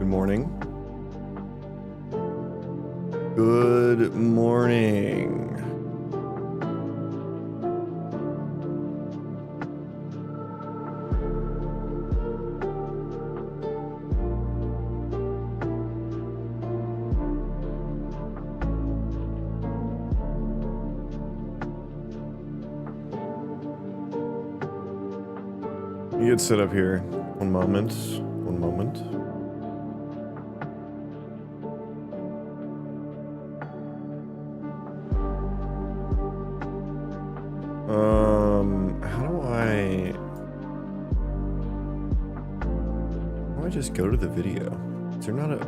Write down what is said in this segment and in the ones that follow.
Good morning. Good morning. You could sit up here. One moment. One moment. How do I just go to the video? Is there not a...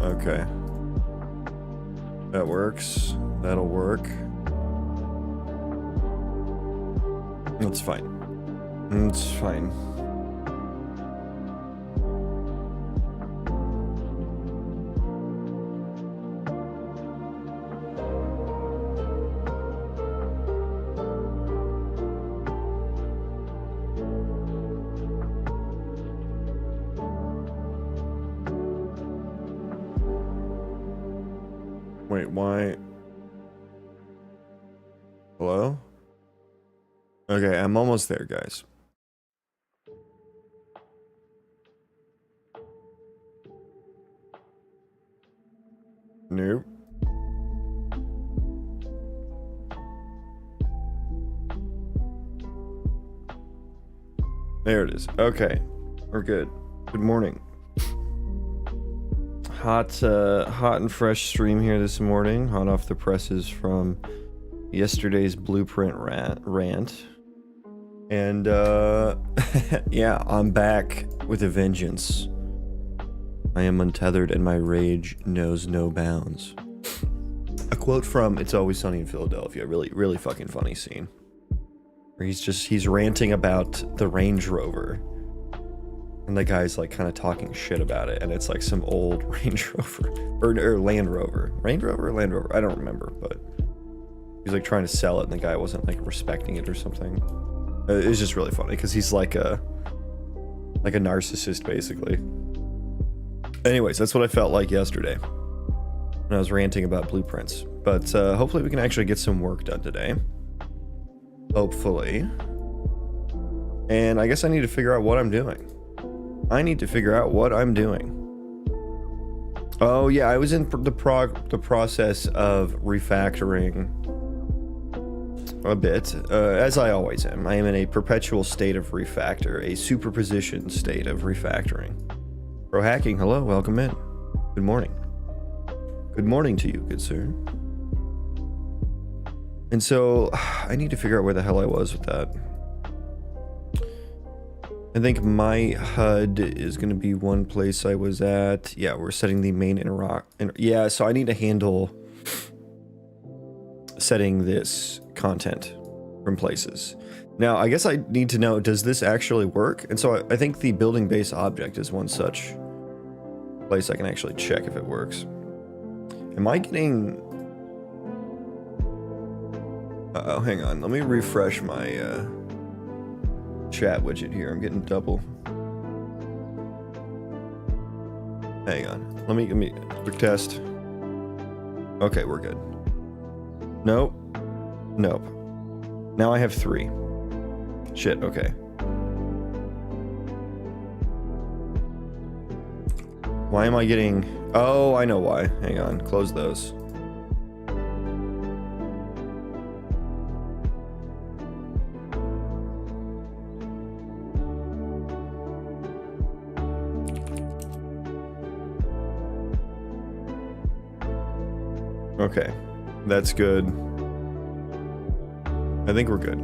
Okay. That works. That'll work. That's fine. It's fine. Wait, why? Hello? Okay, I'm almost there, guys. Nope. There it is. Okay, we're good. Good morning. Hot and fresh stream here this morning. Hot off the presses from yesterday's blueprint rant. And yeah, I'm back with a vengeance. I am untethered and my rage knows no bounds. A quote from It's Always Sunny in Philadelphia. Really fucking funny scene. Where he's ranting about the Range Rover. And the guy's like kind of talking shit about it, and it's like some old Range Rover or Land Rover. Range Rover or Land Rover? I don't remember, but he's like trying to sell it, and the guy wasn't like respecting it or something. It was just really funny because he's like a narcissist basically. Anyways, that's what I felt like yesterday when I was ranting about blueprints. But hopefully we can actually get some work done today. Hopefully. And I guess I need to figure out what I'm doing. Oh yeah, I was in the process of refactoring a bit, as I always am. I am in a perpetual state of refactor, a superposition state of refactoring. Pro hacking, hello, welcome in. Good morning. Good morning to you, good sir. And so, I need to figure out where the hell I was with that. I think my HUD is going to be one place I was at. Yeah, we're setting the main yeah, so I need to handle setting this content from places. Now, I guess I need to know, does this actually work? And so I think the building base object is one such place I can actually check if it works. Am I getting... Uh-oh, hang on. Let me refresh my... chat widget here. I'm getting double. Hang on. Let me quick test. Okay, we're good. Nope. Now I have 3. Shit, okay. Why am I getting... Oh, I know why. Hang on. Close those. Okay, that's good. I think we're good.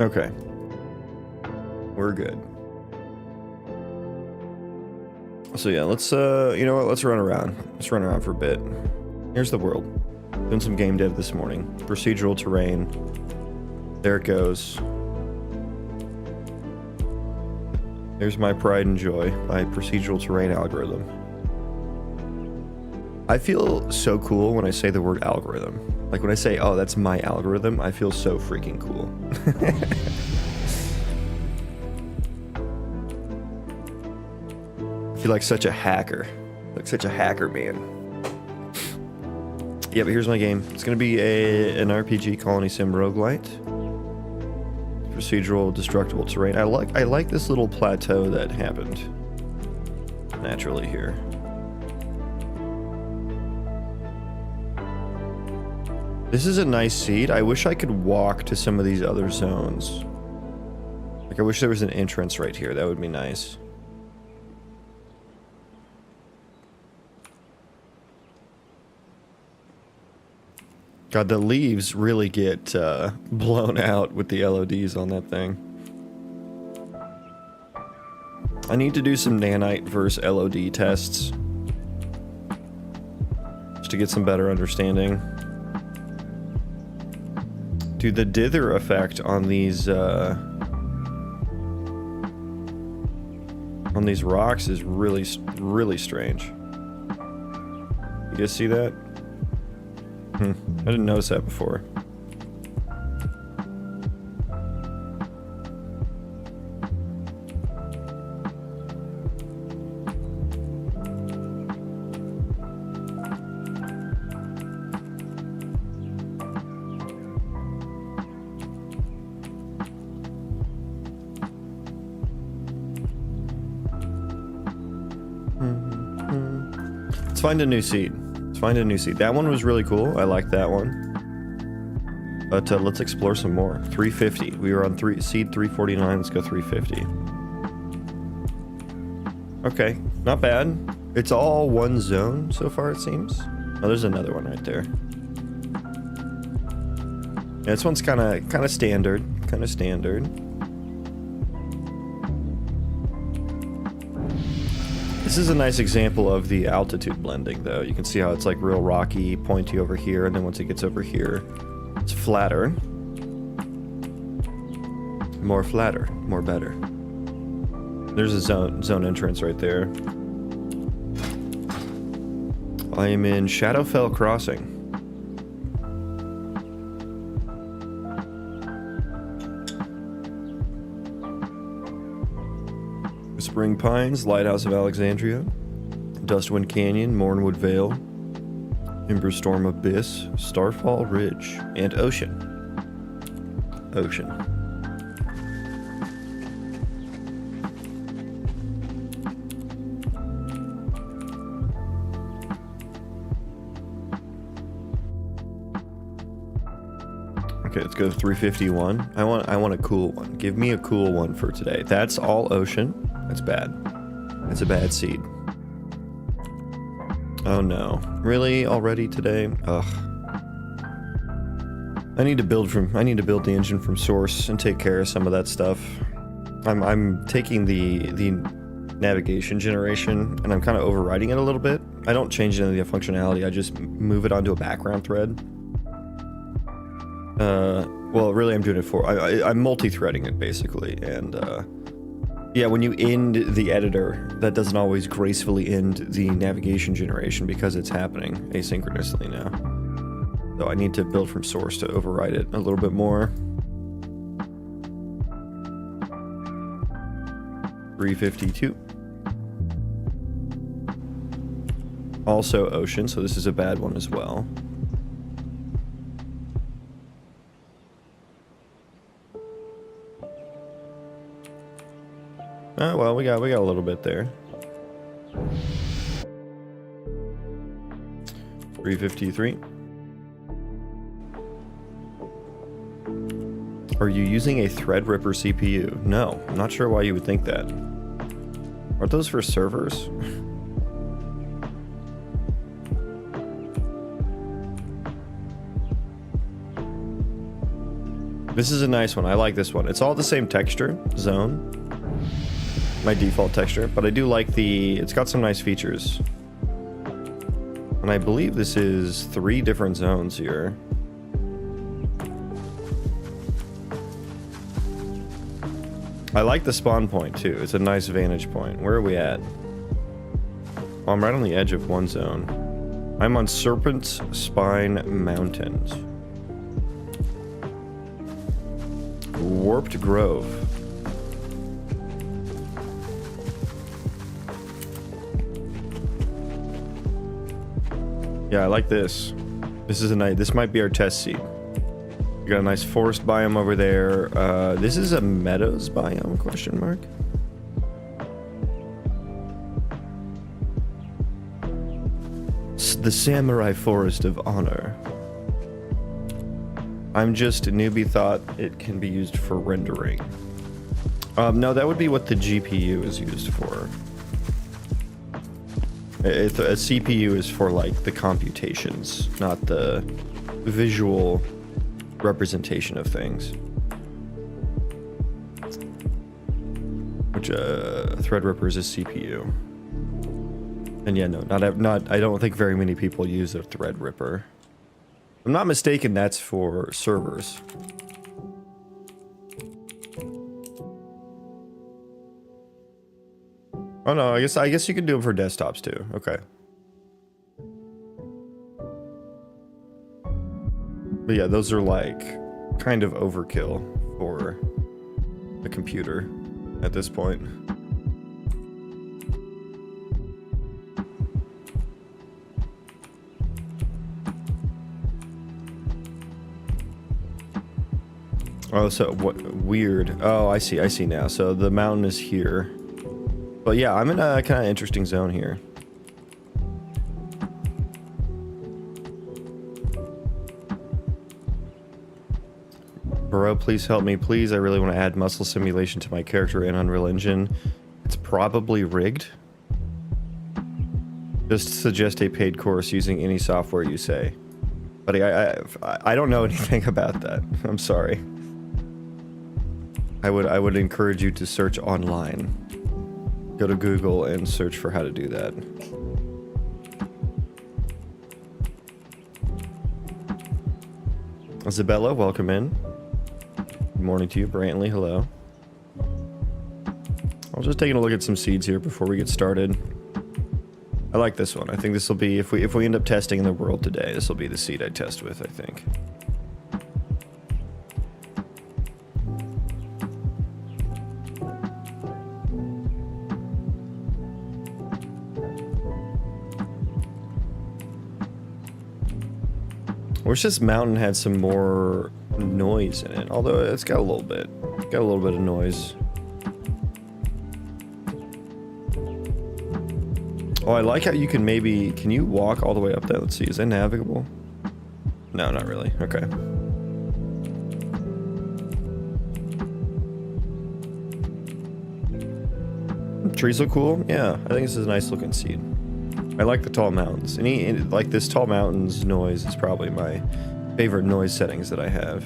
Okay. We're good. So yeah, let's you know what, let's run around. Let's run around for a bit. Here's the world. Doing some game dev this morning. Procedural terrain. There it goes. There's my pride and joy, my procedural terrain algorithm. I feel so cool when I say the word algorithm. Like when I say, oh, that's my algorithm, I feel so freaking cool. I feel like such a hacker. Like such a hacker, man. Yeah, but here's my game. It's gonna be an RPG, Colony Sim Roguelite. Procedural, destructible terrain. I like this little plateau that happened naturally here. This is a nice seed. I wish I could walk to some of these other zones. Like, I wish there was an entrance right here. That would be nice. God, the leaves really get blown out with the LODs on that thing. I need to do some nanite versus LOD tests. Just to get some better understanding. Dude, the dither effect on these rocks is really strange. You guys see that? I didn't notice that before. Let's find a new seed. Find a new seed. That one was really cool. I like that one. But let's explore some more. 350. We were on seed 349. Let's go 350. Okay, not bad. It's all one zone so far, it seems. Oh, there's another one right there. Yeah, this one's kind of standard. Kind of standard. This is a nice example of the altitude blending, though. You can see how it's like real rocky, pointy over here, and then once it gets over here, it's flatter. More flatter, more better. There's a zone entrance right there. I am in Shadowfell Crossing. Spring Pines, Lighthouse of Alexandria, Dustwind Canyon, Mornwood Vale, Emberstorm Abyss, Starfall Ridge, and Ocean. Ocean. Okay, let's go to 351. I want a cool one. Give me a cool one for today. That's all ocean. That's bad. That's a bad seed. Oh no. Really? Already today? Ugh. I need to build the engine from source and take care of some of that stuff. I'm taking the navigation generation and I'm kind of overriding it a little bit. I don't change any of the functionality. I just move it onto a background thread. Well, really, I'm doing it for... I'm multi-threading it, basically, and, yeah, when you end the editor, that doesn't always gracefully end the navigation generation because it's happening asynchronously now. So I need to build from source to override it a little bit more. 352. Also ocean, so this is a bad one as well. Oh, well, we got a little bit there. 353. Are you using a Threadripper CPU? No, I'm not sure why you would think that. Aren't those for servers? This is a nice one. I like this one. It's all the same texture zone. My default texture, but I do like it's got some nice features. And I believe this is 3 different zones here. I like the spawn point too. It's a nice vantage point. Where are we at? Oh, I'm right on the edge of one zone. I'm on Serpent's Spine Mountains. Warped Grove. Yeah, I like this. This is a nice. This might be our test seat. We got a nice forest biome over there. This is a meadows biome? Question mark. The Samurai Forest of Honor. I'm just a newbie thought it can be used for rendering. No, that would be what the GPU is used for. A CPU is for like the computations, not the visual representation of things. Which Threadripper is a CPU. And yeah, no, not I don't think very many people use a Threadripper. If I'm not mistaken, that's for servers. Oh no, I guess you can do them for desktops too. Okay. But yeah, those are like kind of overkill for a computer at this point. Oh, so what weird. Oh, I see now. So the mountain is here. But yeah, I'm in a kind of interesting zone here. Bro, please help me, please. I really want to add muscle simulation to my character in Unreal Engine. It's probably rigged. Just suggest a paid course using any software you say. Buddy, I don't know anything about that. I'm sorry. I would encourage you to search online. Go to Google and search for how to do that. Isabella, welcome in. Good morning to you. Brantley, hello. I was just taking a look at some seeds here before we get started. I like this one. I think this will be, if we end up testing in the world today, this will be the seed I test with, I think. I wish this mountain had some more noise in it, although it's got a little bit. It's got a little bit of noise. Oh, I like how you can maybe... Can you walk all the way up there? Let's see, is that navigable? No, not really. Okay. Trees look cool. Yeah, I think this is a nice looking seed. I like the tall mountains. Like this tall mountains noise is probably my favorite noise settings that I have.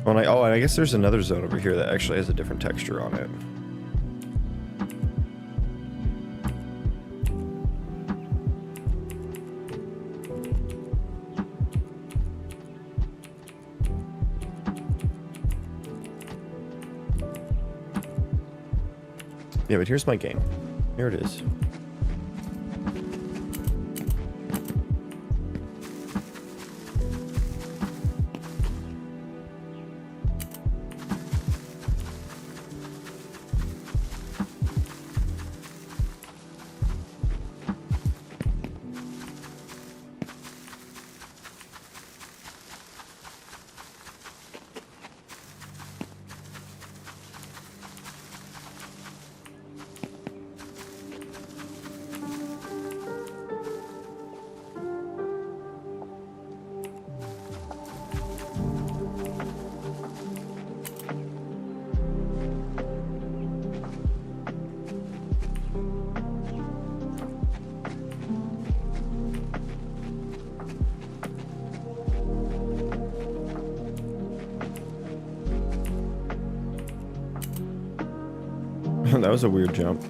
Oh, and I guess there's another zone over here that actually has a different texture on it. Yeah, but here's my game. Here it is. That was a weird jump.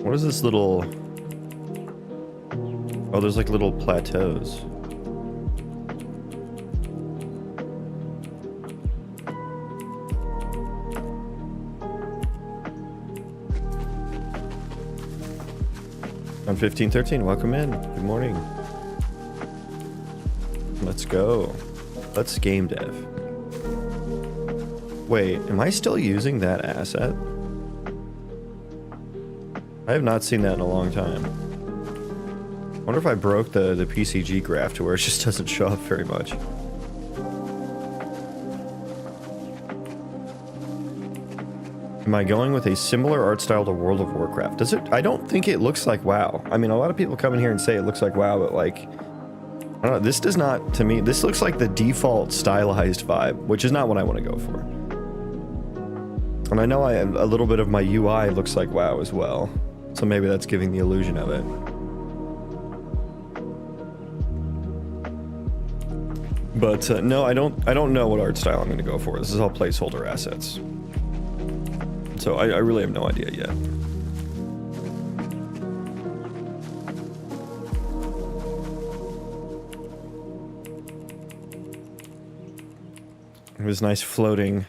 What is this little... Oh, there's like little plateaus. On 1513, welcome in. Good morning. Let's go. Let's game dev. Wait, am I still using that asset? I have not seen that in a long time. I wonder if I broke the PCG graph to where it just doesn't show up very much. Am I going with a similar art style to World of Warcraft? Does it? I don't think it looks like WoW. I mean, a lot of people come in here and say it looks like WoW, but like, I don't know, this does not, to me, this looks like the default stylized vibe, which is not what I want to go for. And I know a little bit of my UI looks like WoW as well, so maybe that's giving the illusion of it. But no, I don't know what art style I'm going to go for. This is all placeholder assets. So I really have no idea yet. It was nice floating.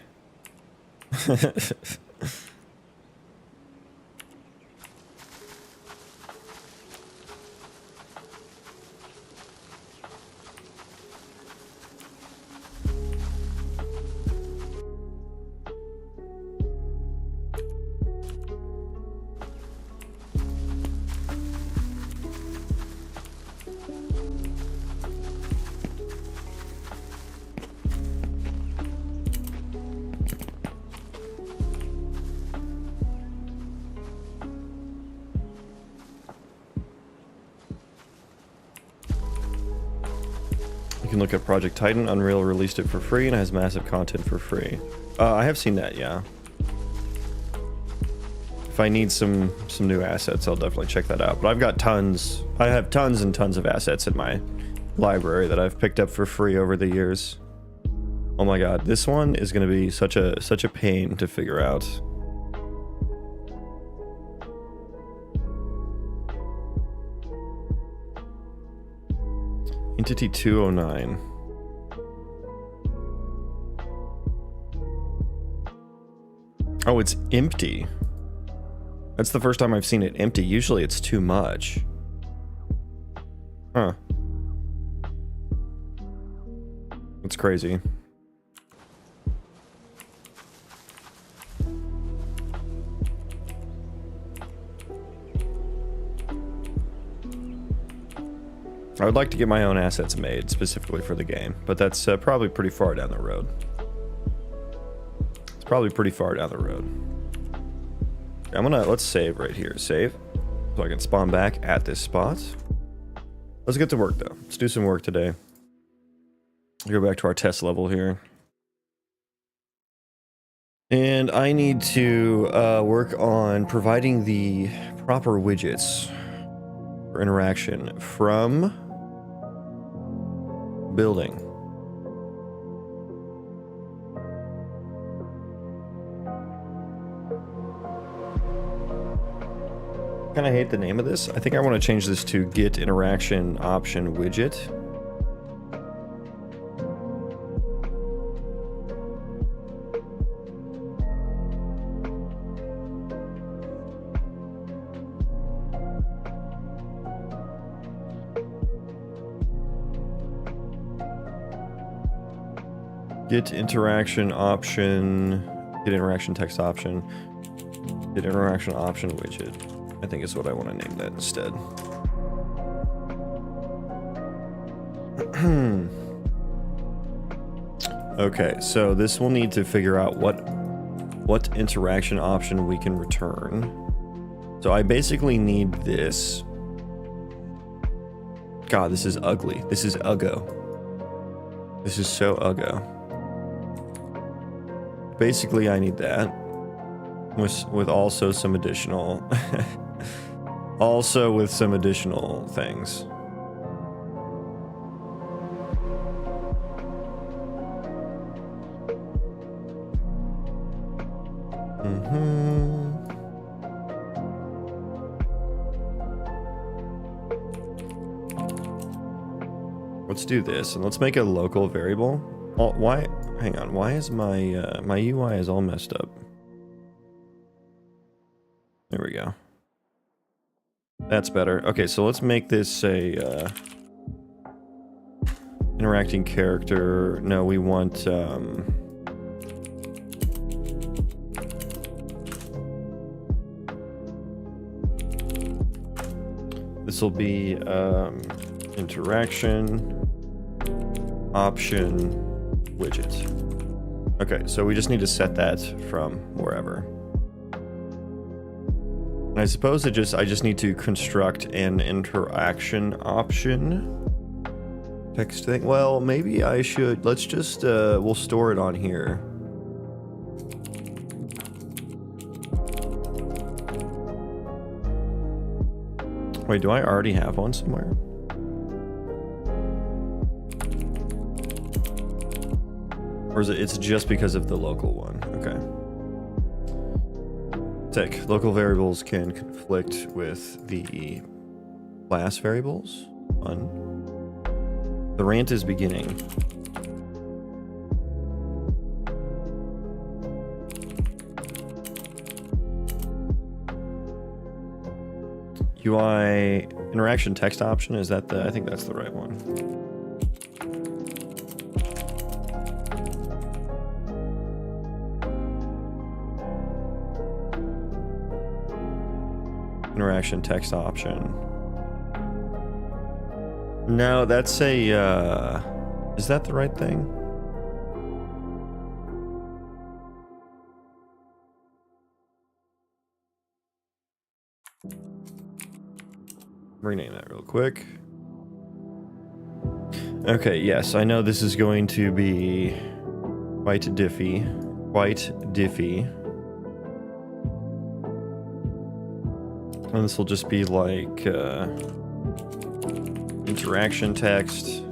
You can look at Project Titan. Unreal released it for free and has massive content for free. I have seen that, yeah. If I need some new assets, I'll definitely check that out. But I've got tons. I have tons and tons of assets in my library that I've picked up for free over the years. Oh my god, this one is going to be such a pain to figure out. Entity 209. Oh, it's empty. That's the first time I've seen it empty. Usually it's too much. Huh. That's crazy. I would like to get my own assets made specifically for the game, but that's probably pretty far down the road. It's probably pretty far down the road. Let's save right here. Save. So I can spawn back at this spot. Let's get to work though. Let's do some work today. Go back to our test level here. And I need to work on providing the proper widgets for interaction from building. Kind of hate the name of this. I think I want to change this to get interaction option widget. Get interaction option, get interaction text option, get interaction option widget. I think is what I want to name that instead. Okay, so this will need to figure out what interaction option we can return. So I basically need this. God, this is ugly. This is uggo. This is so uggo. Basically, I need that with also some additional, also with some additional things. Let's do this, and let's make a local variable. Oh, why? Hang on. Why is my my UI is all messed up? There we go. That's better. Okay, so let's make this a interacting character. No, we want this will be interaction option widget. Okay, so we just need to set that from wherever. And I suppose I just need to construct an interaction option text thing. Well, maybe I should. Let's just we'll store it on here. Wait, do I already have one somewhere? Or is it's just because of the local one? Okay. Tick. Local variables can conflict with the class variables. Fun. The rant is beginning. UI interaction text option, is that the, I think that's the right one. Interaction text option. No, that's a, is that the right thing? Rename that real quick. Okay, yes, I know this is going to be quite diffy. And this will just be like interaction text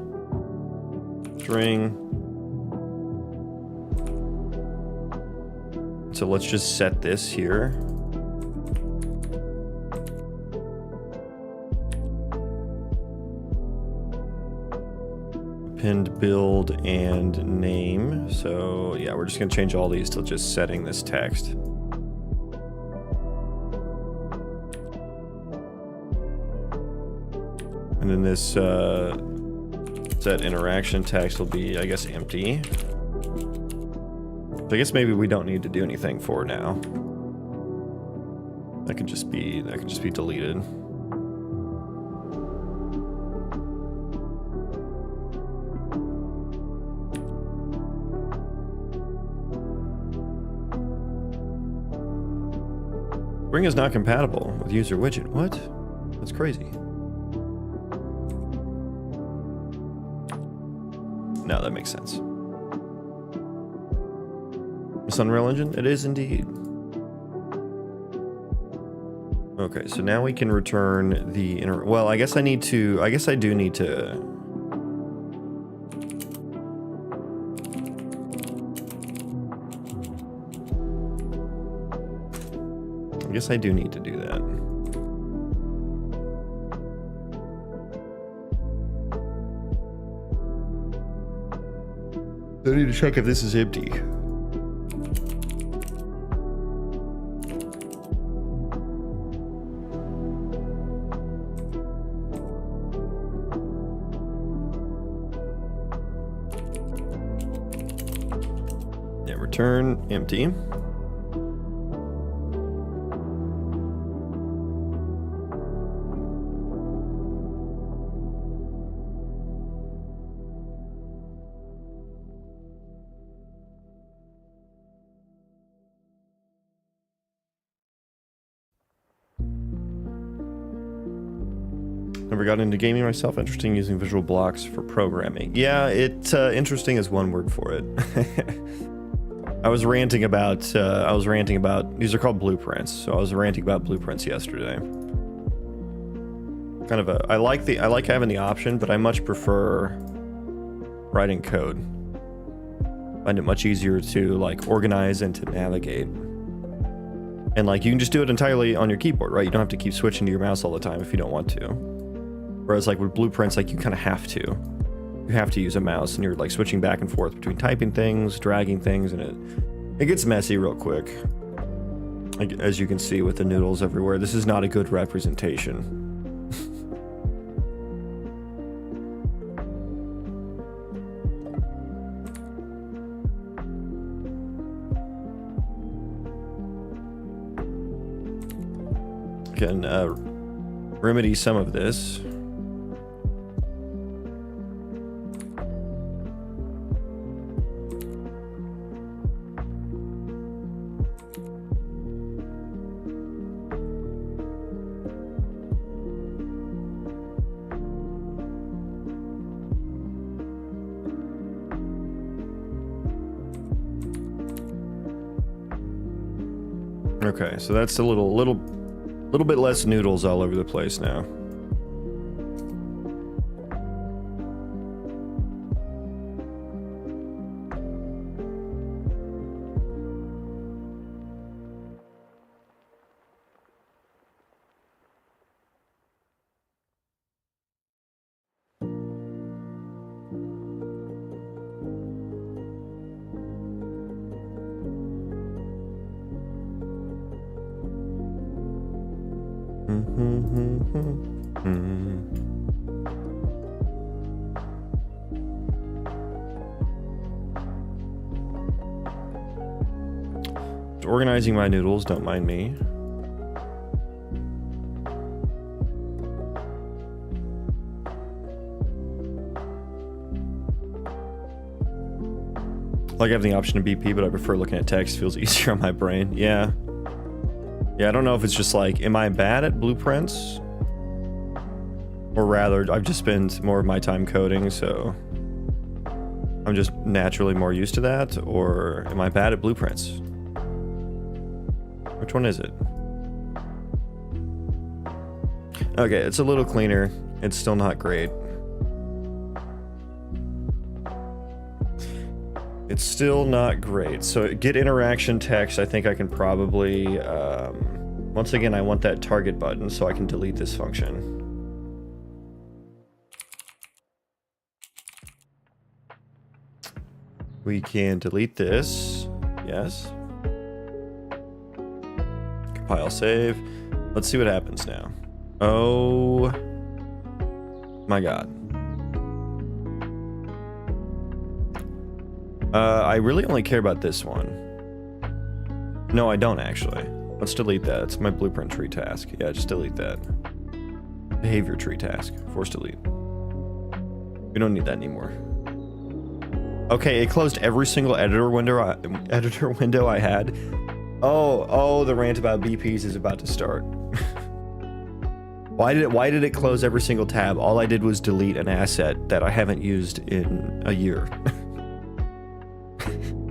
string. So let's just set this here. Append build and name. So yeah, we're just gonna change all these to just setting this text. And then this set interaction text will be, I guess, empty. So I guess maybe we don't need to do anything for now. That could just be deleted. Spring is not compatible with user widget. What? That's crazy. No, that makes sense. It's Unreal Engine? It is indeed. Okay, so now we can return the inner. Well, I guess I do need to. I guess I do need to do that. I need to check if this is empty. Yeah, return empty. Never got into gaming myself. Interesting using visual blocks for programming. Yeah, interesting is one word for it. I was ranting about these are called blueprints. So I was ranting about blueprints yesterday. Kind of I like having the option, but I much prefer writing code. Find it much easier to like organize and to navigate. And like you can just do it entirely on your keyboard, right? You don't have to keep switching to your mouse all the time if you don't want to. Whereas like with blueprints, like you kind of have to. You have to use a mouse and you're like switching back and forth between typing things, dragging things, and it gets messy real quick. Like, as you can see with the noodles everywhere, this is not a good representation. Can remedy some of this. Okay, so that's a little bit less noodles all over the place now. Organizing my noodles, don't mind me. Like having the option of BP, but I prefer looking at text. Feels easier on my brain. Yeah. Yeah, I don't know if it's just like, am I bad at blueprints? Or rather, I've just spent more of my time coding, so I'm just naturally more used to that. Or am I bad at blueprints? Which one is it? Okay, it's a little cleaner. It's still not great. It's still not great. So get interaction text, I think I can probably... once again, I want that target button so I can delete this function. We can delete this. Yes. Compile, save. Let's see what happens now. Oh my god. I really only care about this one. No, I don't actually. Let's delete that. It's my blueprint tree task. Yeah, just delete that. Behavior tree task. Force delete. We don't need that anymore. Okay, it closed every single editor window I had. Oh, the rant about BPs is about to start. Why did it close every single tab? All I did was delete an asset that I haven't used in a year.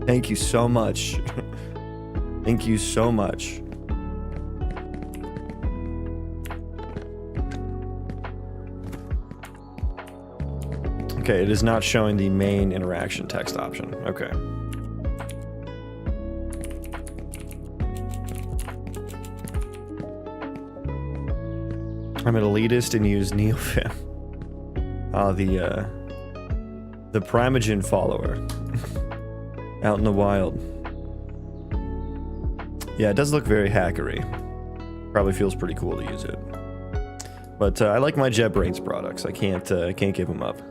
Thank you so much. Thank you so much. Okay, it is not showing the main interaction text option. Okay. I'm an elitist and use Neofam. The Primogen follower. Out in the wild. Yeah, it does look very hackery. Probably feels pretty cool to use it. But I like my JetBrains products. I can't give them up.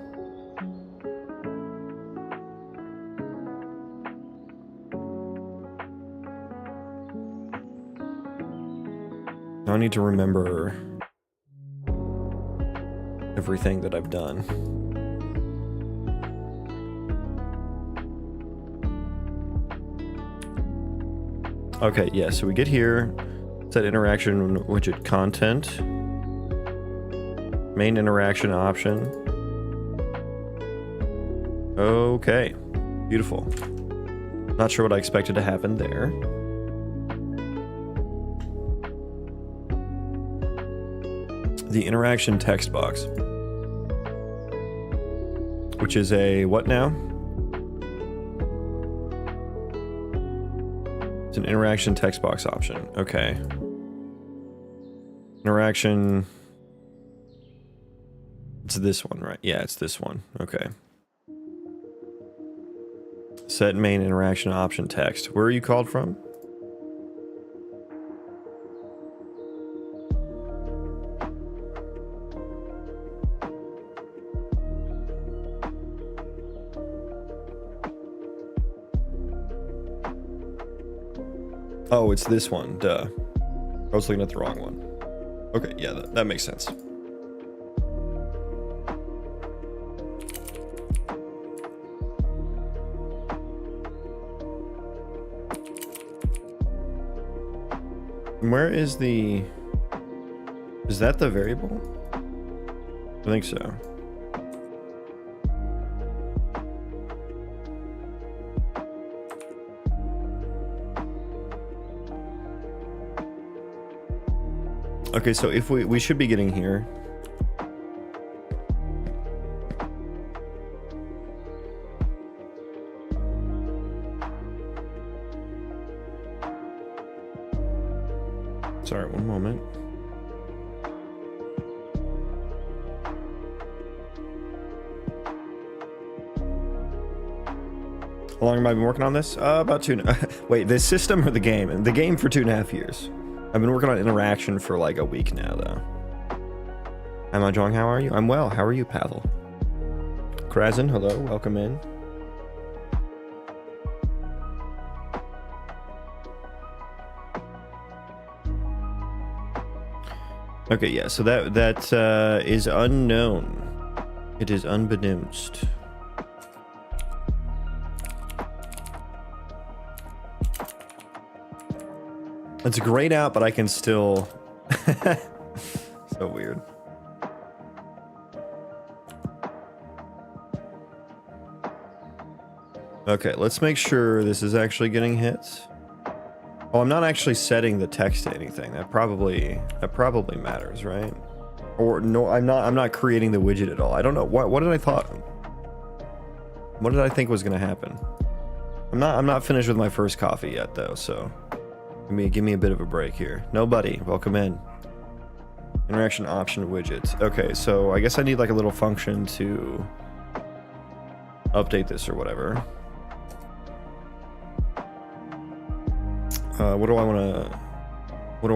I need to remember everything that I've done. Okay, yeah, so we get here, set interaction widget content, main interaction option. Okay, beautiful. Not sure what I expected to happen there. The interaction text box, which is a what now? It's an interaction text box option. Okay. Interaction. It's this one, right? Yeah, it's this one. Okay. Set main interaction option text. Where are you called from? Oh, it's this one. Duh. I was looking at the wrong one. Okay, yeah, that makes sense. Where is the... Is that the variable? I think so. Okay, so if we should be getting here. Sorry, one moment. How long have I been working on this? About wait, this system or the game? The game for 2.5 years. I've been working on interaction for like a week now, though. Hi, Mahjong, how are you? I'm well. How are you, Pavel? Krazen, hello. Welcome in. Okay, yeah, so that is unknown. It is unbeknownst. It's grayed out, but I can still... So weird. Okay, let's make sure this is actually getting hit. Oh, I'm not actually setting the text to anything. That probably matters, right? Or no, I'm not creating the widget at all. I don't know. What did I thought? What did I think was gonna happen? I'm not finished with my first coffee yet, though, so give me a bit of a break here. Nobody, welcome in. Interaction option widget. Okay, so I guess I need like a little function to update this or whatever. What do I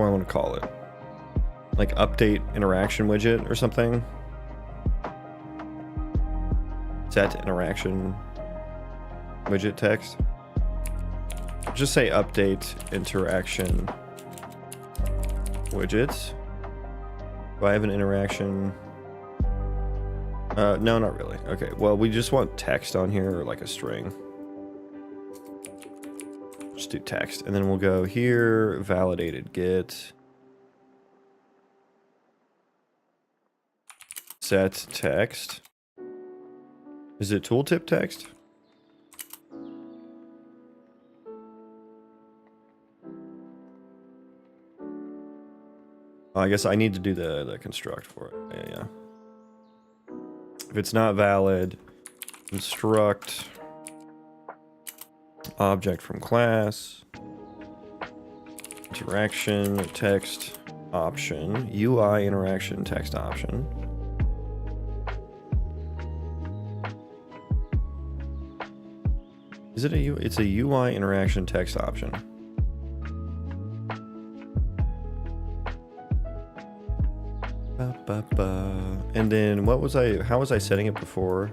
want to call it? Like update interaction widget or something? Set interaction widget text. Just say update interaction widget. Do I have an interaction? No, not really. Okay, well, we just want text on here, or like a string. Just do text, and then we'll go here, validated get. Set text. Is it tooltip text? Oh, I guess I need to do the construct for it. Yeah. If it's not valid, construct object from class, interaction text option, UI interaction text option. Is it a U? It's a UI interaction text option. And then how was I setting it before?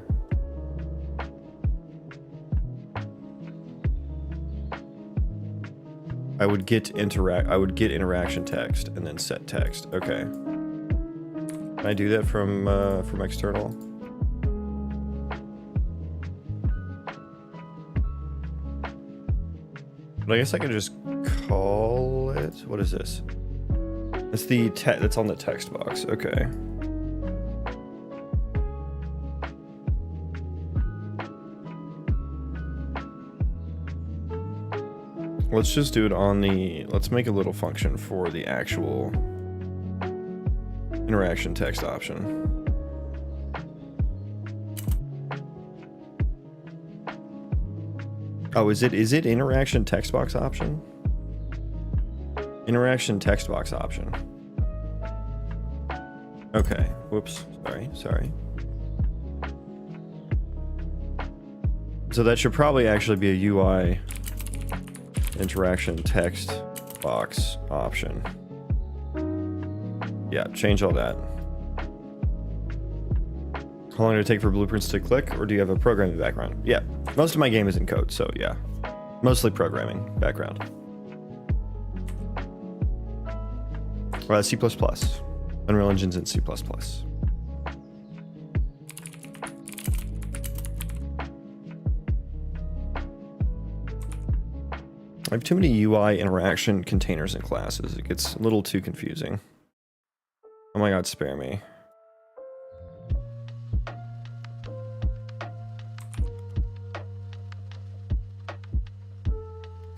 I would get interaction text and then set text. Okay. Can I do that from external? But I guess I can just call it. What is this? It's the that's on the text box. Okay. Let's just do it on the... Let's make a little function for the actual interaction text option. Oh, is it interaction text box option? Interaction text box option. Okay. Whoops. Sorry. So that should probably actually be a UI interaction text box option. Yeah, change all that. How long did it take for blueprints to click, or do you have a programming background? Yeah, most of my game is in code, so yeah. Mostly programming background. C++. Unreal Engine's in C++. I have too many UI interaction containers and classes. It gets a little too confusing. Oh my god, spare me.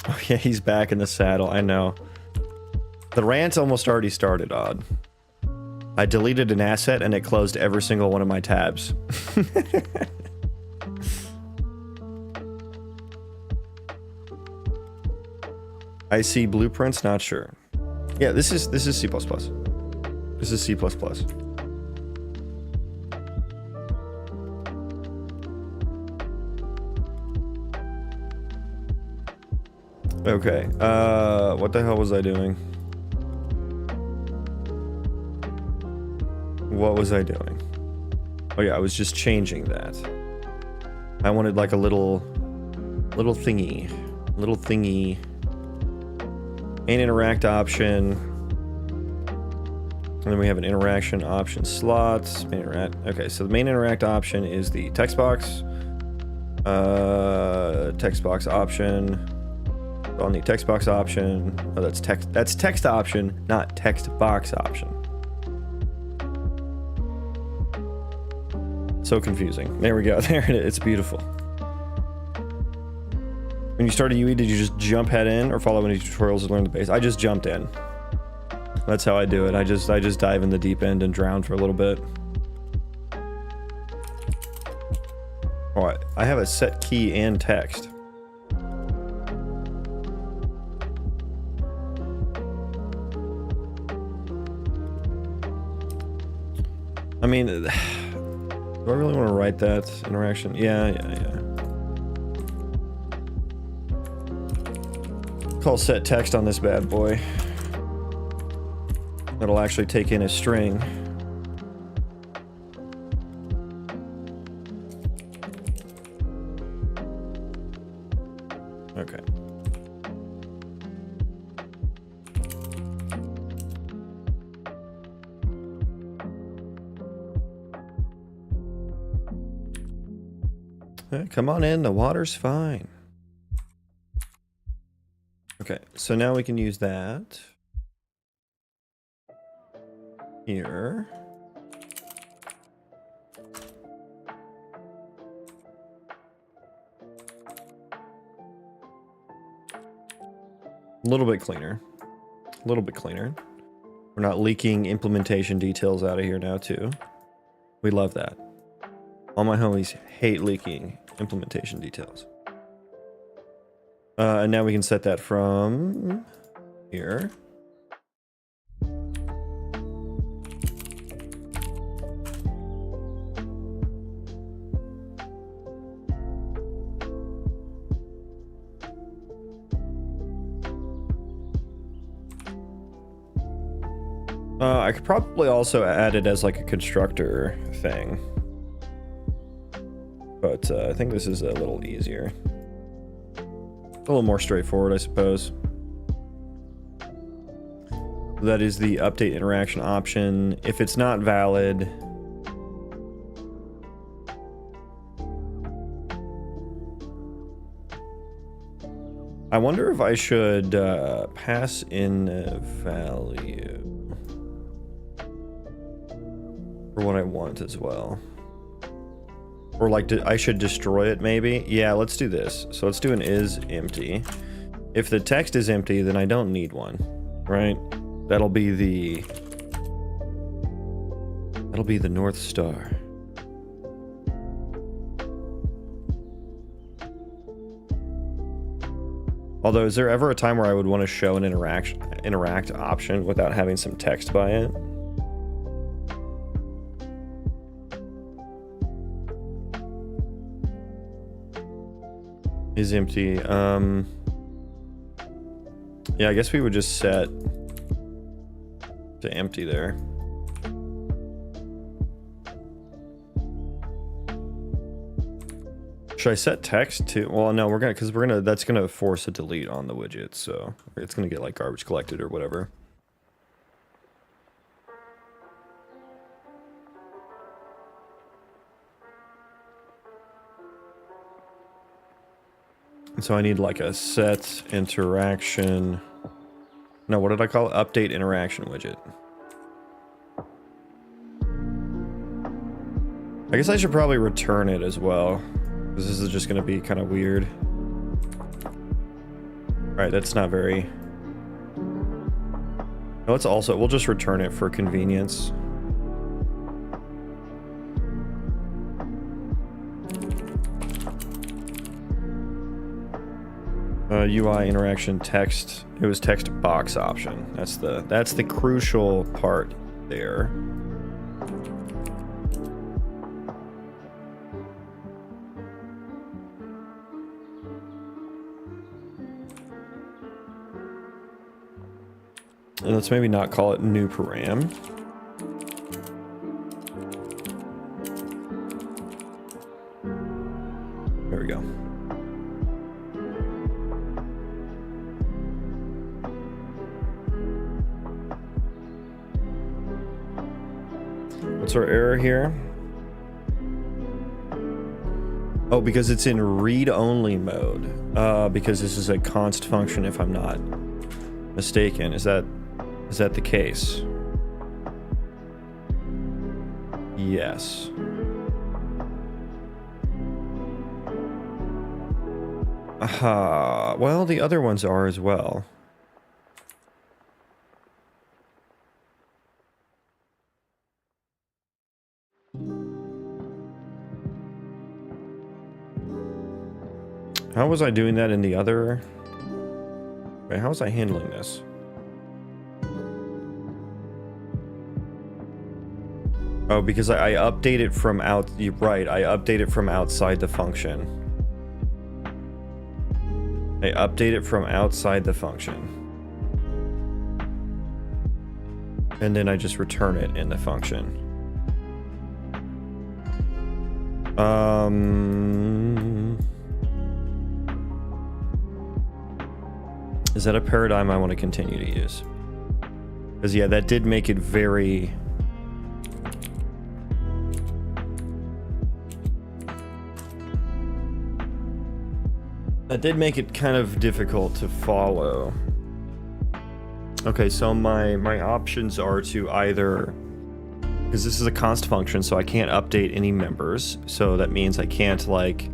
Oh yeah, he's back in the saddle, I know. The rant almost already started, Odd. I deleted an asset and it closed every single one of my tabs. I see blueprints, not sure. Yeah, this is C++. This is C++. Okay, what the hell was I doing? What was I doing? Oh yeah, I was just changing that. I wanted like a little thingy. An interact option. And then we have an interaction option slots. Okay, so the main interact option is the text box. Text box option. On the text box option. Oh, that's text option, not text box option. So confusing. There we go. There it is. It's beautiful. When you start a UE, did you just jump head in or follow any tutorials to learn the base? I just jumped in. That's how I do it. I just dive in the deep end and drown for a little bit. Oh, I have a set key and text. I mean, do I really want to write that interaction? Yeah. Call set text on this bad boy. That'll actually take in a string. Okay. Come on in, the water's fine. Okay, so now we can use that. Here. A little bit cleaner. A little bit cleaner. We're not leaking implementation details out of here now, too. We love that. All my homies hate leaking implementation details. And now we can set that from here. I could probably also add it as like a constructor thing. But I think this is a little easier. A little more straightforward, I suppose. That is the update interaction option. If it's not valid, I wonder if I should pass in a value for what I want as well. Or like, I should destroy it maybe? Yeah, let's do this. So let's do an is empty. If the text is empty, then I don't need one, right? That'll be the North Star. Although, is there ever a time where I would want to show an interact option without having some text by it? Is empty. Yeah, I guess we would just set to empty there. Should I set text to? Well, no, that's gonna force a delete on the widget, so it's gonna get like garbage collected or whatever. So I need like a set interaction. No, what did I call it? Update interaction widget. I guess I should probably return it as well, because this is just going to be kind of weird. Right, that's not very... No, let's also... We'll just return it for convenience. UI interaction text. It was text box option. That's the crucial part there. And let's maybe not call it new param. There we go. What's our error here? Oh, because it's in read-only mode. Because this is a const function, if I'm not mistaken. Is that the case? Yes. Aha. Well, the other ones are as well. How was I doing that in the other? Wait, how was I handling this? Oh, because I update it from out. You're right, I update it from outside the function. I update it from outside the function. And then I just return it in the function. Is that a paradigm I want to continue to use? Because yeah, that did make it very... That did make it kind of difficult to follow. Okay, so my options are to either... Because this is a const function, so I can't update any members. So that means I can't, like,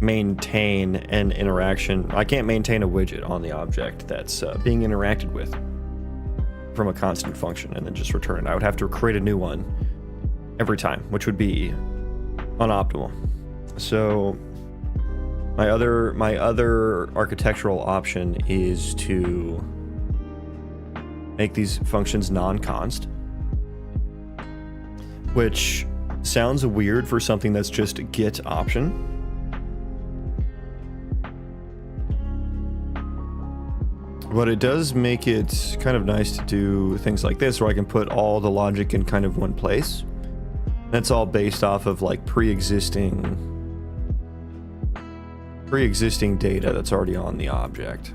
maintain an interaction. I can't maintain a widget on the object that's being interacted with from a constant function and then just return it. I would have to create a new one every time, which would be unoptimal. So my other architectural option is to make these functions non-const, which sounds weird for something that's just a get option. But it does make it kind of nice to do things like this, where I can put all the logic in kind of one place. That's all based off of like pre-existing data that's already on the object.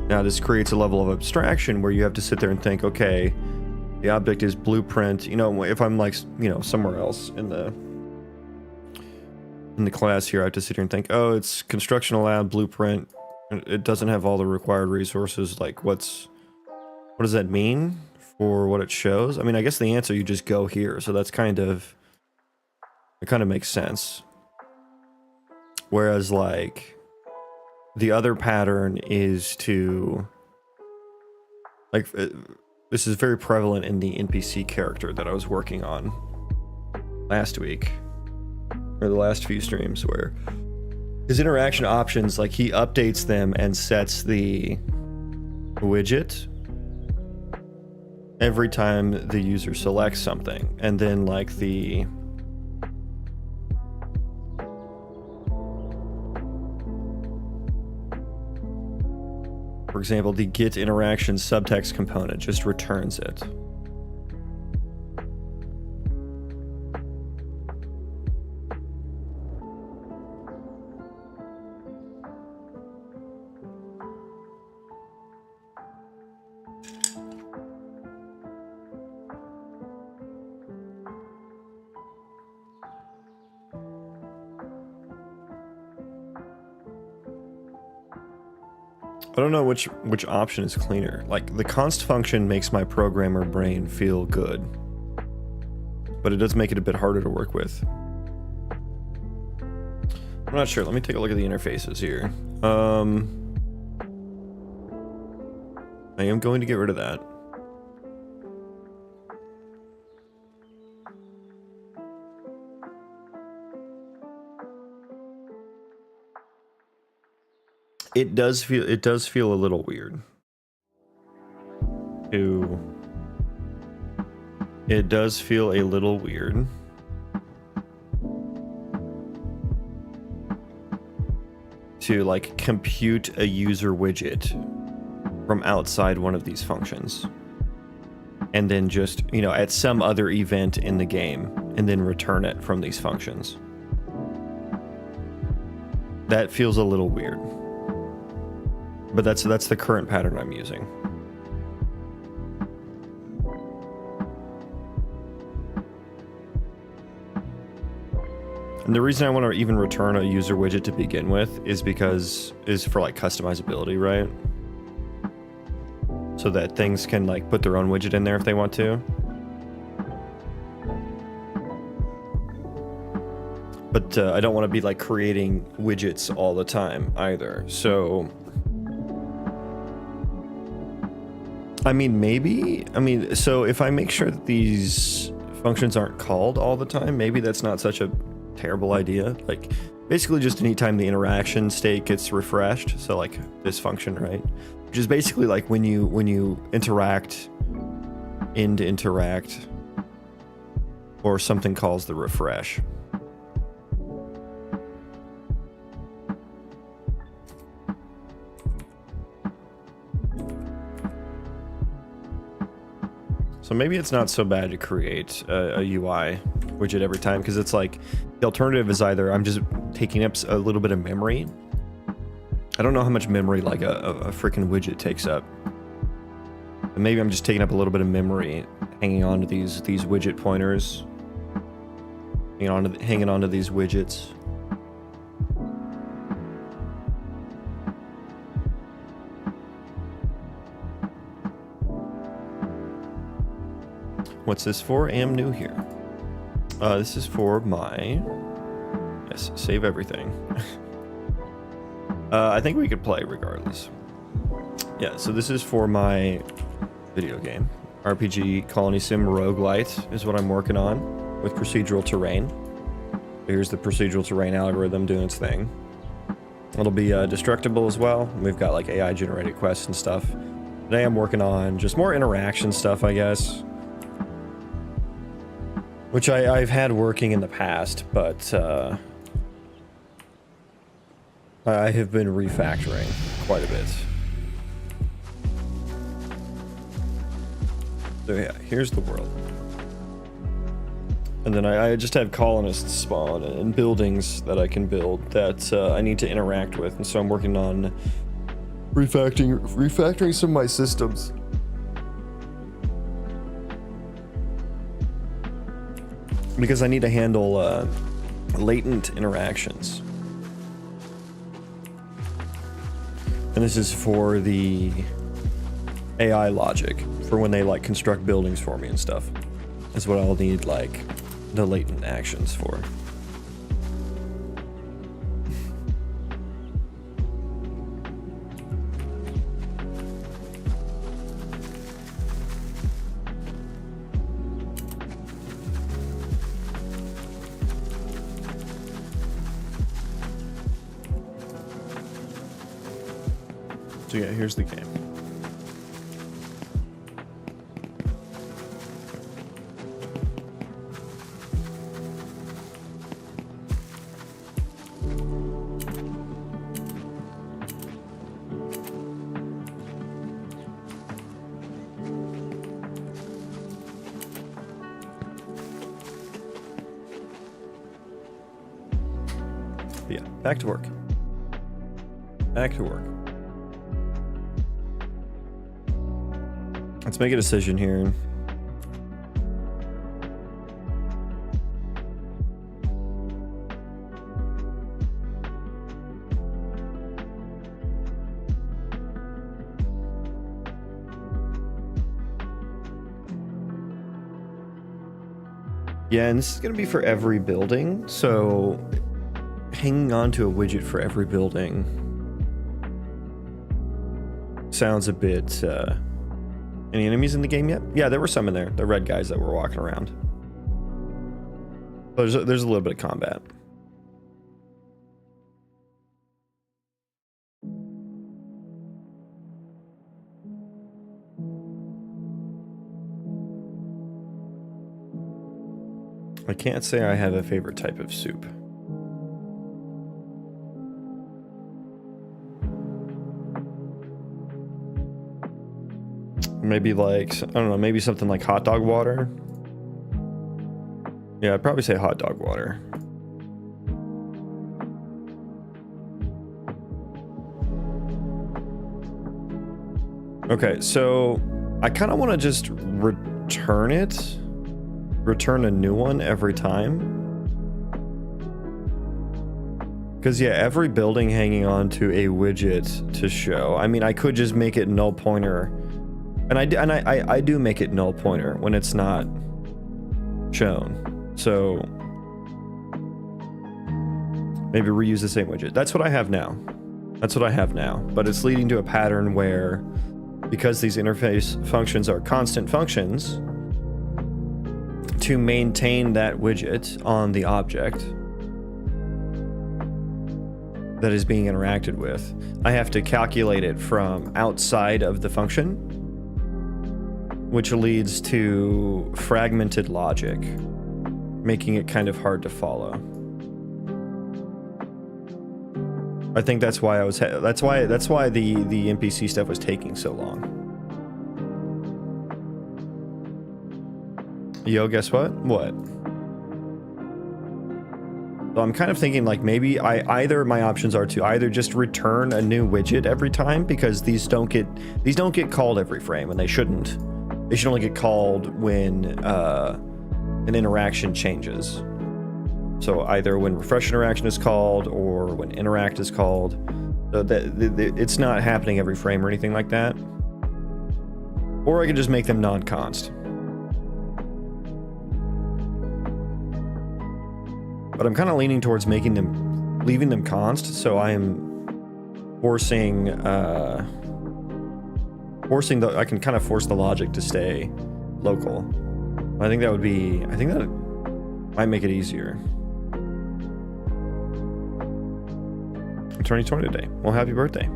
Now this creates a level of abstraction where you have to sit there and think, okay, the object is blueprint. You know, if I'm like, you know, somewhere else in the class here, I have to sit here and think, oh, it's construction allowed blueprint. It doesn't have all the required resources. Like, what does that mean for what it shows? I mean, I guess the answer, you just go here. So that's kind of, it kind of makes sense. Whereas like the other pattern is to, like, this is very prevalent in the NPC character that I was working on last week, or the last few streams, where his interaction options, like, he updates them and sets the widget every time the user selects something. And then, like, for example, the get interaction subtext component just returns it. I don't know which option is cleaner. Like, the const function makes my programmer brain feel good, but it does make it a bit harder to work with. I'm not sure. Let me take a look at the interfaces here. I am going to get rid of that. It does feel a little weird. It does feel a little weird. To like compute a user widget from outside one of these functions. And then just, you know, at some other event in the game, and then return it from these functions. That feels a little weird. But that's the current pattern I'm using. And the reason I want to even return a user widget to begin with is for like customizability, right? So that things can like put their own widget in there if they want to. But I don't want to be like creating widgets all the time either. So I mean, maybe, so if I make sure that these functions aren't called all the time, maybe that's not such a terrible idea. Like, basically just anytime the interaction state gets refreshed, so like this function, right? Which is basically like when you interact, end interact, or something calls the refresh. So maybe it's not so bad to create a UI widget every time, because it's like the alternative is either I'm just taking up a little bit of memory. I don't know how much memory like a freaking widget takes up. And maybe I'm just taking up a little bit of memory hanging on to these widget pointers. Hanging on to these widgets. What's this for? Am new here. This is for my... Yes, save everything. I think we could play regardless. Yeah, so this is for my video game. RPG Colony Sim Roguelite is what I'm working on with procedural terrain. Here's the procedural terrain algorithm doing its thing. It'll be destructible as well. We've got like AI generated quests and stuff. Today I'm working on just more interaction stuff, I guess. Which I've had working in the past, but I have been refactoring quite a bit. So yeah, here's the world. And then I just have colonists spawn and buildings that I can build that I need to interact with. And so I'm working on refactoring some of my systems. Because I need to handle latent interactions. And this is for the AI logic, for when they like construct buildings for me and stuff. Is what I'll need like the latent actions for. So yeah, here's the game. But yeah, back to work. Back to work. Let's make a decision here. Yeah, and this is going to be for every building, so hanging on to a widget for every building sounds a bit... Any enemies in the game yet? Yeah, there were some in there. The red guys that were walking around. There's a little bit of combat. I can't say I have a favorite type of soup. Maybe like, I don't know, maybe something like hot dog water. Yeah, I'd probably say hot dog water. Okay, so I kind of want to just return it. Return a new one every time. Because yeah, every building hanging on to a widget to show. I mean, I could just make it null pointer. And I do make it null pointer when it's not shown. So maybe reuse the same widget. That's what I have now. That's what I have now. But it's leading to a pattern where, because these interface functions are constant functions, to maintain that widget on the object that is being interacted with, I have to calculate it from outside of the function, which leads to fragmented logic, making it kind of hard to follow. I think that's why that's why the NPC stuff was taking so long. Yo, guess what? What? So I'm kind of thinking like maybe either my options are to either just return a new widget every time, because these don't get called every frame, and they shouldn't. They should only get called when an interaction changes. So either when refresh interaction is called or when interact is called. So that it's not happening every frame or anything like that. Or I could just make them non-const. But I'm kind of leaning towards leaving them const, so I am forcing I can kind of force the logic to stay local. I think that might make it easier. I'm turning 20 today. Well, happy birthday.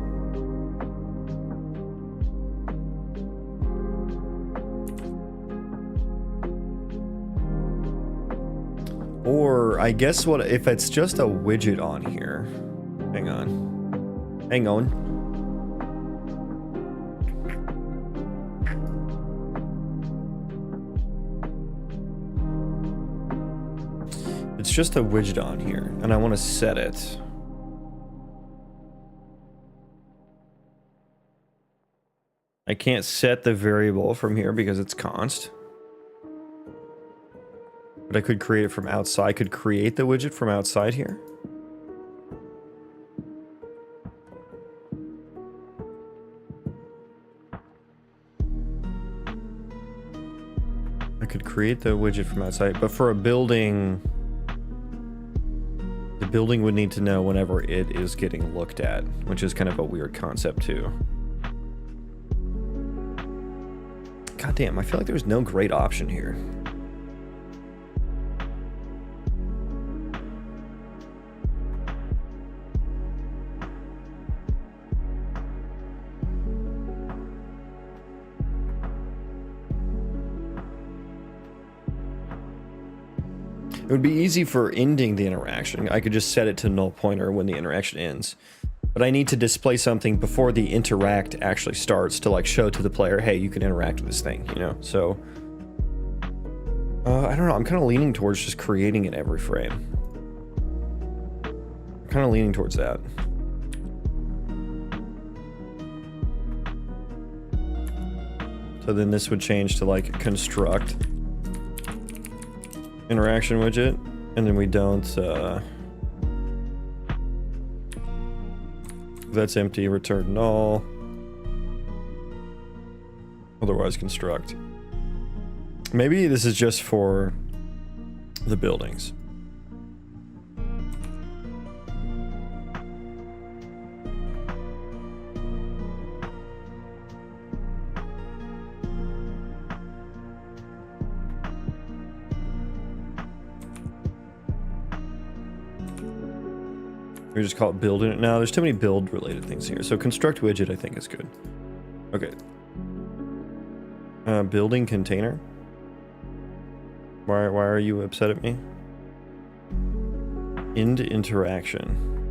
Or I guess what if it's just a widget on here? Hang on. It's just a widget on here, and I want to set it. I can't set the variable from here because it's const. But I could create it from outside. I could create the widget from outside here. I could create the widget from outside, but for a building, the building would need to know whenever it is getting looked at, which is kind of a weird concept too. God damn, I feel like there's no great option here. It would be easy for ending the interaction. I could just set it to null pointer when the interaction ends. But I need to display something before the interact actually starts to like show to the player, hey, you can interact with this thing, you know? So, I don't know. I'm kind of leaning towards just creating it every frame. I'm kind of leaning towards that. So then this would change to like construct interaction widget, and then we don't, that's empty, return null, otherwise construct. Maybe this is just for the buildings. We just call it building it now. There's too many build related things here. So construct widget I think is good. Okay. Building container. Why are you upset at me? End interaction.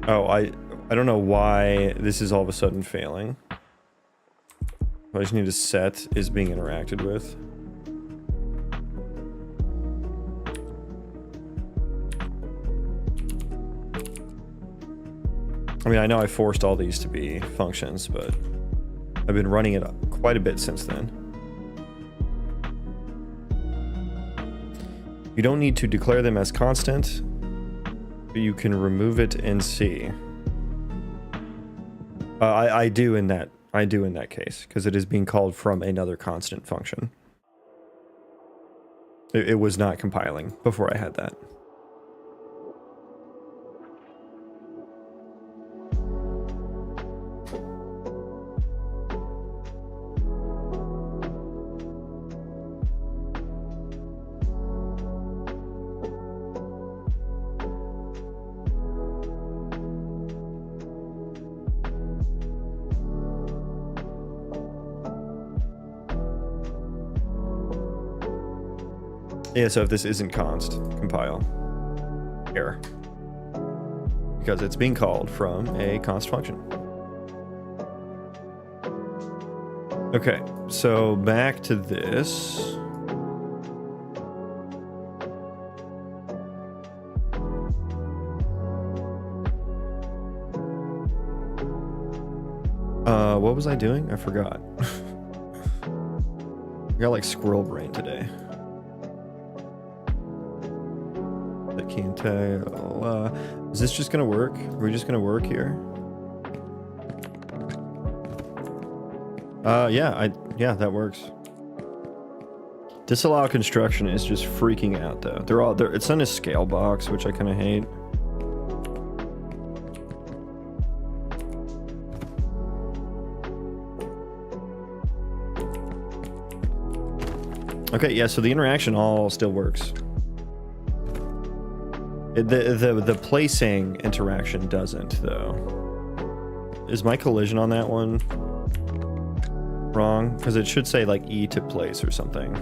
Oh, I don't know why this is all of a sudden failing. I just need to set is being interacted with. I mean, I know I forced all these to be functions, but I've been running it quite a bit since then. You don't need to declare them as constant, but you can remove it and see. I do in that case, because it is being called from another constant function. It was not compiling before I had that. Yeah, so if this isn't const, compile. Error. Because it's being called from a const function. Okay, so back to this. What was I doing? I forgot. I got like squirrel brain today. I can't tell. Is this just gonna work? Are we just gonna work here? Yeah, that works. Disallow construction is just freaking out though. It's on a scale box, which I kind of hate. Okay, yeah, so the interaction all still works. The placing interaction doesn't, though. Is my collision on that one wrong? Because it should say, like, E to place or something.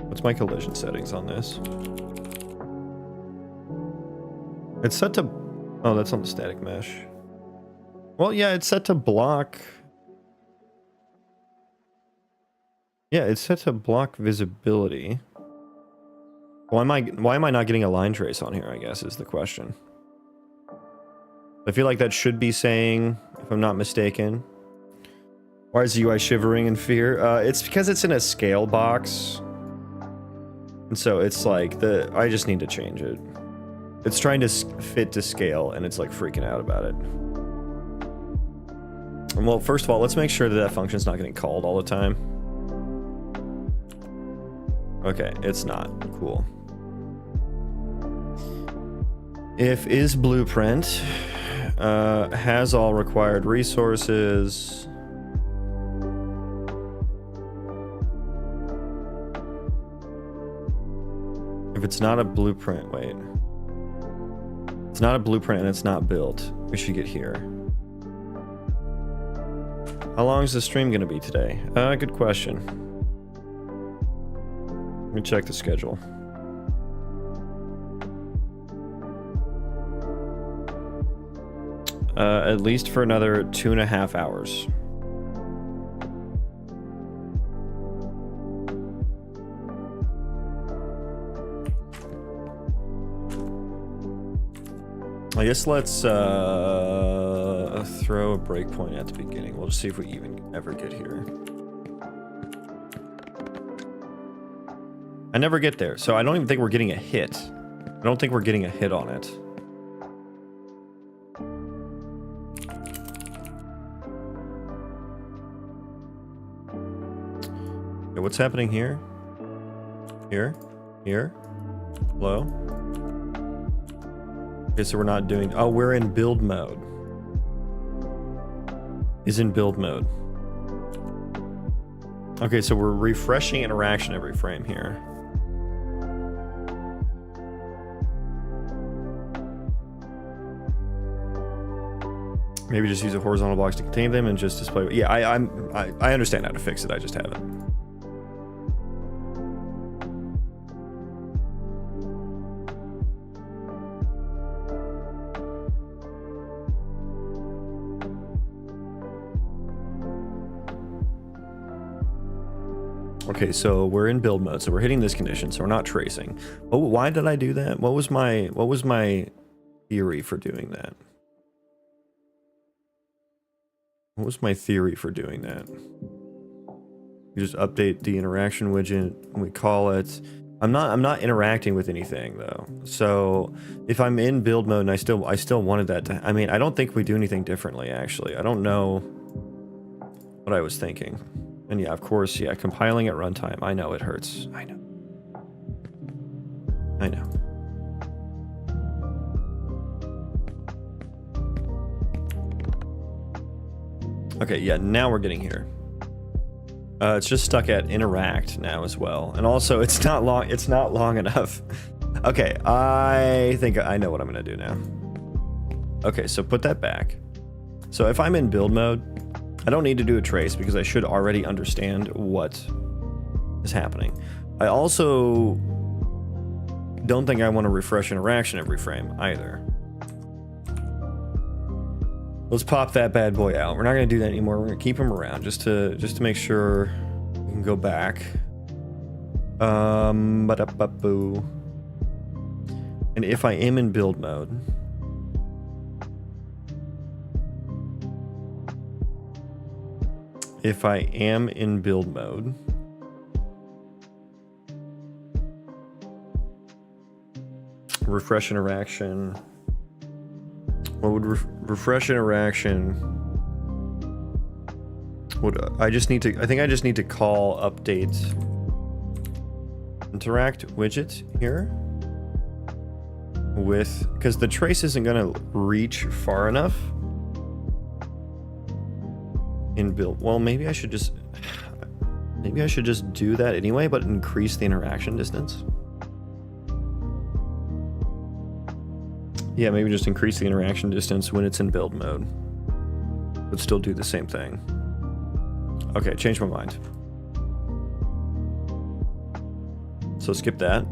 What's my collision settings on this? It's set to... Oh, that's on the static mesh. Well, yeah, it's set to block... Yeah, it's set to block visibility. Why am I not getting a line trace on here, I guess, is the question. I feel like that should be saying, if I'm not mistaken. Why is the UI shivering in fear? It's because it's in a scale box. And so it's like, I just need to change it. It's trying to fit to scale, and it's like freaking out about it. Well, first of all, let's make sure that function's not getting called all the time. Okay, it's not. Cool. If is blueprint has all required resources. If it's not a blueprint, wait. It's not a blueprint and it's not built. We should get here. How long is the stream going to be today? Good question. Let me check the schedule. At least for another 2.5 hours. I guess let's throw a breakpoint at the beginning. We'll just see if we even ever get here. I never get there, so I don't even think we're getting a hit. I don't think we're getting a hit on it. Wait, what's happening here? Here? Here? Hello? Okay, so we're not doing... Oh, we're in build mode. Is in build mode. Okay, so we're refreshing interaction every frame here. Maybe just use a horizontal box to contain them and just display... Yeah, I understand how to fix it, I just haven't. Okay, so we're in build mode, so we're hitting this condition, so we're not tracing. Oh, why did I do that? What was my theory for doing that? What was my theory for doing that? We just update the interaction widget and we call it. I'm not interacting with anything though. So if I'm in build mode and I still wanted that to, I mean, I don't think we do anything differently actually. I don't know what I was thinking. And yeah, of course, yeah, compiling at runtime. I know it hurts. I know. I know. Okay, yeah, now we're getting here. It's just stuck at interact now as well. And also, it's not long enough. Okay, I think I know what I'm gonna do now. Okay, so put that back. So if I'm in build mode, I don't need to do a trace because I should already understand what is happening. I also don't think I want to refresh interaction every frame either. Let's pop that bad boy out. We're not going to do that anymore. We're going to keep him around just to make sure we can go back. Ba-da-ba-boo. And if I am in build mode, refresh interaction. What would refresh interaction? Would I think I just need to call update interact widget here with, because the trace isn't going to reach far enough in build. Well, maybe I should just do that anyway, but increase the interaction distance. Yeah, maybe just increase the interaction distance when it's in build mode, but still do the same thing. Okay, change my mind. So skip that.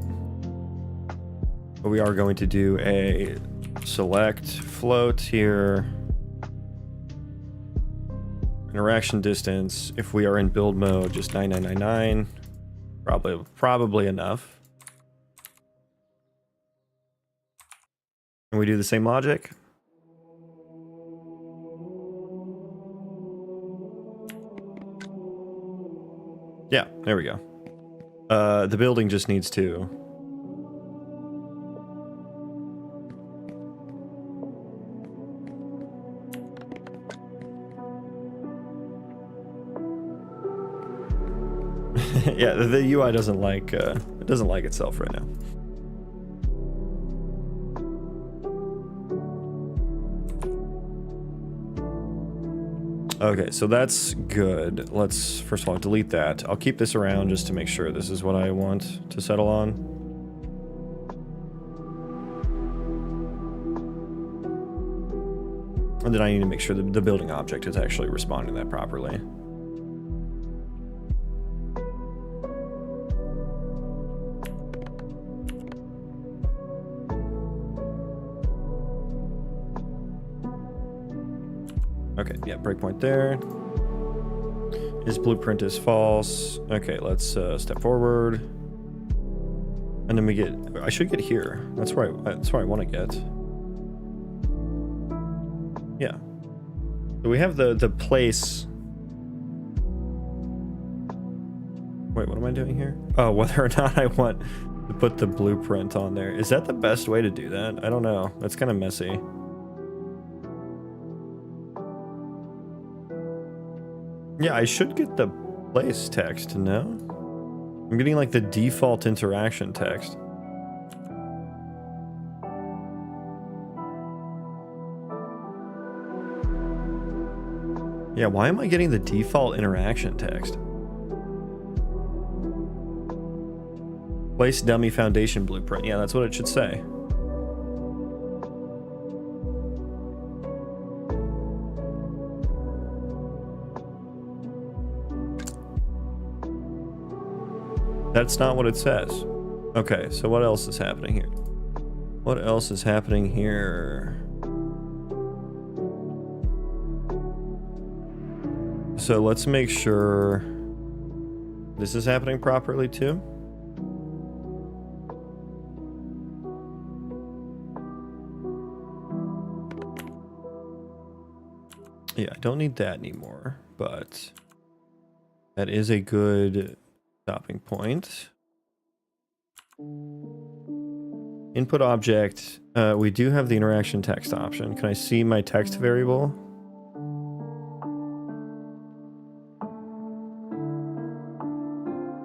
But we are going to do a select float here. Interaction distance, if we are in build mode, just 9999. Probably enough. And we do the same logic. Yeah, there we go. The building just needs to... yeah, the UI doesn't like it doesn't like itself right now. Okay, so that's good. Let's first of all delete that. I'll keep this around just to make sure this is what I want to settle on. And then I need to make sure that the building object is actually responding to that properly. Okay, yeah, breakpoint there. His blueprint is false. Okay, let's step forward. And then we get... I should get here. That's where I want to get. Yeah. So we have the place... Wait, what am I doing here? Oh, whether or not I want to put the blueprint on there. Is that the best way to do that? I don't know. That's kind of messy. Yeah, I should get the place text, no? I'm getting like the default interaction text. Yeah, why am I getting the default interaction text? Place dummy foundation blueprint. Yeah, that's what it should say. That's not what it says. Okay, so what else is happening here? What else is happening here? So let's make sure this is happening properly too. Yeah, I don't need that anymore, but that is a good stopping point. Input object. We do have the interaction text option. Can I see my text variable?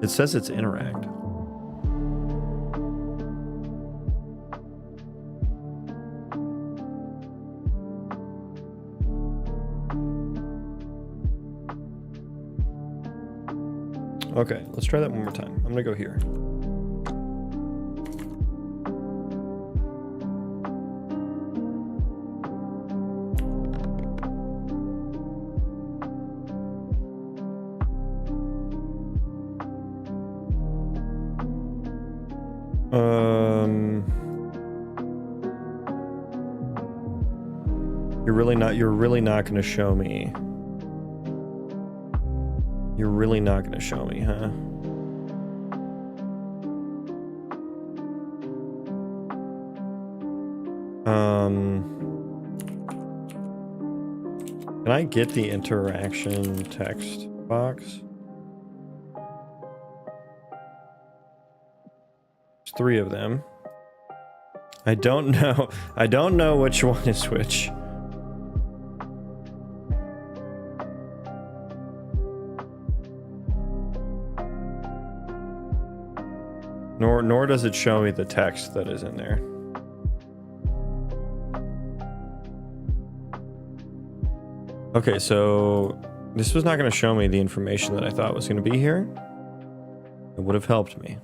It says it's interact. Okay, let's try that one more time. I'm gonna go here. You're really not gonna show me. You're really not gonna show me, huh? Can I get the interaction text box? There's 3 of them. I don't know. I don't know which one is which. Nor does it show me the text that is in there. Okay, so this was not going to show me the information that I thought was going to be here. It would have helped me.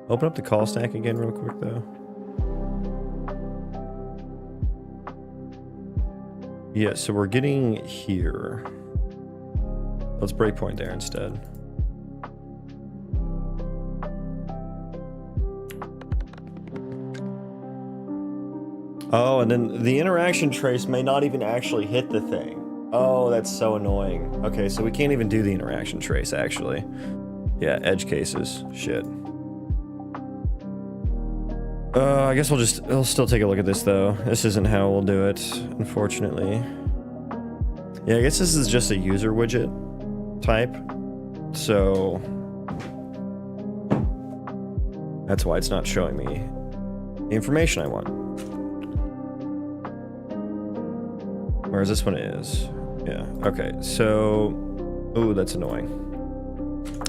Open up the call stack again real quick, though. Yeah, so we're getting here. Let's breakpoint there instead. Oh, and then the interaction trace may not even actually hit the thing. Oh, that's so annoying. Okay, so we can't even do the interaction trace, actually. Yeah, edge cases. Shit. I guess we'll still take a look at this, though. This isn't how we'll do it, unfortunately. Yeah, I guess this is just a user widget type. So that's why it's not showing me the information I want. Whereas this one is. Yeah, okay, so... Ooh, that's annoying.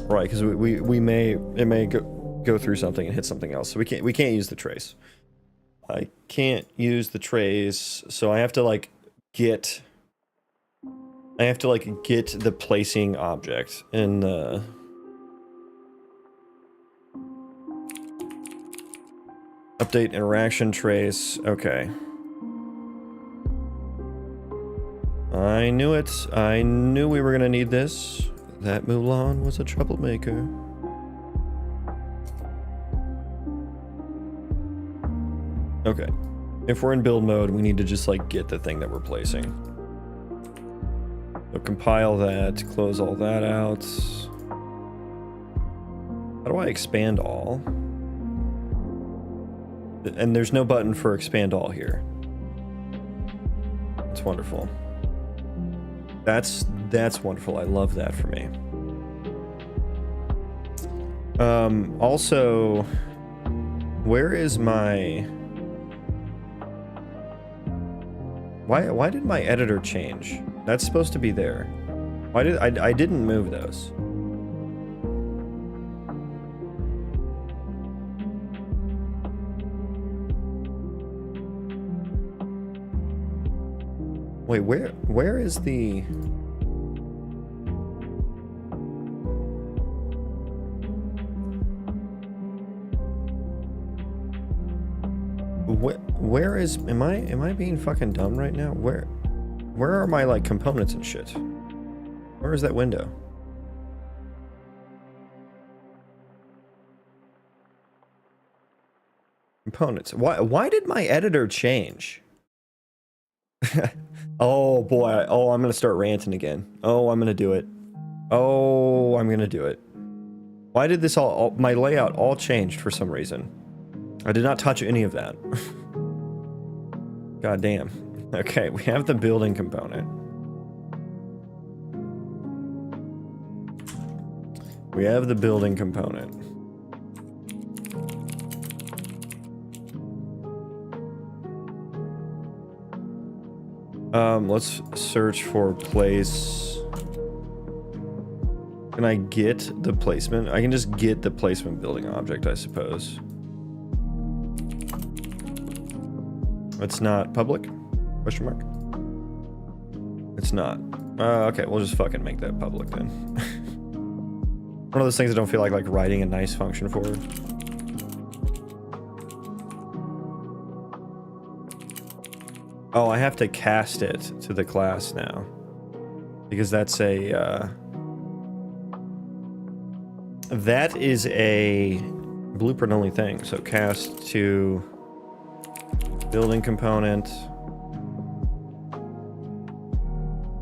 Right, because it may go through something and hit something else, so we can't use the trace. I can't use the trace, so I have to, like, get the placing object in the... Update interaction trace, okay. I knew it. I knew we were gonna need this. That Mulan was a troublemaker. Okay. If we're in build mode, we need to just like get the thing that we're placing. So compile that, close all that out. How do I expand all? And there's no button for expand all here. That's wonderful. That's wonderful. I love that for me. Also, where is my... Why did my editor change? That's supposed to be there. Why did I didn't move those. Wait, where is the... Where is... Am I being fucking dumb right now? Where are my, like, components and shit? Where is that window? Components. Why did my editor change? Oh boy. Oh, I'm gonna start ranting again. Oh, I'm gonna do it. Oh, I'm gonna do it. Why did this all my layout all changed for some reason? I did not touch any of that. God damn. Okay, we have the building component. We have the building component. Let's search for place. Can I get the placement? I can just get the placement building object, I suppose. It's not public? Question mark? It's not. Okay, we'll just fucking make that public then. One of those things I don't feel like writing a nice function for. Oh, I have to cast it to the class now. Because that's a, that is a blueprint only thing. So cast to building component.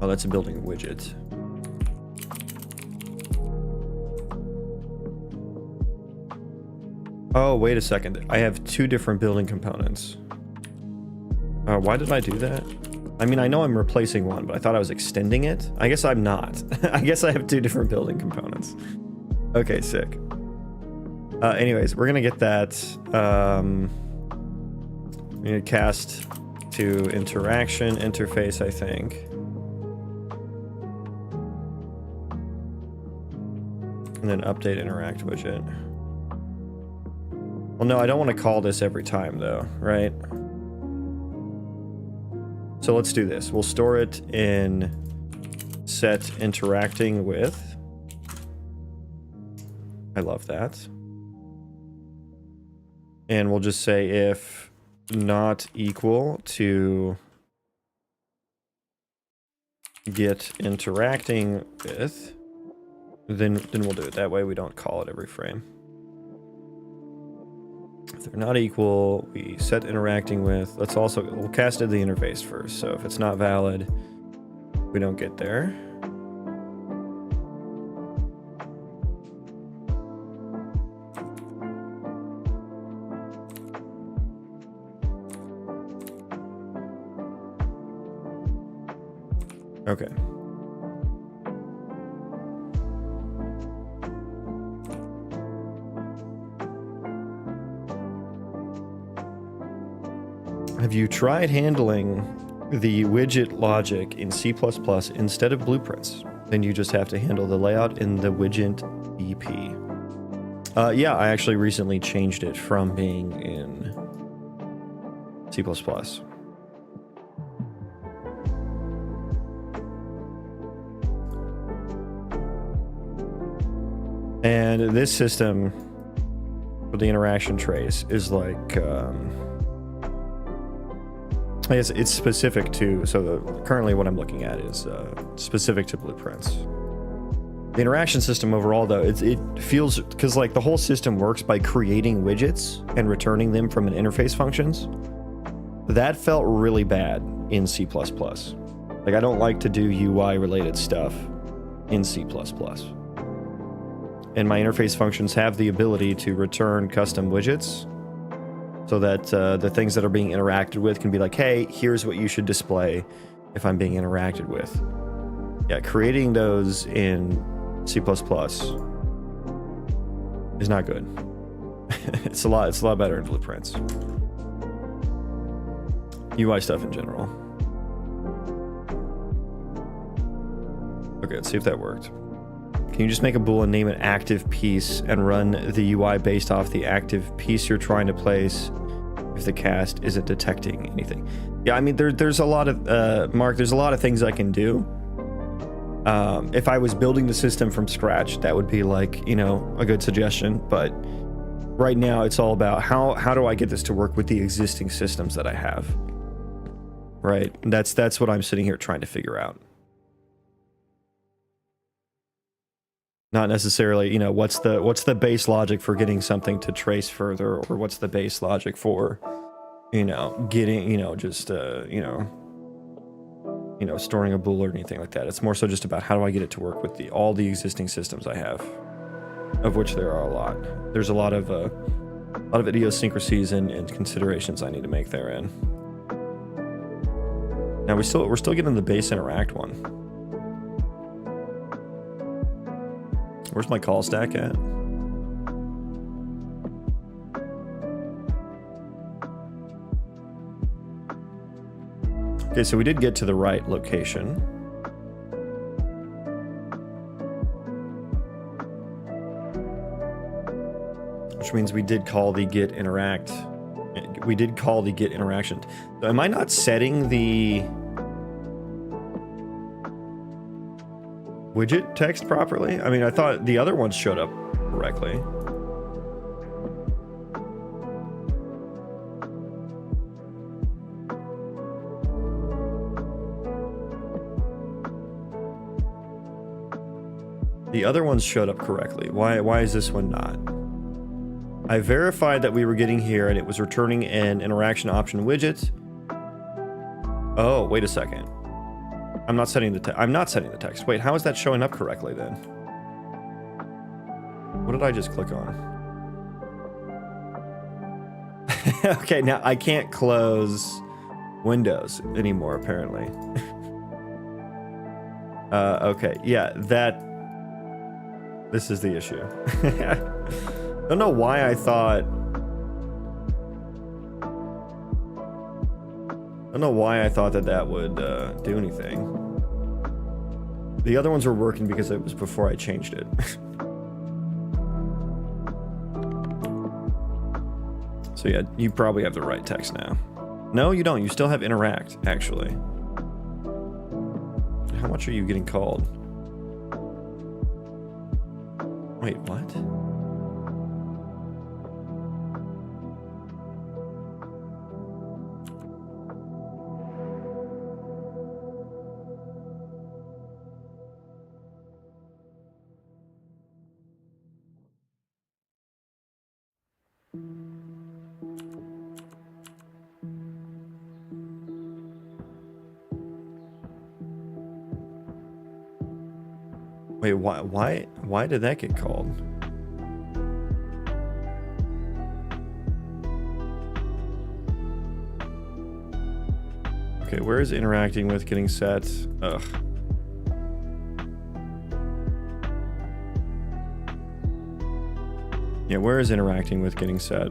Oh, that's a building widget. Oh, wait a second. I have two different building components. Why did I do that? I mean, I know I'm replacing one, but I thought I was extending it. I guess I'm not. I guess I have two different building components. Okay, sick. Anyways, we're gonna get that. We're gonna cast to interaction interface, I think. And then update interact widget. Well, no, I don't want to call this every time, though, right? So let's do this. We'll store it in set interacting with. I love that. And we'll just say if not equal to get interacting with, then we'll do it. That way we don't call it every frame. If they're not equal, we set interacting with. We'll cast it to the interface first. So if it's not valid, we don't get there. Okay. Have you tried handling the widget logic in C++ instead of blueprints? Then you just have to handle the layout in the widget EP. Yeah, I actually recently changed it from being in C++. And this system for the interaction trace is like, I guess it's specific to, currently what I'm looking at is specific to blueprints. The interaction system overall, though, it feels, because like the whole system works by creating widgets and returning them from an interface functions. That felt really bad in C++. Like I don't like to do UI related stuff in C++. And my interface functions have the ability to return custom widgets so that the things that are being interacted with can be like, hey, here's what you should display if I'm being interacted with. Yeah, creating those in C++ is not good. It's a lot better in blueprints. UI stuff in general. Okay, let's see if that worked. Can you just make a bool and name an active piece and run the UI based off the active piece you're trying to place if the cast isn't detecting anything. Yeah, I mean, there's a lot of, Mark, there's a lot of things I can do. If I was building the system from scratch, that would be like, you know, a good suggestion. But right now it's all about how do I get this to work with the existing systems that I have? Right? That's what I'm sitting here trying to figure out. Not necessarily, you know, what's the base logic for getting something to trace further, or what's the base logic for, you know, getting, you know, just, you know, storing a bool or anything like that. It's more so just about how do I get it to work with all the existing systems I have, of which there are a lot. There's a lot of idiosyncrasies and considerations I need to make therein. Now we're still getting the base interact one. Where's my call stack at? Okay, so we did get to the right location. Which means we did call the get interact. We did call the get interaction. So am I not setting the widget text properly? I mean, I thought the other ones showed up correctly. The other ones showed up correctly. Why is this one not? I verified that we were getting here and it was returning an interaction option widget. Oh, wait a second. I'm not setting the text. Wait, how is that showing up correctly then? What did I just click on? Okay, now I can't close Windows anymore, apparently. Okay, yeah, this is the issue. I don't know why I thought that would do anything. The other ones were working because it was before I changed it. So yeah, you probably have the right text now. No, you don't. You still have interact, actually. How much are you getting called? Wait, what? Wait, why did that get called? Okay, where is interacting with getting set? Ugh. Yeah, where is interacting with getting set?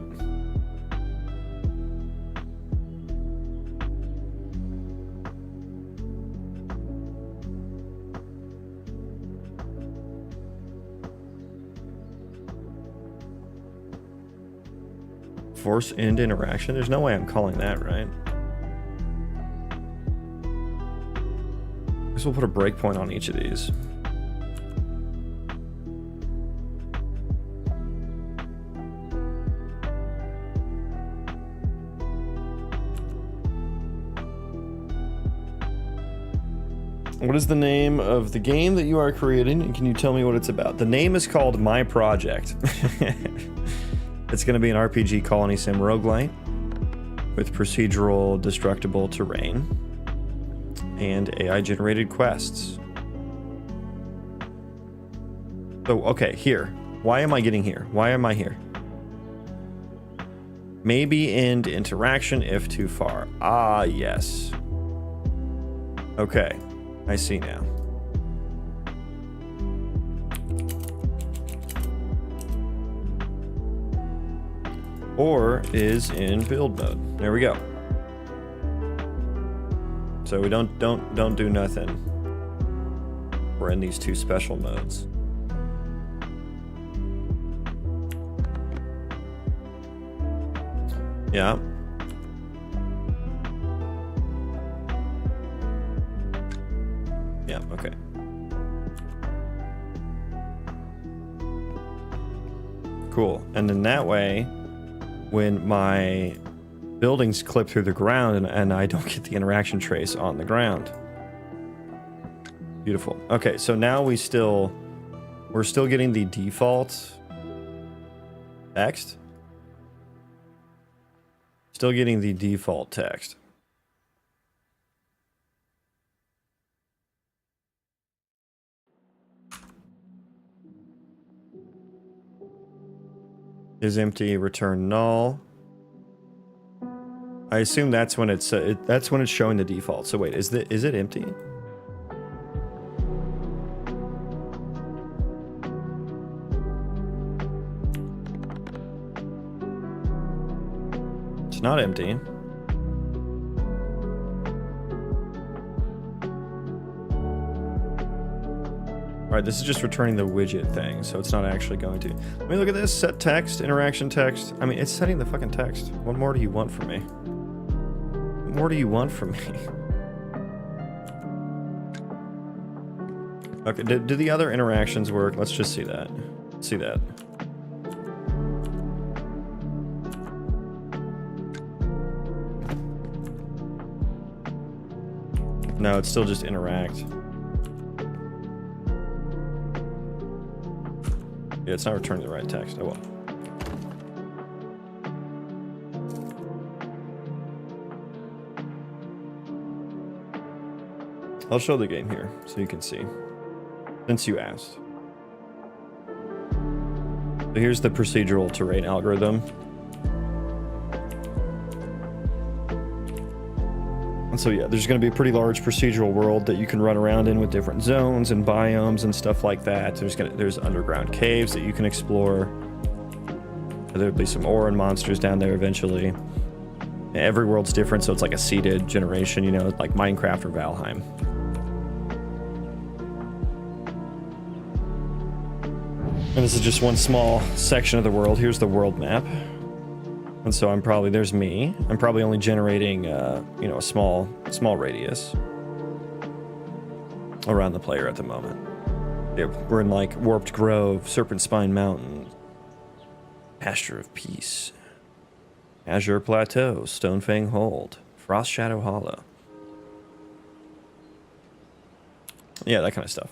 Force end interaction? There's no way I'm calling that, right? I guess we'll put a breakpoint on each of these. What is the name of the game that you are creating, and can you tell me what it's about? The name is called My Project. It's going to be an RPG Colony Sim Roguelite with procedural destructible terrain and AI-generated quests. So, okay, here. Why am I getting here? Why am I here? Maybe end interaction if too far. Ah, yes. Okay, I see now. Or is in build mode. There we go. So we don't do nothing. We're in these two special modes. Yeah. Yeah, okay. Cool. And then that way, when my buildings clip through the ground and I don't get the interaction trace on the ground. Beautiful. Okay, so now we're still getting the default text. Still getting the default text. Is empty, return null. I assume that's when it's showing the default. So wait, is it empty? It's not empty. All right, this is just returning the widget thing, so it's not actually going to. Let me look at this. Set text, interaction text. I mean, it's setting the fucking text. What more do you want from me? What more do you want from me? Okay, do the other interactions work? Let's just see that. See that. No, it's still just interact. Yeah, it's not returning the right text. Oh well. I'll show the game here so you can see, since you asked. So here's the procedural terrain algorithm. And so yeah, there's going to be a pretty large procedural world that you can run around in with different zones and biomes and stuff like that. There's underground caves that you can explore. There'll be some ore and monsters down there eventually. Every world's different, so it's like a seeded generation, you know, like Minecraft or Valheim. And this is just one small section of the world. Here's the world map. And so there's me. I'm probably only generating, you know, a small radius around the player at the moment. Yeah, we're in like Warped Grove, Serpent Spine Mountain, Pasture of Peace, Azure Plateau, Stonefang Hold, Frost Shadow Hollow. Yeah, that kind of stuff.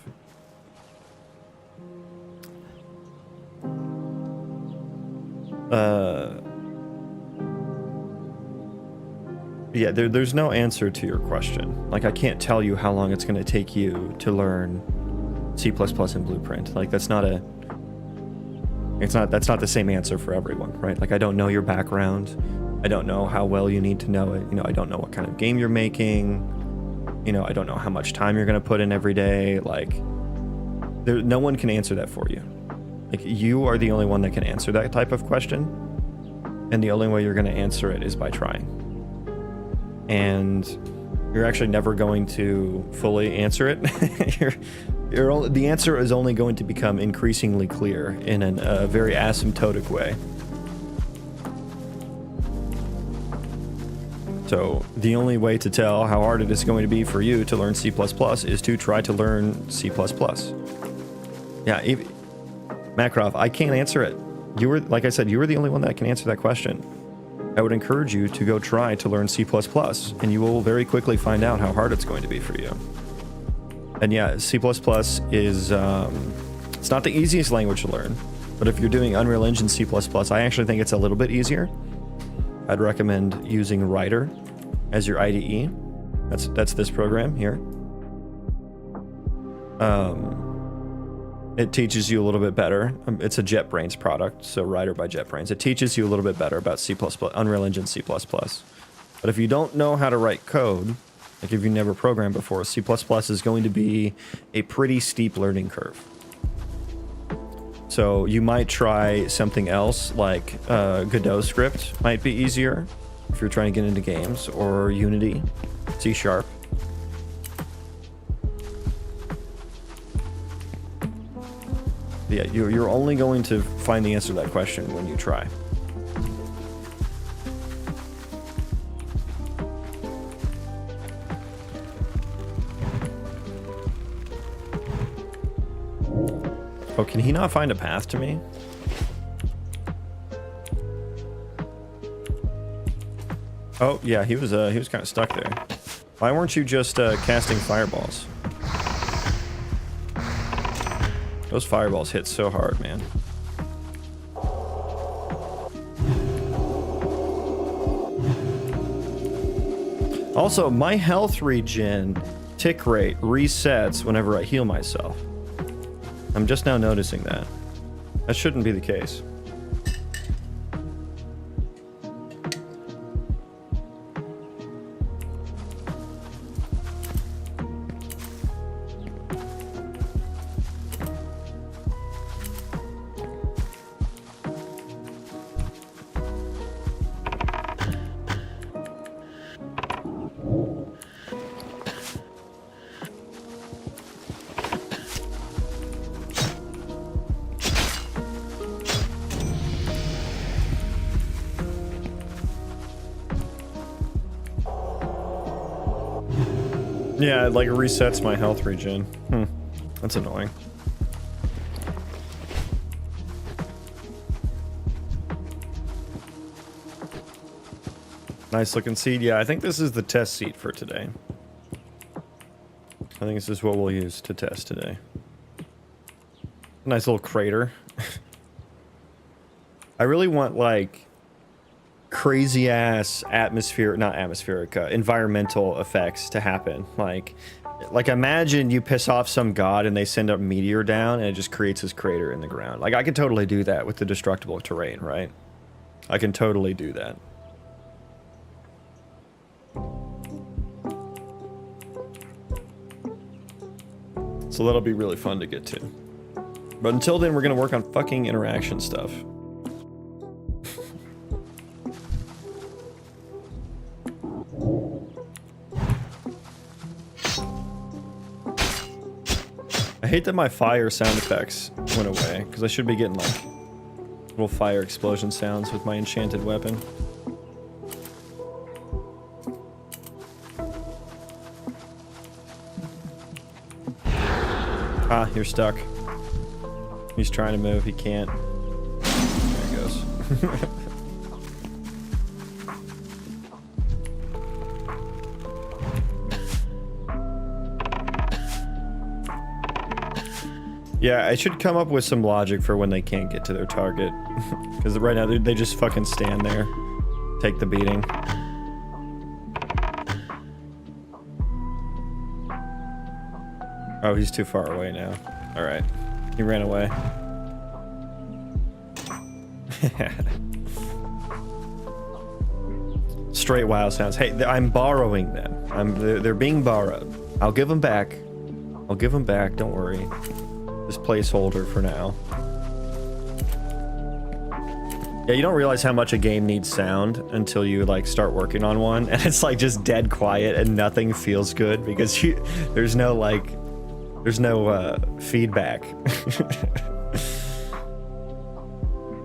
Yeah, there's no answer to your question. Like, I can't tell you how long it's going to take you to learn C++ and Blueprint. Like, that's not the same answer for everyone, right? Like, I don't know your background. I don't know how well you need to know it. You know, I don't know what kind of game you're making. You know, I don't know how much time you're going to put in every day. Like, no one can answer that for you. Like, you are the only one that can answer that type of question. And the only way you're going to answer it is by trying. And you're actually never going to fully answer it. The answer is only going to become increasingly clear in a very asymptotic way. So the only way to tell how hard it is going to be for you to learn C++ is to try to learn C++. Yeah, Makrov, I can't answer it. Like I said, you were the only one that can answer that question. I would encourage you to go try to learn C++, and you will very quickly find out how hard it's going to be for you. And yeah, C++ is, it's not the easiest language to learn, but if you're doing Unreal Engine C++, I actually think it's a little bit easier. I'd recommend using Writer as your IDE. That's this program here. It teaches you a little bit better. It's a JetBrains product, so Writer by JetBrains. It teaches you a little bit better about C++, Unreal Engine C++. But if you don't know how to write code, like if you never programmed before, C++ is going to be a pretty steep learning curve. So you might try something else, like Godot script might be easier if you're trying to get into games, or Unity, C#. Yeah, you're only going to find the answer to that question when you try. Oh, can he not find a path to me? Oh, yeah, he was kind of stuck there. Why weren't you just casting fireballs? Those fireballs hit so hard, man. Also, my health regen tick rate resets whenever I heal myself. I'm just now noticing that. That shouldn't be the case. Yeah, it like resets my health regen. That's annoying. Nice looking seed. Yeah, I think this is the test seed for today. I think this is what we'll use to test today. Nice little crater. I really want like crazy ass environmental effects to happen. Like imagine you piss off some god and they send a meteor down and it just creates this crater in the ground. Like I could totally do that with the destructible terrain, right? I can totally do that. So that'll be really fun to get to. But until then, we're gonna work on fucking interaction stuff. I hate that my fire sound effects went away, because I should be getting like little fire explosion sounds with my enchanted weapon. Ah, you're stuck. He's trying to move, he can't. There he goes. Yeah, I should come up with some logic for when they can't get to their target. Because right now, they just fucking stand there. Take the beating. Oh, he's too far away now. Alright. He ran away. Straight WoW sounds. Hey, I'm borrowing them. They're being borrowed. I'll give them back. I'll give them back, don't worry. Just placeholder for now. Yeah, you don't realize how much a game needs sound until you like start working on one, and it's like just dead quiet and nothing feels good because there's no feedback.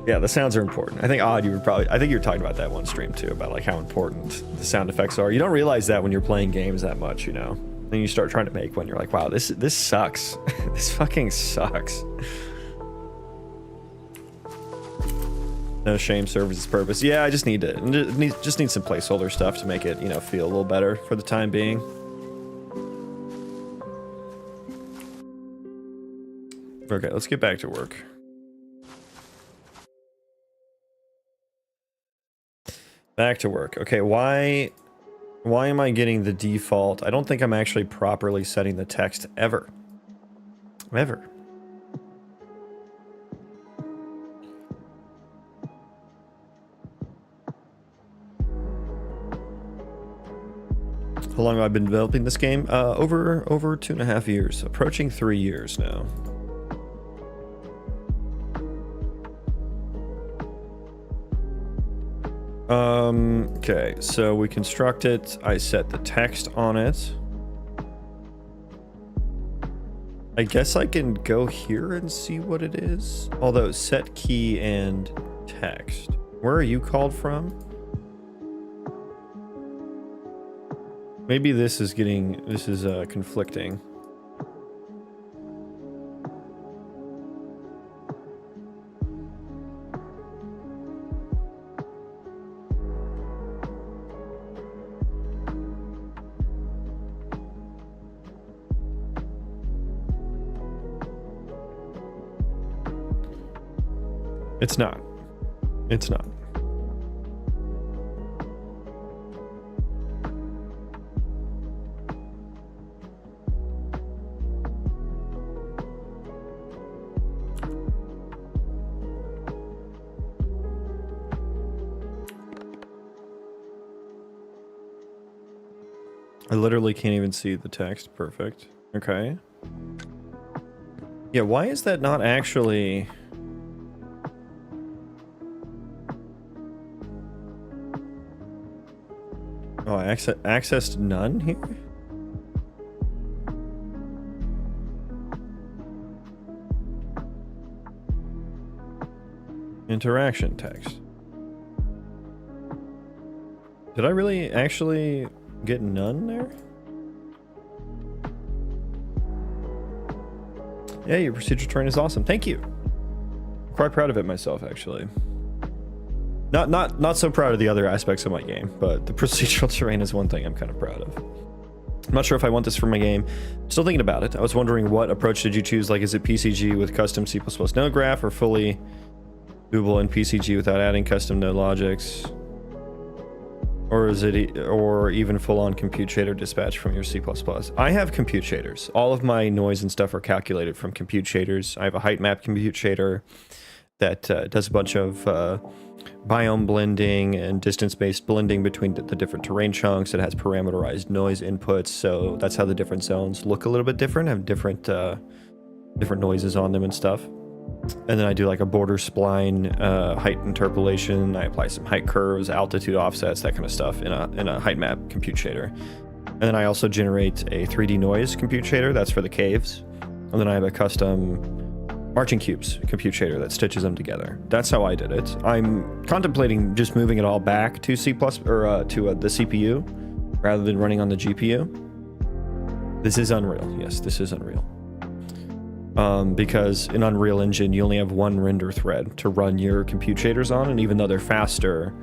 Yeah, the sounds are important. I think I think you were talking about that one stream too, about like how important the sound effects are. You don't realize that when you're playing games that much, you know. Then you start trying to make one, you're like, wow, this sucks. This fucking sucks. No shame serves its purpose. Yeah, I just need some placeholder stuff to make it, you know, feel a little better for the time being. Okay, let's get back to work. Back to work. Okay, why am I getting the default? I don't think I'm actually properly setting the text ever. Ever. How long have I been developing this game? Over 2.5 years. Approaching 3 years now. Okay, so we construct it. I set the text on it. I guess I can go here and see what it is. Although set key and text. Where are you called from? Maybe this is conflicting. It's not. It's not. I literally can't even see the text. Perfect. Okay. Yeah, why is that not actually... Oh, accessed none here? Interaction text. Did I really actually get none there? Yeah, your procedural terrain is awesome. Thank you. I'm quite proud of it myself, actually. Not so proud of the other aspects of my game, but the procedural terrain is one thing I'm kind of proud of. I'm not sure if I want this for my game. Still thinking about it. I was wondering, what approach did you choose? Like, is it PCG with custom C++ node graph, or fully doable in PCG without adding custom node logics? Or is it, or even full-on compute shader dispatch from your C++? I have compute shaders. All of my noise and stuff are calculated from compute shaders. I have a height map compute shader that does a bunch of biome blending and distance-based blending between the different terrain chunks. It has parameterized noise inputs, so that's how the different zones look a little bit different, have different different noises on them and stuff. And then I do like a border spline, height interpolation. I apply some height curves, altitude offsets, that kind of stuff in a height map compute shader. And then I also generate a 3D noise compute shader. That's for the caves. And then I have a custom marching cubes compute shader that stitches them together. That's how I did it. I'm contemplating just moving it all back to C++ or to the CPU rather than running on the GPU. This is Unreal. Yes, this is Unreal. Because in Unreal Engine, you only have one render thread to run your compute shaders on, and even though they're faster,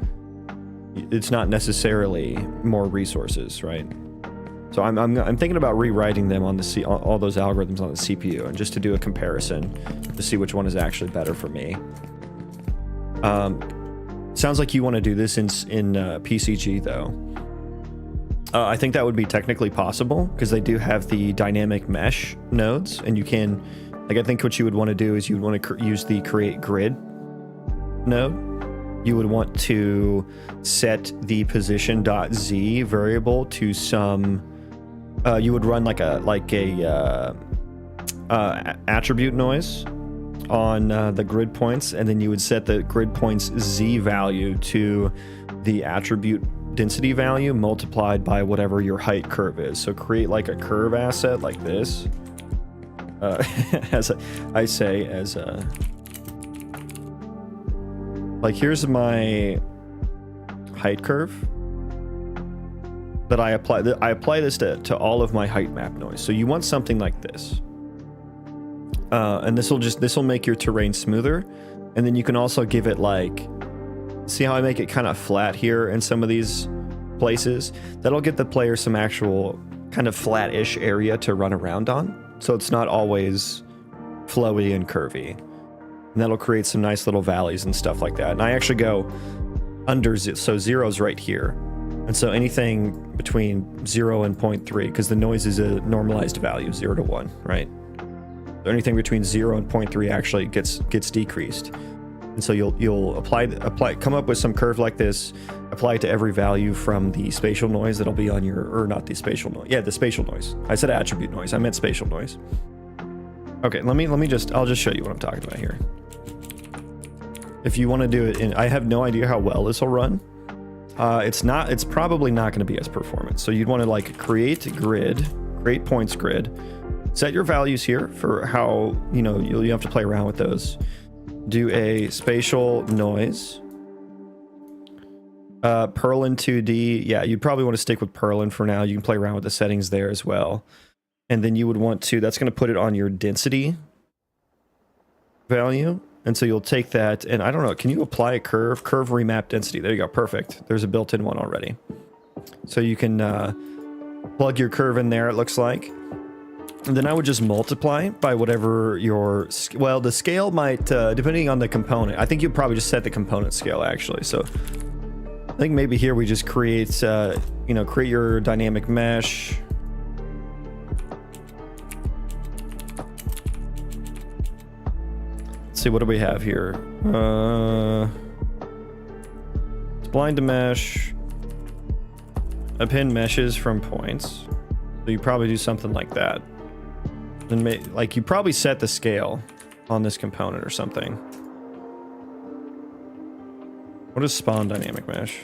it's not necessarily more resources, right? So I'm thinking about rewriting them on the all those algorithms on the CPU, and just to do a comparison to see which one is actually better for me. Sounds like you want to do this in PCG though. I think that would be technically possible because they do have the dynamic mesh nodes, and you can, like, I think what you would want to do is you would want to use the create grid node. You would want to set the position.z variable to some, you would run like a attribute noise on the grid points, and then you would set the grid points z value to the attribute density value multiplied by whatever your height curve is. So create like a curve asset like this. Like, here's my height curve that I apply. I apply this to all of my height map noise. So you want something like this, and this will make your terrain smoother. And then you can also give it, like, see how I make it kind of flat here in some of these places? That'll get the player some actual kind of flat-ish area to run around on, so it's not always flowy and curvy. And that'll create some nice little valleys and stuff like that. And I actually go under, so zero's right here. And so anything between 0 and 0.3, because the noise is a normalized value, 0 to 1, right? So anything between 0 and 0.3 actually gets decreased. And so you'll come up with some curve like this, apply it to every value from the spatial noise that'll be on your, or not the spatial noise. Yeah, the spatial noise. I said attribute noise. I meant spatial noise. Okay, I'll just show you what I'm talking about here. If you want to do it in, I have no idea how well this will run. It's probably not going to be as performant. So you'd want to, like, create grid, create points grid, set your values here for how, you have to play around with those. Do a spatial noise. Perlin 2D. Yeah, you'd probably want to stick with Perlin for now. You can play around with the settings there as well. And then you would want to, that's going to put it on your density value. And so you'll take that, and I don't know, can you apply a curve remap density? There you go, perfect. There's a built-in one already. So you can plug your curve in there, it looks like. And then I would just multiply by whatever your, well, the scale might, depending on the component. I think you probably just set the component scale actually. So I think maybe here we just create, you know, create your dynamic mesh. Let's see, what do we have here? Spline to mesh. Append meshes from points. So you probably do something like that. Then like you probably set the scale on this component or something. What is spawn dynamic mesh?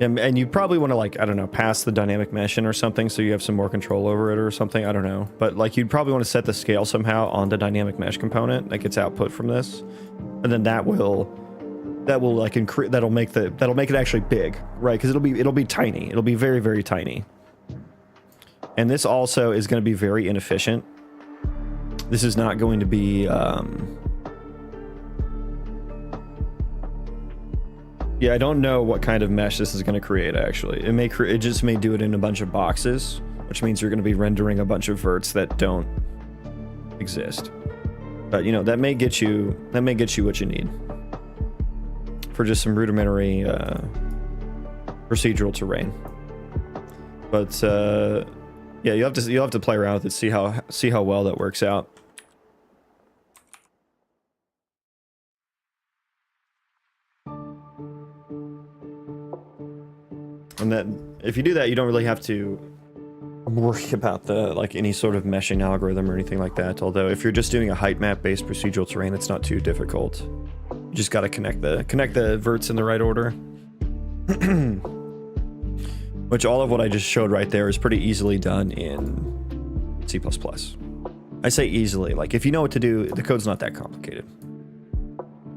And you probably want to, like, I don't know, pass the dynamic mesh in or something so you have some more control over it or something. I don't know. But like you'd probably want to set the scale somehow on the dynamic mesh component that gets output from this. And then that will like increase, that'll make it actually big, right? Because it'll be tiny. It'll be very, very tiny. And this also is going to be very inefficient. This is not going to be yeah, I don't know what kind of mesh this is going to create actually. It just may do it in a bunch of boxes, which means you're going to be rendering a bunch of verts that don't exist. But you know, that may get you what you need for just some rudimentary procedural terrain. But yeah, you'll have to play around with it, see how well that works out. And then if you do that, you don't really have to worry about the any sort of meshing algorithm or anything like that. Although if you're just doing a height map based procedural terrain, it's not too difficult. You just got to connect the verts in the right order. Which all of what I just showed right there is pretty easily done in C++. I say easily, like if you know what to do, the code's not that complicated.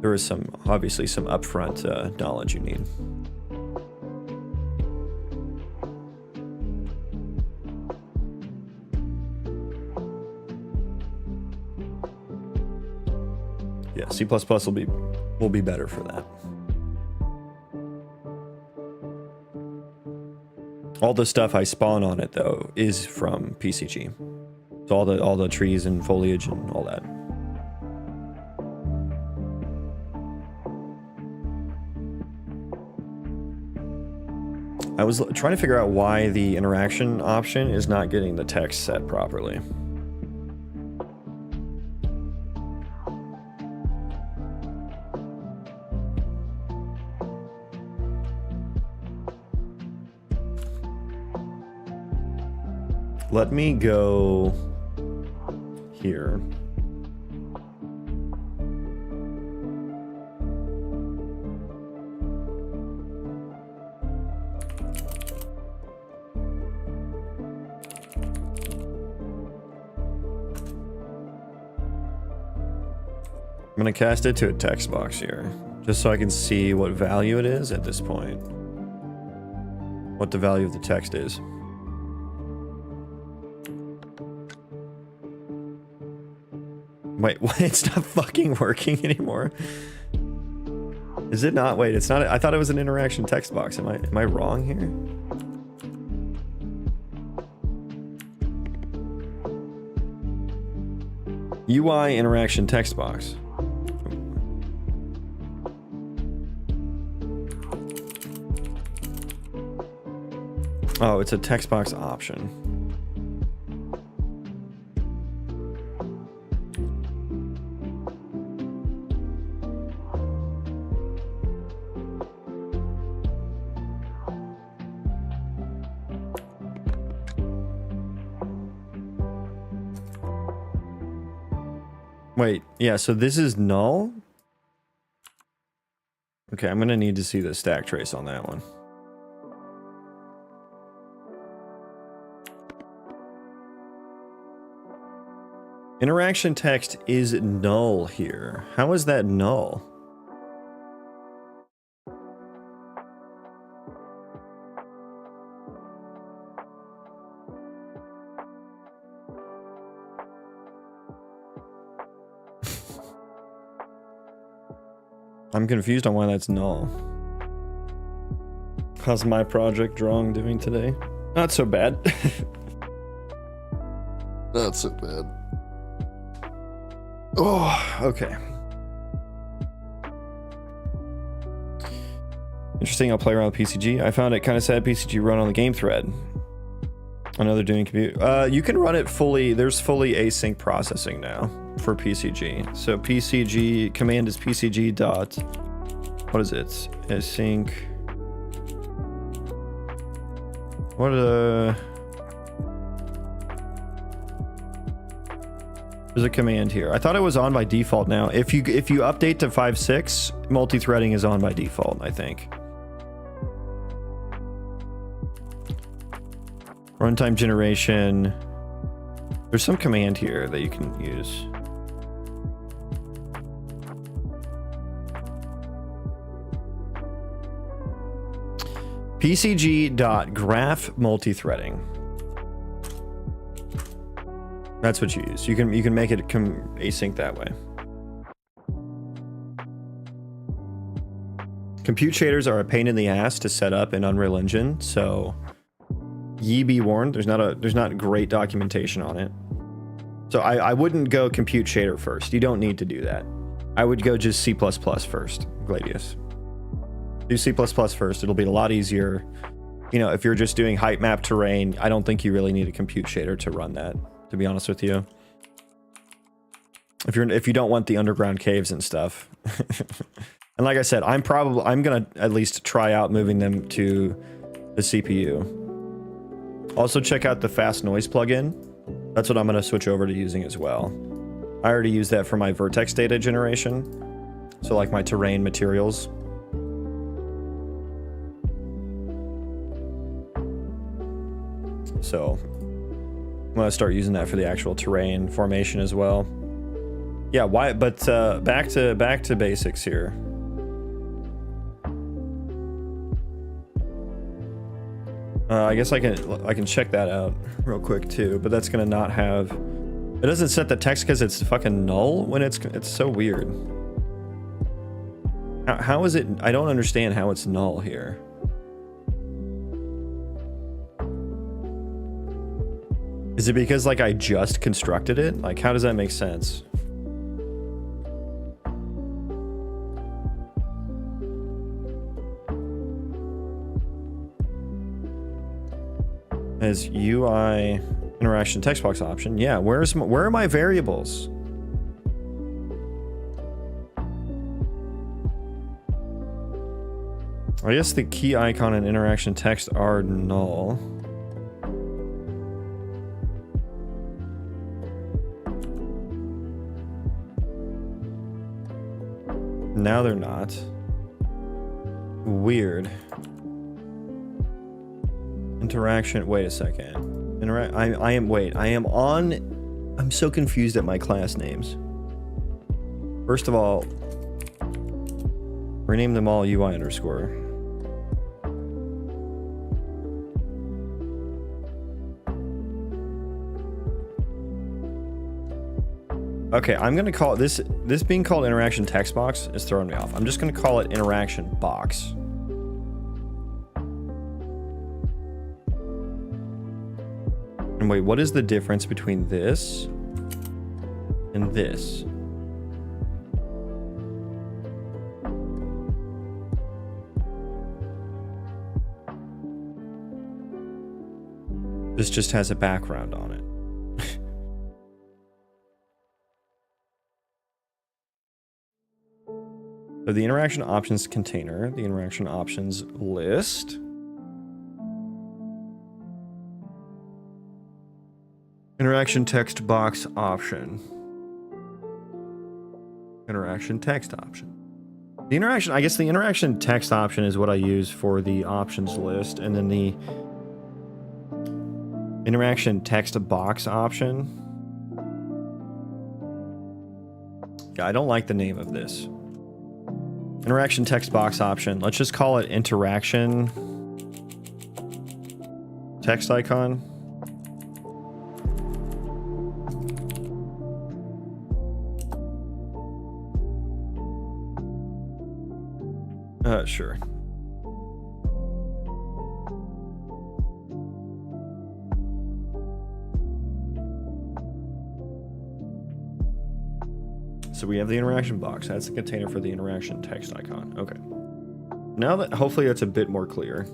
There is obviously some upfront knowledge you need. Yeah, C++ will be better for that. All the stuff I spawn on it though is from PCG. So all the trees and foliage and all that. I was trying to figure out why the interaction option is not getting the text set properly. Let me go here. I'm going to cast it to a text box here, just so I can see what value it is at this point. What the value of the text is. Wait, what? It's not fucking working anymore. Is it not? Wait, it's not. I thought it was an interaction text box. Am I wrong here? UI interaction text box. Oh, it's a text box option. Wait, yeah, so this is null? Okay, I'm gonna need to see the stack trace on that one. Interaction text is null here. How is that null? I'm confused on why that's null. How's my project wrong doing today? Not so bad. Not so bad. Oh, okay. Interesting, I'll play around with PCG. I found it kind of sad PCG run on the game thread. I know they're doing compute. You can run it fully. There's fully async processing now for PCG. So PCG command is PCG dot. What is it? Async. What there's a command here. I thought it was on by default now. If you update to 5.6, multi-threading is on by default, I think. Runtime generation. There's some command here that you can use. PCG.graph multi-threading. That's what you use. You can make it async that way. Compute shaders are a pain in the ass to set up in Unreal Engine, so ye be warned. There's not great documentation on it. So I wouldn't go compute shader first. You don't need to do that. I would go just C++ first, Gladius. Do C++ first. It'll be a lot easier. You know, if you're just doing height map terrain, I don't think you really need a compute shader to run that, to be honest with you. If you don't want the underground caves and stuff. And like I said, I'm gonna at least try out moving them to the CPU. Also check out the fast noise plugin. That's what I'm gonna switch over to using as well. I already use that for my vertex data generation. So like my terrain materials. So I'm gonna start using that for the actual terrain formation as well. Yeah, why? But back to basics here. I guess I can check that out real quick too. But that's gonna not have. It doesn't set the text because it's fucking null when it's so weird. How is it? I don't understand how it's null here. Is it because like I just constructed it? Like how does that make sense? As UI interaction text box option. Yeah, where are my variables? I guess the key icon and interaction text are null. Now they're not. Weird. Interaction. Wait a second. I'm so confused at my class names. First of all, rename them all UI underscore. Okay, I'm gonna call this being called interaction text box is throwing me off. I'm just gonna call it interaction box. And wait, what is the difference between this and this? This just has a background on it. So the interaction options container, the interaction options list. Interaction text box option. Interaction text option. The interaction, I guess the interaction text option is what I use for the options list, and then the interaction text box option. Yeah, I don't like the name of this. Interaction text box option. Let's just call it interaction text icon. Sure. So we have the interaction box. That's the container for the interaction text icon. Okay. Now that hopefully that's a bit more clear.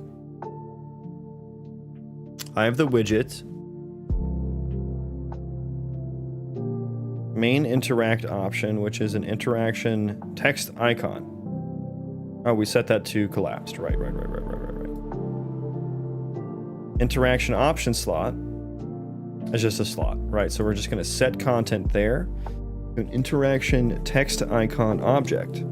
I have the widget. Main interact option, which is an interaction text icon. Oh, we set that to collapsed. Right. Interaction option slot is just a slot, right? So we're just going to set content there. An interaction text icon object.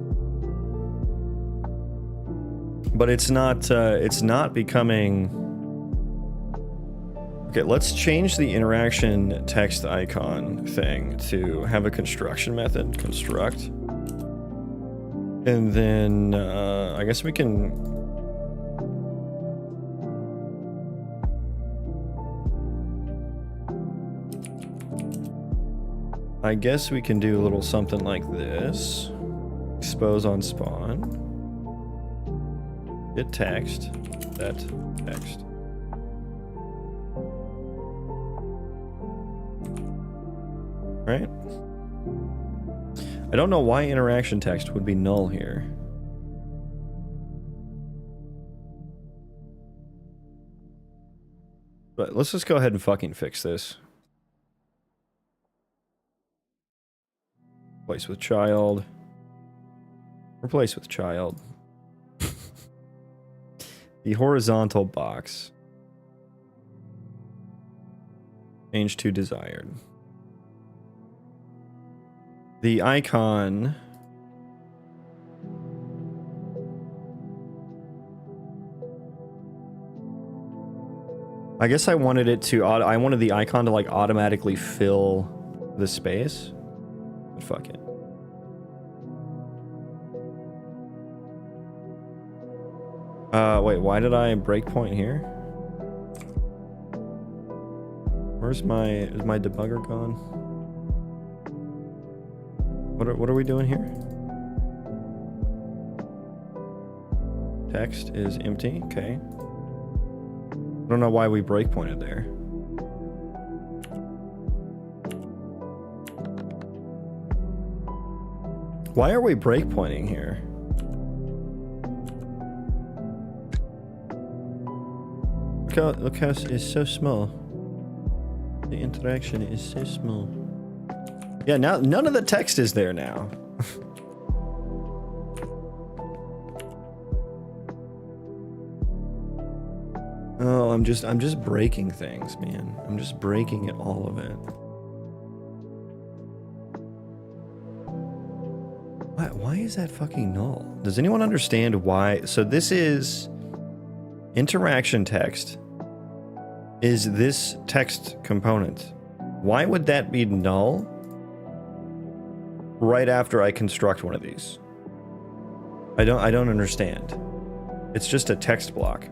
But it's not becoming... Okay, let's change the interaction text icon thing to have a construction method, construct. And then, I guess we can... I guess we can do a little something like this. Expose on spawn. Get text. That text. Right? I don't know why interaction text would be null here. But let's just go ahead and fucking fix this. Replace with child. Replace with child. The horizontal box. Change to desired. The icon. I guess I wanted it to, I wanted the icon to like automatically fill the space. But fuck it. Wait, why did I breakpoint here? Where's is my debugger gone? What are we doing here? Text is empty, okay. I don't know why we breakpointed there. Why are we breakpointing here? Look how it's so small. The interaction is so small. Yeah, now none of the text is there now. Oh, I'm just breaking things, man. I'm just breaking it, all of it. Why is that fucking null? Does anyone understand why? So this is interaction text. Is this text component? Why would that be null right after I construct one of these? I don't understand. It's just a text block.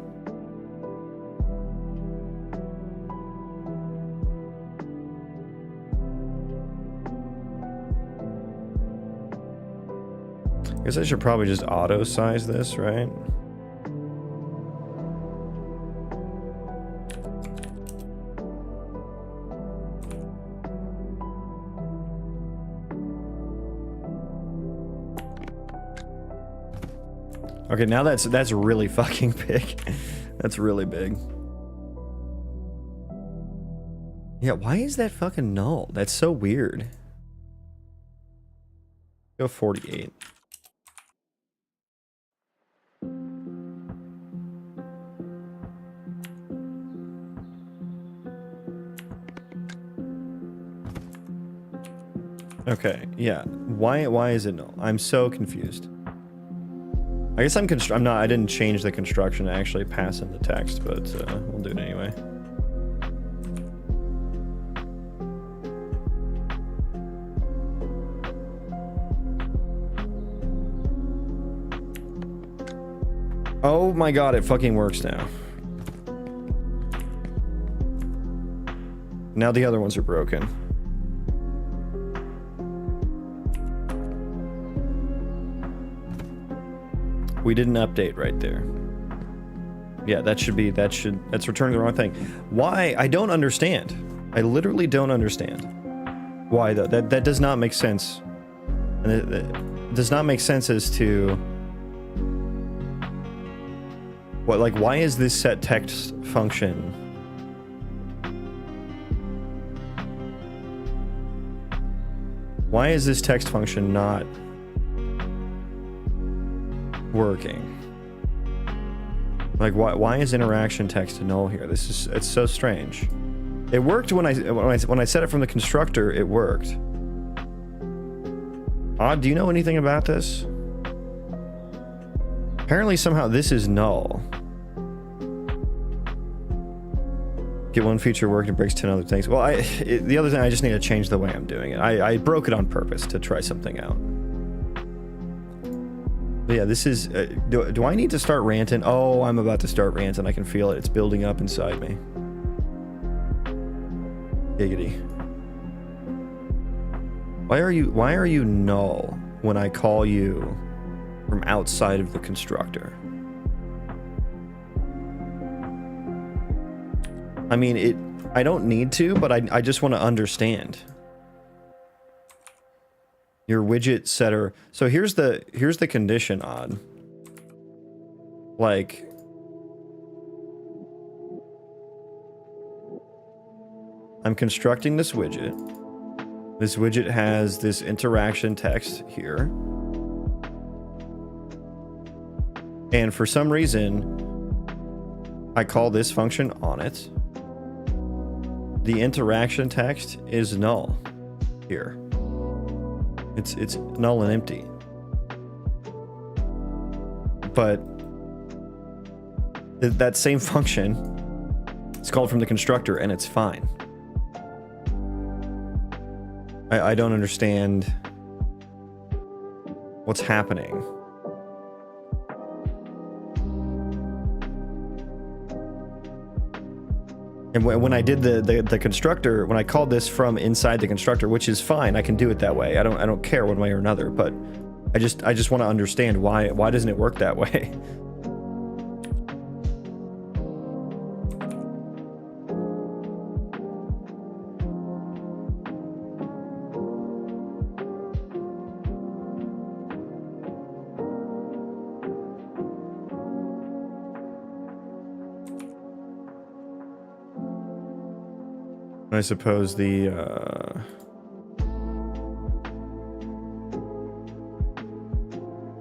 I guess I should probably just auto size this, right? Okay, now that's really fucking big. That's really big. Yeah, why is that fucking null? That's so weird. Go 48. Okay, yeah. Why is it null? I'm so confused. I guess I didn't change the construction to actually pass in the text, but we'll do it anyway. Oh my god, it fucking works now. Now the other ones are broken. We did an update right there. Yeah, that's returning the wrong thing. Why? I don't understand. I literally don't understand. Why though? That does not make sense And it does not make sense as to what, like, why is this set text function why is this text function not working? Like, why is interaction text null here? It's so strange. It worked when I set it from the constructor. It worked. Odd, do you know anything about this? Apparently, somehow this is null. Get one feature worked, it breaks 10 other things. Well, the other thing, I just need to change the way I'm doing it. I broke it on purpose to try something out. But yeah, this is... do I need to start ranting? Oh, I'm about to start ranting. I can feel it. It's building up inside me. Giggity. Why are you null when I call you from outside of the constructor? I mean, I don't need to, but I just want to understand. Your widget setter. So here's the condition, Odd. Like, I'm constructing this widget. This widget has this interaction text here. And for some reason, I call this function on it. The interaction text is null here. It's null and empty. But that same function is called from the constructor and it's fine. I don't understand what's happening. And when I did the constructor, when I called this from inside the constructor, which is fine, I can do it that way. I don't care one way or another, but I just want to understand why doesn't it work that way? I suppose the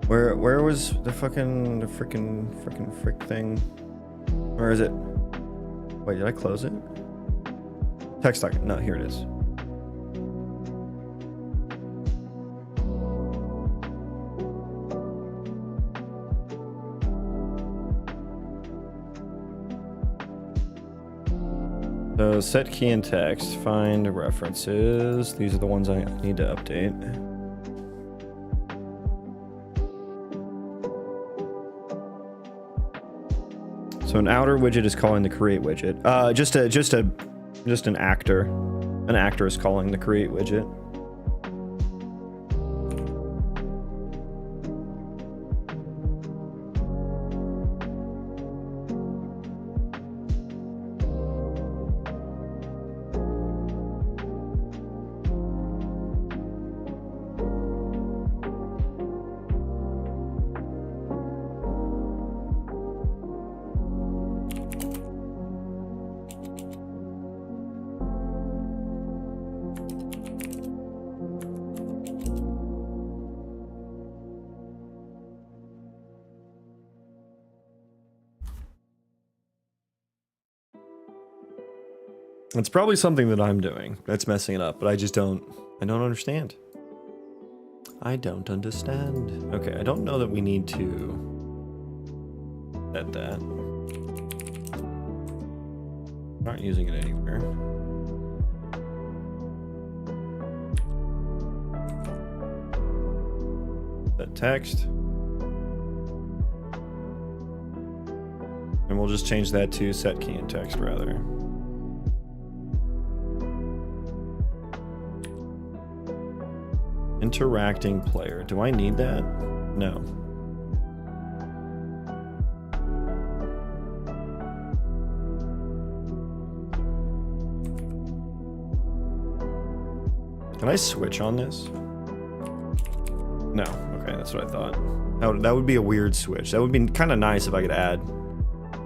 where was the frickin' frick thing? Where is it? Wait, did I close it? Text document. No, here it is. So set key and text, find references. These are the ones I need to update. So an outer widget is calling the create widget. Just an actor. An actor is calling the create widget. It's probably something that I'm doing that's messing it up, but I don't understand. I don't understand. Okay, I don't know that we need to set that. Aren't using it anywhere. Set text. And we'll just change that to set key and text rather. Interacting player. Do I need that? No. Can I switch on this? No. Okay, that's what I thought. That would be a weird switch. That would be kind of nice if I could add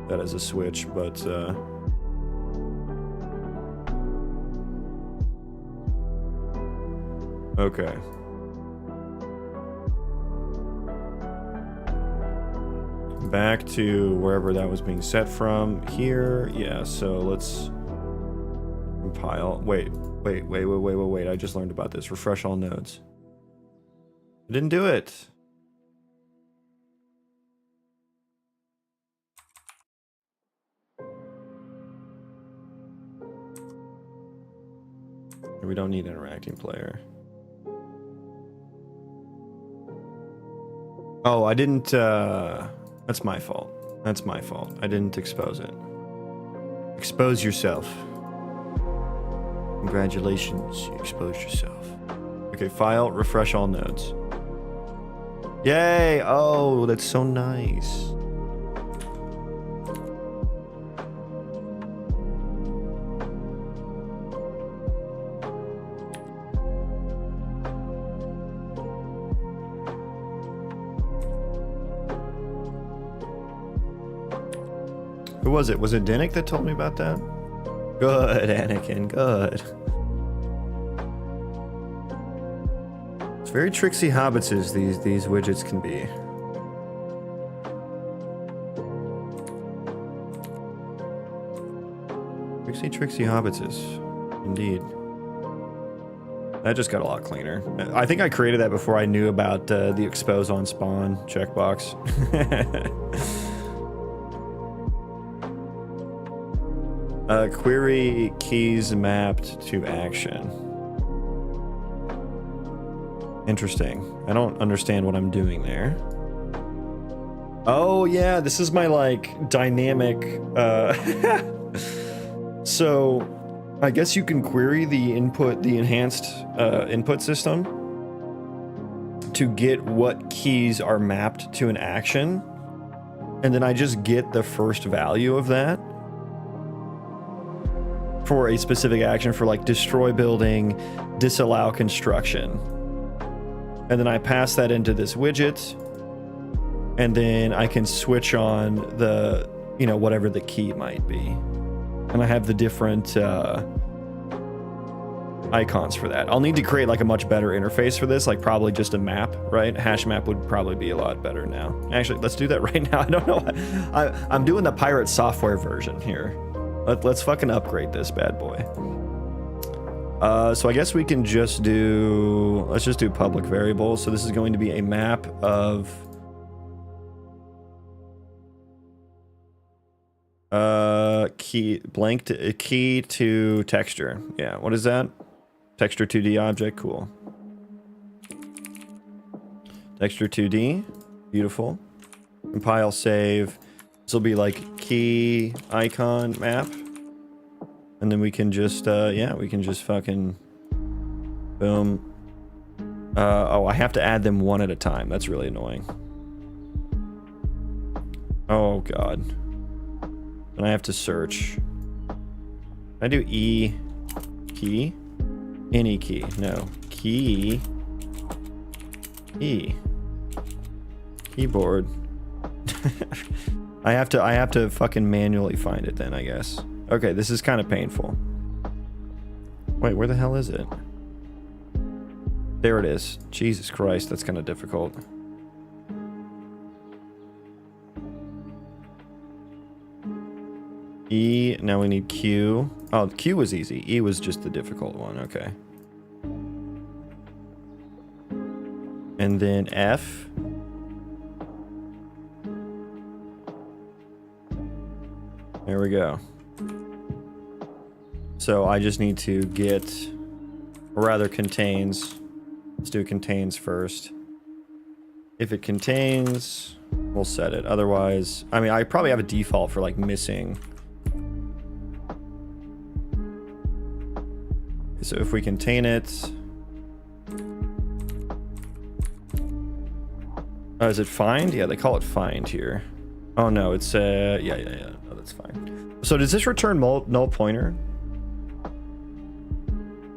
that as a switch, but okay. Back to wherever that was being set from. Here, yeah, so let's compile. Wait. I just learned about this. Refresh all nodes. I didn't do it. We don't need interacting player. Oh, I didn't, that's my fault. That's my fault. I didn't expose it. Expose yourself. Congratulations, you exposed yourself. Okay, file, refresh all nodes. Yay! Oh, that's so nice. Who was it? Was it Dinnick that told me about that? Good, Anakin, good. It's very tricksy hobbitses these widgets can be. Tricksy hobbitses, indeed. That just got a lot cleaner. I think I created that before I knew about the expose on spawn checkbox. Query keys mapped to action. Interesting. I don't understand what I'm doing there. Oh yeah, this is my like dynamic so I guess you can query the enhanced input system to get what keys are mapped to an action, and then I just get the first value of that for a specific action, for like destroy building, disallow construction. And then I pass that into this widget, and then I can switch on the, you know, whatever the key might be. And I have the different icons for that. I'll need to create like a much better interface for this, like probably just a map, right? Hash map would probably be a lot better now. Actually, let's do that right now. I don't know. I'm doing the pirate software version here. Let's fucking upgrade this bad boy. So I guess we can just do, let's just do public variables. So this is going to be a map of key to texture. Yeah, what is that? Texture 2D object, cool. Texture 2D, beautiful. Compile, save. This will be like key icon map. And then we can just, yeah, we can just fucking boom. Oh, I have to add them one at a time. That's really annoying. Oh, God. And I have to search. Can I do E key? Any key. No. Key. E. Keyboard. I have to fucking manually find it then, I guess. Okay, this is kind of painful. Wait, where the hell is it? There it is. Jesus Christ, that's kind of difficult. E, now we need Q. Oh, Q was easy. E was just the difficult one, okay. And then F. There we go. So I just need to get, or rather contains. Let's do contains first. If it contains, we'll set it. Otherwise, I mean, I probably have a default for like missing. So if we contain it, is it find? Yeah, they call it find here. Oh no, it's yeah. No, that's fine. So does this return null pointer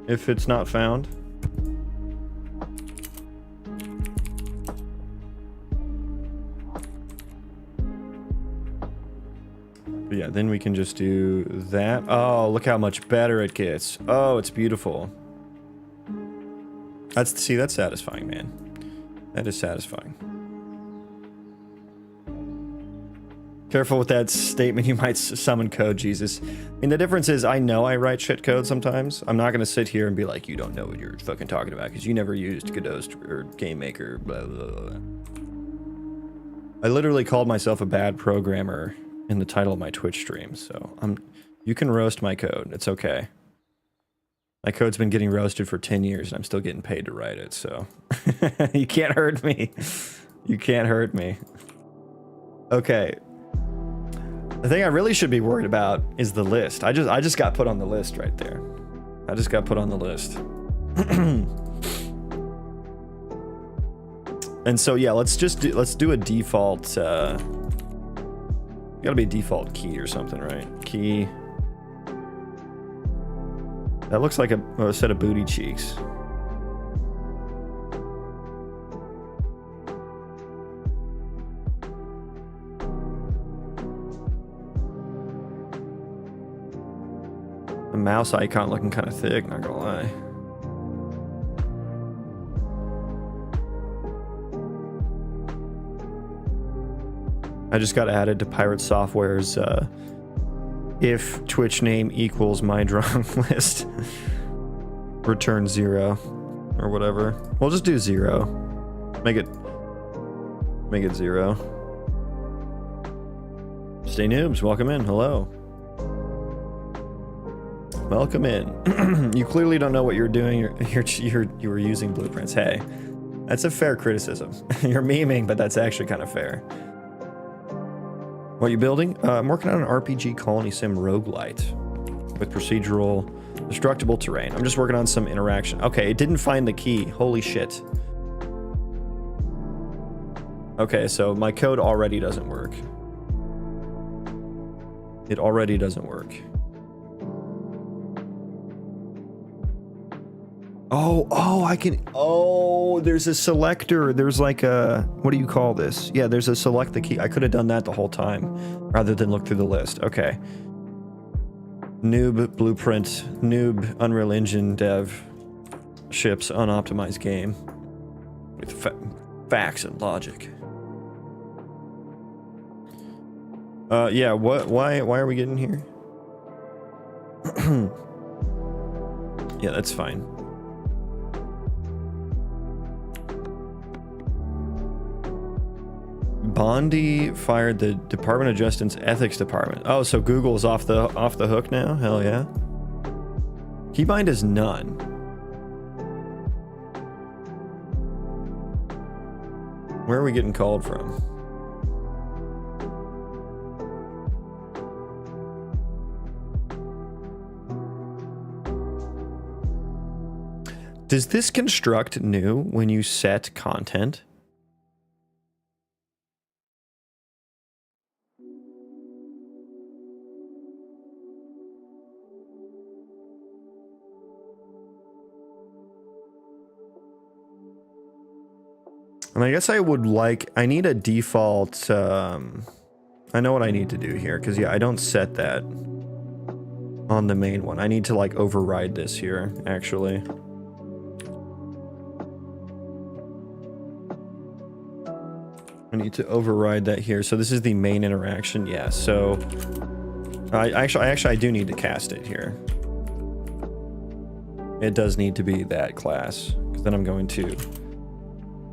if it's not found? Yeah, then we can just do that. Oh, look how much better it gets. Oh, it's beautiful. See, that's satisfying, man. That is satisfying. Careful with that statement, you might summon code, Jesus. I mean, the difference is I know I write shit code sometimes. I'm not going to sit here and be like, you don't know what you're fucking talking about because you never used Godot or Game Maker, blah, blah, blah. I literally called myself a bad programmer in the title of my Twitch stream, so you can roast my code. It's okay. My code's been getting roasted for 10 years and I'm still getting paid to write it, so you can't hurt me. You can't hurt me. Okay. The thing I really should be worried about is the list. I just got put on the list right there. I just got put on the list. And so yeah, let's do a default gotta be a default key or something, right? Key. That looks like a set of booty cheeks. The mouse icon looking kind of thick, not gonna lie. I just got added to Pirate Software's if Twitch name equals my drawing list, return 0 or whatever. We'll just do 0. Make it 0. Stay noobs, welcome in. Hello. Welcome in. You clearly don't know what you're doing. You were using blueprints. Hey, that's a fair criticism. You're memeing, but that's actually kind of fair. What are you building? I'm working on an RPG Colony Sim Roguelite with procedural, destructible terrain. I'm just working on some interaction. Okay, it didn't find the key. Holy shit. Okay, so my code already doesn't work. It already doesn't work. Oh, I can, there's a selector. There's like a, what do you call this? Yeah, there's a select the key. I could have done that the whole time rather than look through the list. Okay. Noob blueprint, noob Unreal Engine dev ships unoptimized game with facts and logic. Yeah, why are we getting here? Yeah, that's fine. Bondi fired the Department of Justice Ethics Department. Oh, so Google's off the hook now? Hell yeah. Keybind is none. Where are we getting called from? Does this construct new when you set content? And I guess I need a default, I know what I need to do here, because yeah, I don't set that on the main one. I need to like override this here, actually. I need to override that here. So this is the main interaction, yeah, so I do need to cast it here. It does need to be that class, because then I'm going to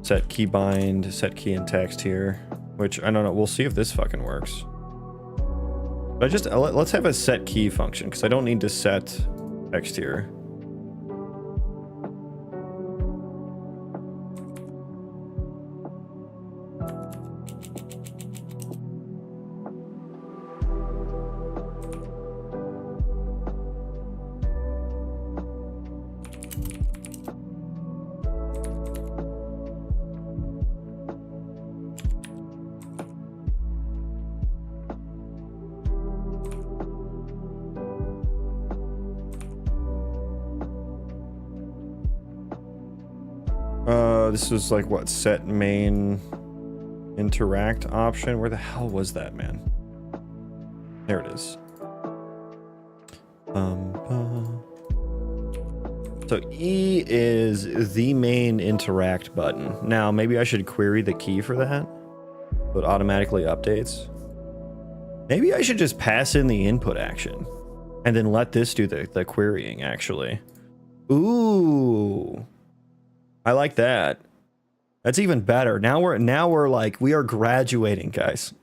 set keybind, set key and text here, which I don't know. We'll see if this fucking works. But let's have a set key function because I don't need to set text here. This was like what, set main interact option? Where the hell was that, man? There it is. So E is the main interact button. Now, maybe I should query the key for that, so it automatically updates. Maybe I should just pass in the input action and then let this do the querying, actually. Ooh, I like that. That's even better. Now we're like, we are graduating, guys.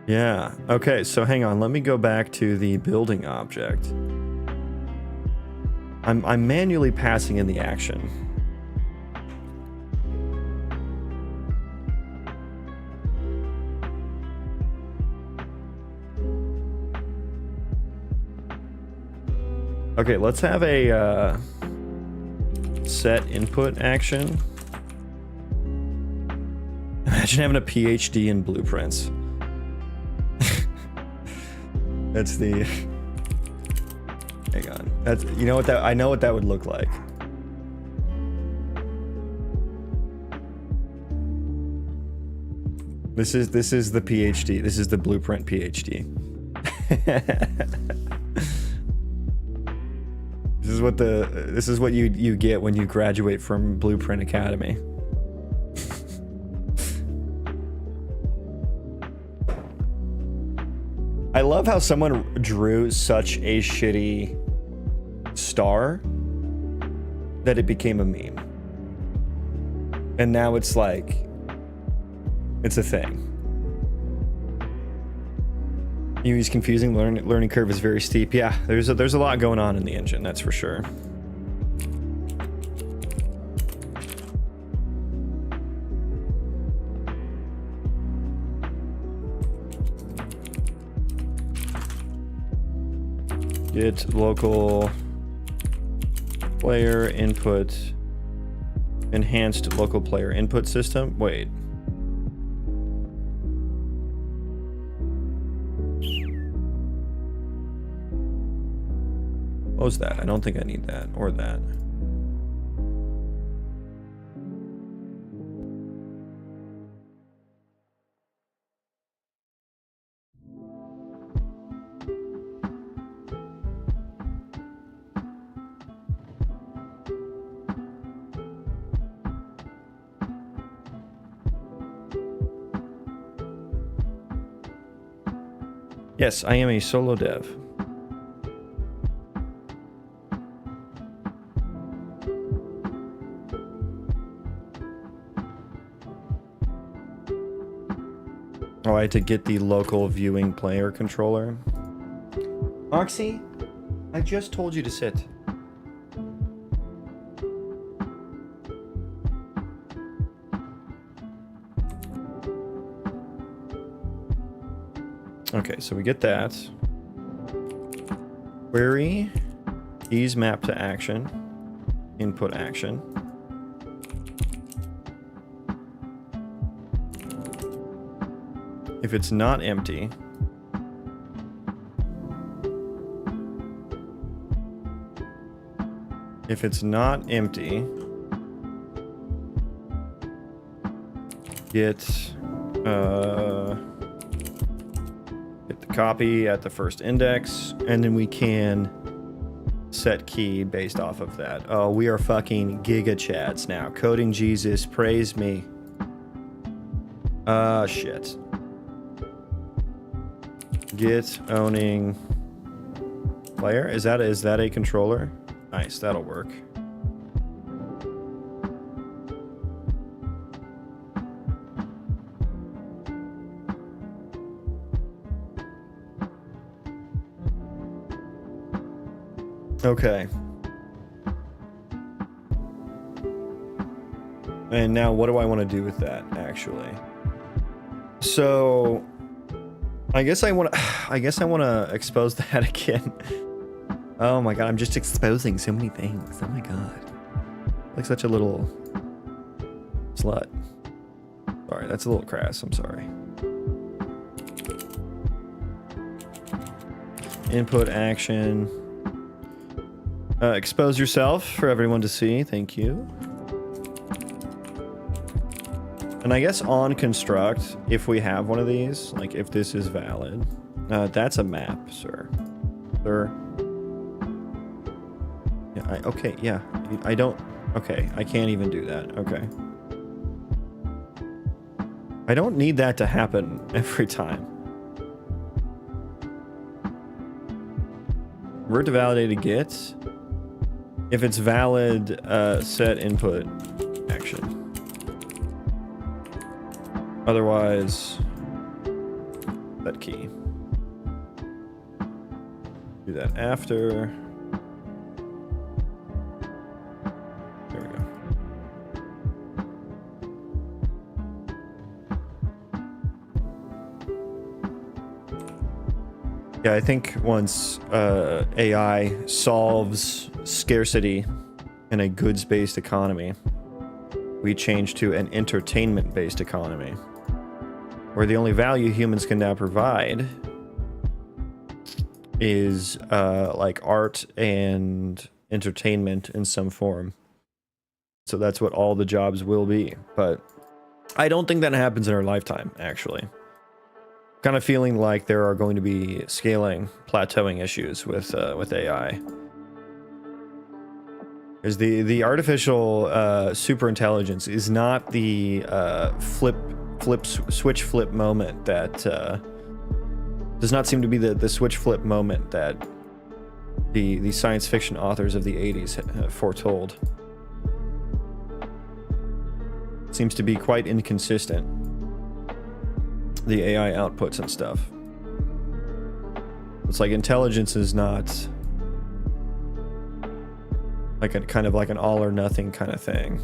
Yeah, okay, so hang on, let me go back to the building object. I'm manually passing in the action. Okay, let's have a set input action. Imagine having a PhD in blueprints. That's the... Hang on. That's, you know what that... I know what that would look like. This is the PhD. This is the blueprint PhD. This is what you get when you graduate from Blueprint Academy. I love how someone drew such a shitty star that it became a meme. And now it's like, it's a thing. UE's confusing, learning curve is very steep. Yeah, there's a lot going on in the engine, that's for sure. Get local player input, enhanced local player input system. Wait. What was that? I don't think I need that or that. Yes, I am a solo dev. Oh, I had to get the local viewing player controller. Oxy, I just told you to sit. Okay, so we get that. Query, keys map to action, input action. If it's not empty, get the copy at the first index, and then we can set key based off of that. Oh, we are fucking giga chads now. Coding Jesus, praise me. Shit. Get owning player. Is that a controller? Nice, that'll work. Okay. And now what do I want to do with that, actually? So I guess I want to expose that again. Oh my god, I'm just exposing so many things. Oh my god. Like such a little slut. Sorry, that's a little crass. I'm sorry. Input action. Expose yourself for everyone to see. Thank you. And I guess on construct, if we have one of these, like if this is valid, that's a map, sir. Sir. Yeah, okay, yeah. I don't... Okay, I can't even do that. Okay. I don't need that to happen every time. Word to validate a get. If it's valid, set input action. Otherwise, set key. Do that after. There we go. Yeah, I think once AI solves scarcity in a goods-based economy, we change to an entertainment-based economy, where the only value humans can now provide is like art and entertainment in some form. So that's what all the jobs will be. But I don't think that happens in our lifetime, actually. Kind of feeling like there are going to be scaling, plateauing issues with AI. Because the artificial superintelligence is not the switch flip moment that does not seem to be the switch flip moment that the science fiction authors of the 80s foretold. It seems to be quite inconsistent, the AI outputs and stuff. It's like intelligence is not like a kind of like an all or nothing kind of thing.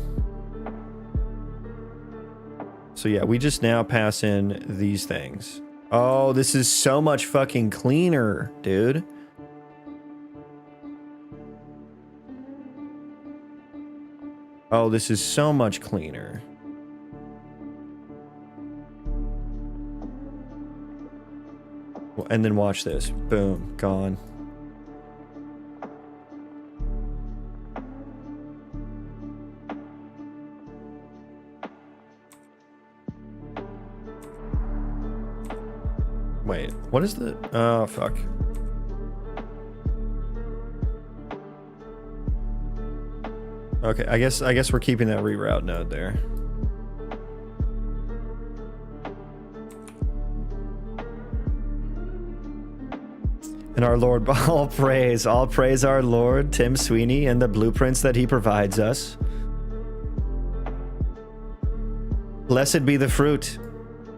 So yeah, we just now pass in these things. Oh, this is so much fucking cleaner, dude. Oh, this is so much cleaner. And then watch this. Boom, gone. Wait, what is the... Oh, fuck. Okay, I guess we're keeping that reroute node there. And our Lord, all praise our Lord, Tim Sweeney, and the blueprints that he provides us. Blessed be the fruit.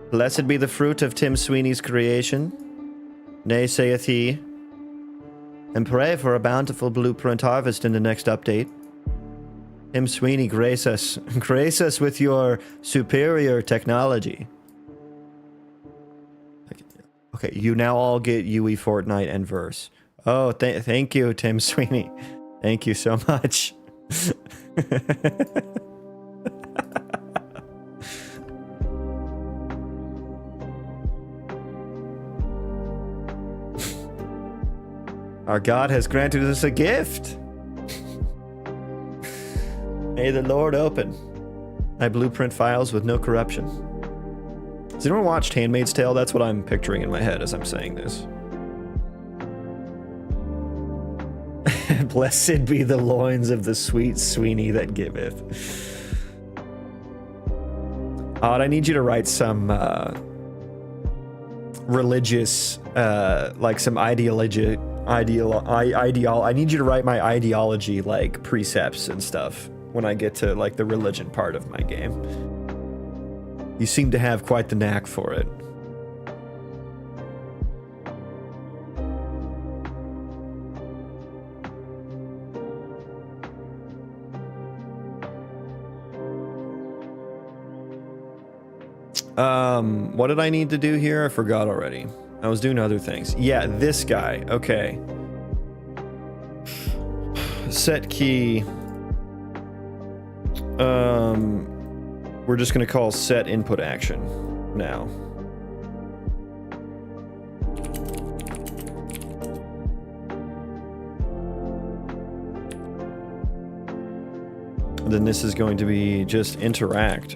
Blessed be the fruit of Tim Sweeney's creation. Nay, saith he. And pray for a bountiful blueprint harvest in the next update. Tim Sweeney, grace us with your superior technology. Okay, you now all get UE Fortnite and verse. Oh, thank you, Tim Sweeney. Thank you so much. Our God has granted us a gift. May the Lord open my blueprint files with no corruption. Has anyone watched Handmaid's Tale? That's what I'm picturing in my head as I'm saying this. Blessed be the loins of the sweet Sweeney that giveth. Odd, I need you to write some religious, like some I need you to write my ideology, like precepts and stuff when I get to like the religion part of my game. You seem to have quite the knack for it. What did I need to do here? I forgot already. I was doing other things. Yeah, this guy. Okay. Set key. We're just gonna call set input action now. then this is going to be just interact.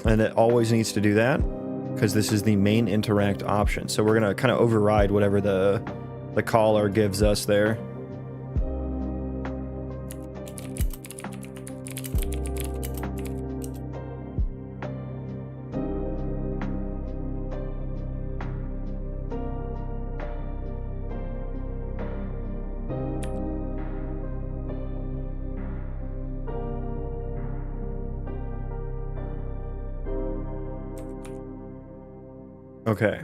And it always needs to do that because this is the main interact option. So we're going to kind of override whatever the caller gives us there. Okay.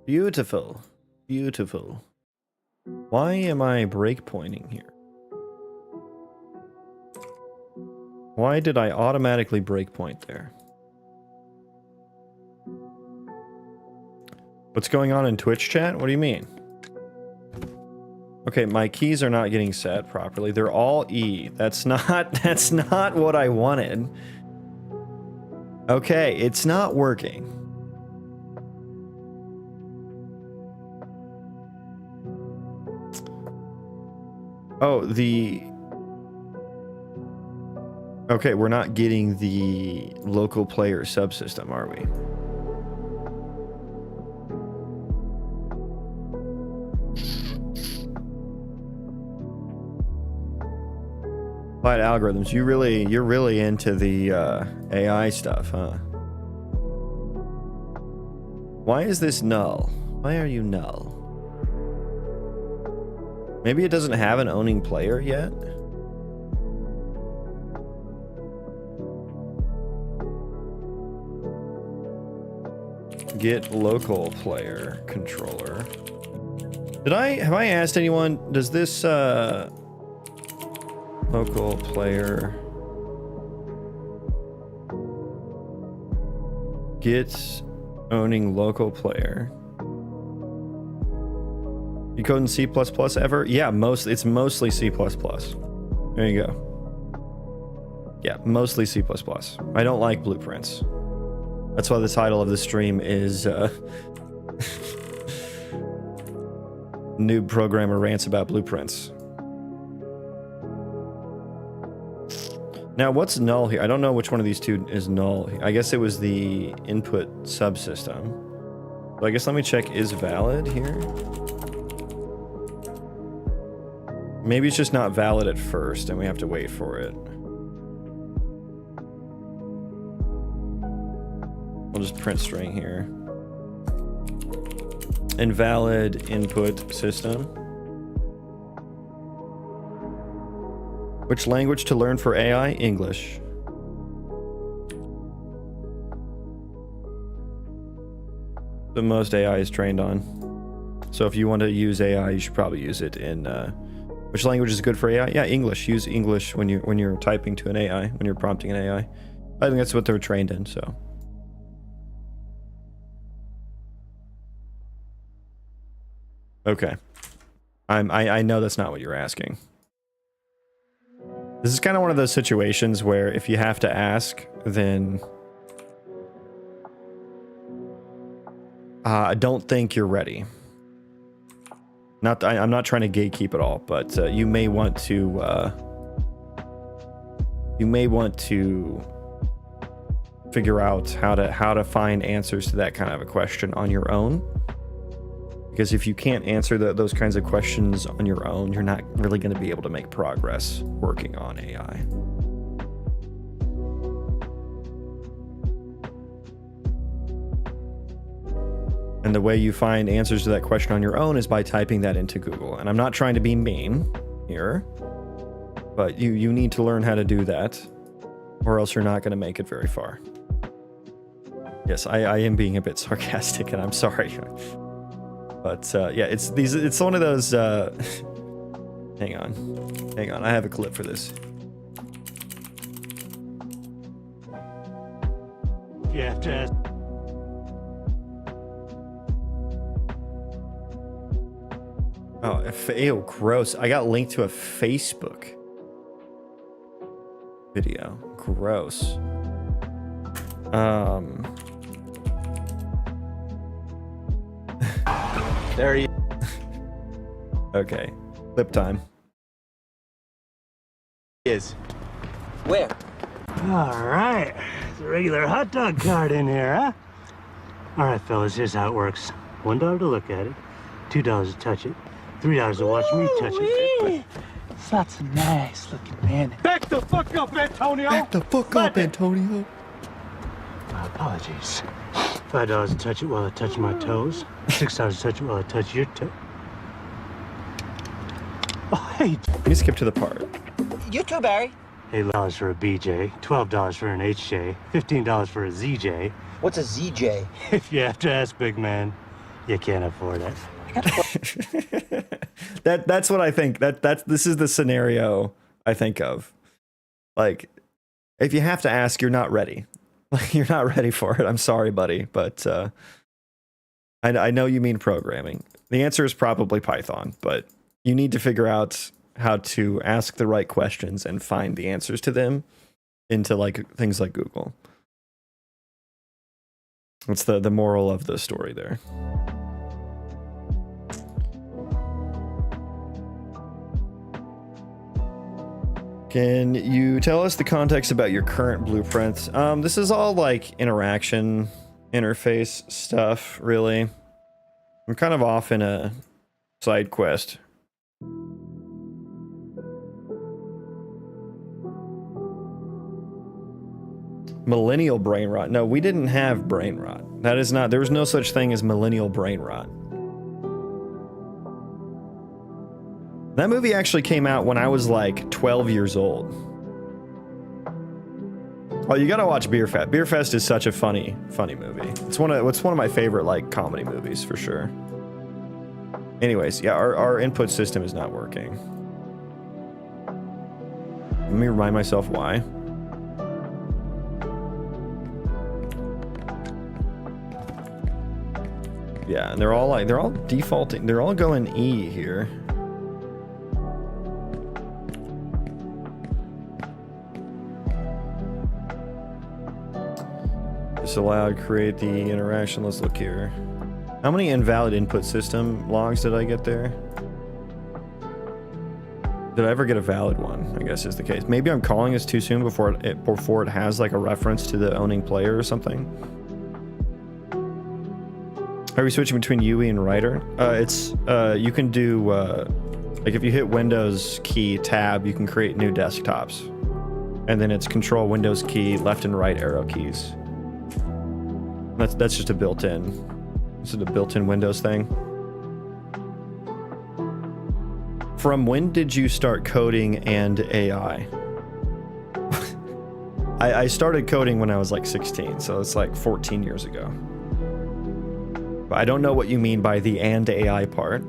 Beautiful. Beautiful. Why am I breakpointing here? Why did I automatically breakpoint there? What's going on in Twitch chat? What do you mean? Okay, my keys are not getting set properly. They're all E. That's not what I wanted. Okay, it's not working. Oh, okay, we're not getting the local player subsystem, are we? Applied algorithms. You're really into the AI stuff, huh? Why is this null? Why are you null? Maybe it doesn't have an owning player yet? Get local player controller. Have I asked anyone, does this local player get owning local player? You code in C++ ever? Yeah, it's mostly C++. There you go. Yeah, mostly C++. I don't like blueprints. That's why the title of the stream is Noob Programmer Rants About Blueprints. Now, what's null here? I don't know which one of these two is null. I guess it was the input subsystem. So I guess let me check is valid here. Maybe it's just not valid at first and we have to wait for it. We'll just print string here. Invalid input system. Which language to learn for AI? English. The most AI is trained on. So if you want to use AI, you should probably use it in which language is good for AI? Yeah, English. Use English when you're typing to an AI, when you're prompting an AI. I think that's what they're trained in, so. Okay. I know that's not what you're asking. This is kind of one of those situations where if you have to ask, then I don't think you're ready. I'm not trying to gatekeep at all, but you may want to figure out how to find answers to that kind of a question on your own. Because if you can't answer those kinds of questions on your own, you're not really going to be able to make progress working on AI. And the way you find answers to that question on your own is by typing that into Google. And I'm not trying to be mean here, but you need to learn how to do that, or else you're not going to make it very far. Yes, I am being a bit sarcastic, and I'm sorry. But yeah, it's one of those. Hang on. I have a clip for this. You have to. Oh, ew, gross. I got linked to a Facebook video. Gross. There you. Okay. Clip time. is. Where? All right. It's a regular hot dog cart in here, huh? All right, fellas, here's how it works. $1 to look at it, $2 to touch it, $3 to watch me touch it. That's a nice looking man. Back the fuck up, Antonio! Back the fuck up, Antonio. My apologies. $5 to touch it while I touch my toes, $6 to touch it while I touch your toe. Oh, hey. Let me skip to the part. You too, Barry. $8 for a BJ, $12 for an HJ, $15 for a ZJ. What's a ZJ? If you have to ask, big man, you can't afford it. That's what I think. This is the scenario I think of. Like, if you have to ask, you're not ready. Like, you're not ready for it. I'm sorry, buddy, but I know you mean programming. The answer is probably Python, but you need to figure out how to ask the right questions and find the answers to them into like things like Google. That's the moral of the story there. Can you tell us the context about your current blueprints? This is all like interaction interface stuff, really. I'm kind of off in a side quest. Millennial brain rot. No, we didn't have brain rot. That is not, there was no such thing as millennial brain rot. That movie actually came out when I was like 12 years old. Oh, you gotta watch Beer Fest. Beer Fest is such a funny movie. It's one of my favorite like comedy movies for sure. Anyways, yeah, our input system is not working. Let me remind myself why. Yeah, and they're all defaulting. They're all going E here. Disallowed, create the interaction. Let's look here. How many invalid input system logs did I get there? Did I ever get a valid one? I guess is the case. Maybe I'm calling this too soon before it has like a reference to the owning player or something. Are we switching between UE and writer? You can do like if you hit Windows key tab, you can create new desktops, and then it's Control Windows key left and right arrow keys. That's just a built-in. This is a built-in Windows thing. From when did you start coding and AI? I started coding when I was like 16, so it's like 14 years ago. But I don't know what you mean by the and AI part.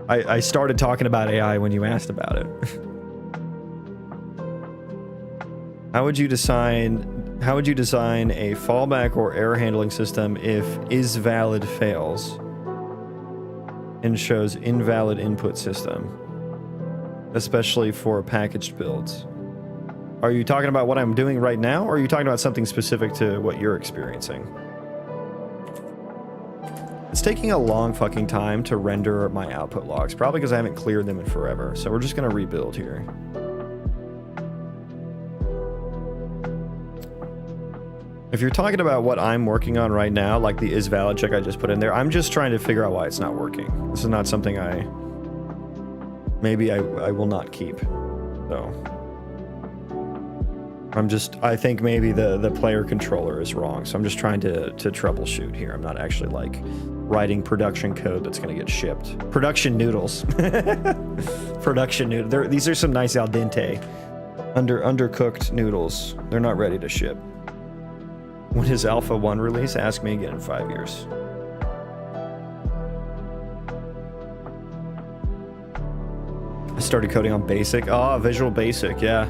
I started talking about AI when you asked about it. How would you design a fallback or error handling system if isValid fails and shows invalid input system, especially for packaged builds? Are you talking about what I'm doing right now, or are you talking about something specific to what you're experiencing? It's taking a long fucking time to render my output logs, probably because I haven't cleared them in forever. So we're just gonna rebuild here. If you're talking about what I'm working on right now, like the isValid check I just put in there, I'm just trying to figure out why it's not working. This is not something maybe I will not keep, though. I think maybe the player controller is wrong, so I'm just trying to troubleshoot here. I'm not actually like writing production code that's gonna get shipped. Production noodles. Production noodles. These are some nice al dente, undercooked noodles. They're not ready to ship. When is Alpha 1 release? Ask me again in 5 years. I started coding on Basic. Oh, Visual Basic, yeah.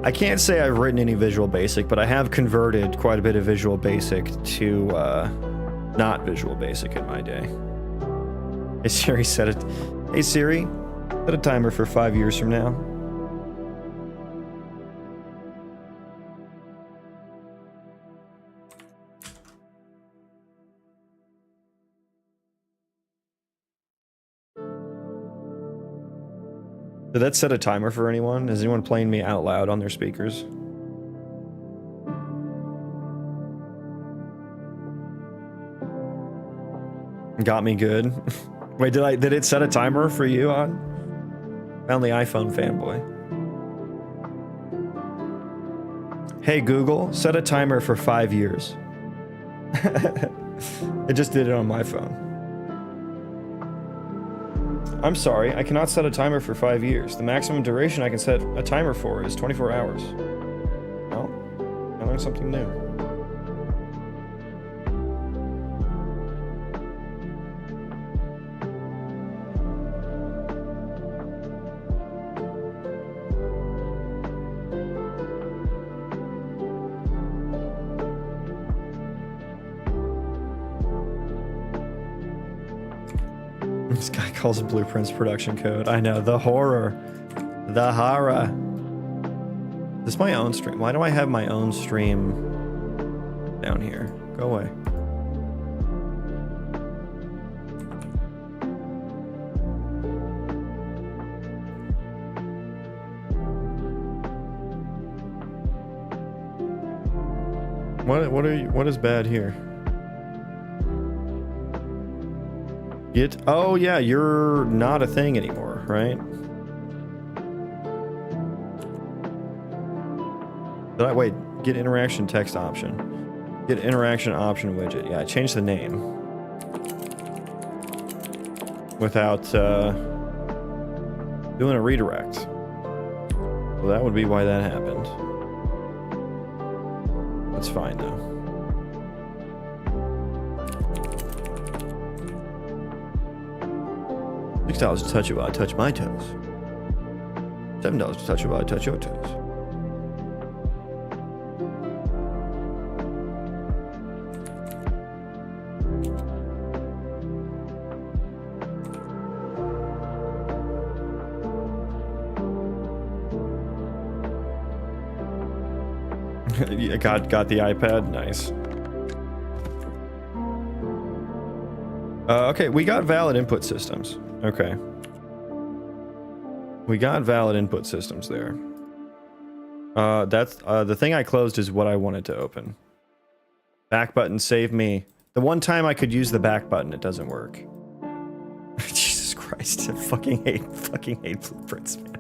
I can't say I've written any Visual Basic, but I have converted quite a bit of Visual Basic to not Visual Basic in my day. Hey Siri, set it. Hey Siri, set a timer for 5 years from now. Did that set a timer for anyone? Is anyone playing me out loud on their speakers? Got me good. Wait, did it set a timer for you on? Found the iPhone fanboy. Hey Google, set a timer for 5 years. It just did it on my phone. I'm sorry, I cannot set a timer for 5 years. The maximum duration I can set a timer for is 24 hours. Well, I learned something new. This guy calls it Blueprints production code. I know, the horror. The horror. This is my own stream. Why do I have my own stream down here? Go away. What is bad here? Oh yeah, you're not a thing anymore, right? Wait, get interaction text option. Get interaction option widget. Yeah, I changed the name. Without doing a redirect. Well, that would be why that happened. That's fine though. $6 to touch you while I touch my toes. $7 to touch you while I touch your toes. Yeah, got the iPad. Nice. Okay, we got valid input systems. Okay. We got valid input systems there. That's the thing I closed is what I wanted to open. Back button, save me. The one time I could use the back button, it doesn't work. Jesus Christ, I fucking hate blueprints, man.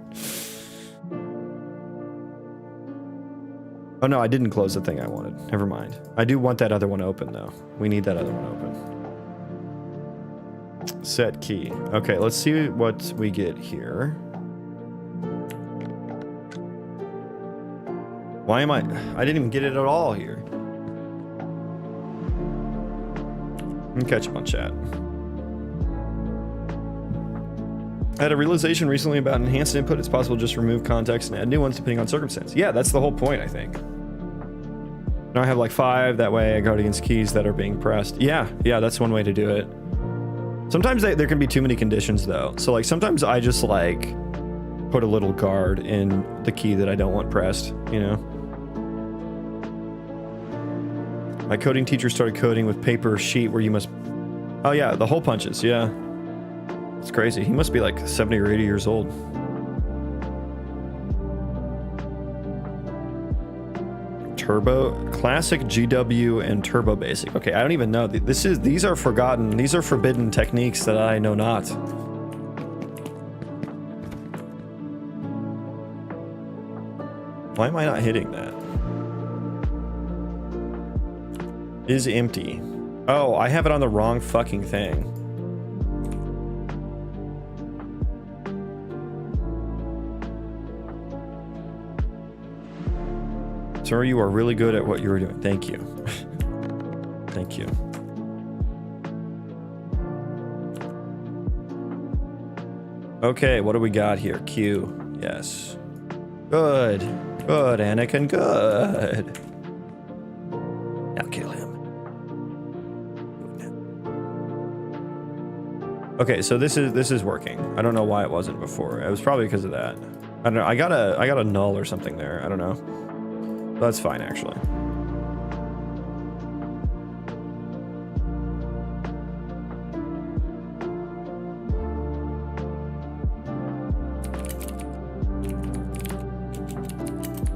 Oh no, I didn't close the thing I wanted. Never mind. I do want that other one open though. We need that other one open. Set key. Okay, let's see what we get here. Why am I didn't even get it at all here. Let me catch up on chat. I had a realization recently about enhanced input. It's possible to just remove context and add new ones depending on circumstance. Yeah, that's the whole point, I think. Now I have like 5, that way I guard against keys that are being pressed. Yeah, that's one way to do it. Sometimes there can be too many conditions though. So like sometimes I just like put a little guard in the key that I don't want pressed, you know? My coding teacher started coding with paper sheet where you must... Oh yeah, the hole punches, yeah. It's crazy. He must be like 70 or 80 years old. Turbo, classic, GW, and turbo basic. Okay, I don't even know. These are forgotten. These are forbidden techniques that I know not. Why am I not hitting that? Is empty. Oh, I have it on the wrong fucking thing. Sir, you are really good at what you were doing. Thank you. Thank you. Okay, what do we got here? Q. Yes. Good. Good, Anakin. Good. Now kill him. Okay, so this is working. I don't know why it wasn't before. It was probably because of that. I don't know. I got a null or something there. I don't know. That's fine, actually.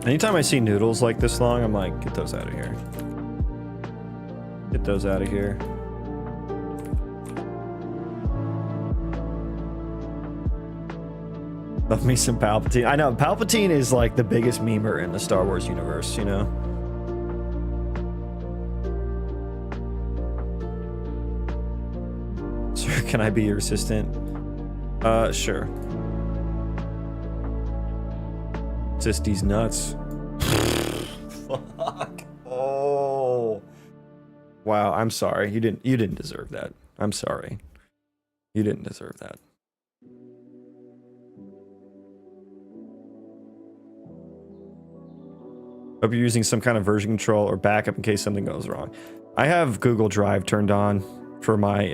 Anytime I see noodles like this long, I'm like, get those out of here. Get those out of here. Love me some Palpatine. I know, Palpatine is like the biggest memer in the Star Wars universe, you know? Sir, can I be your assistant? Sure. Sisty's nuts. Fuck. Oh. Wow, I'm sorry. You didn't deserve that. I'm sorry. You didn't deserve that. Hope you're using some kind of version control or backup in case something goes wrong. I have Google Drive turned on for my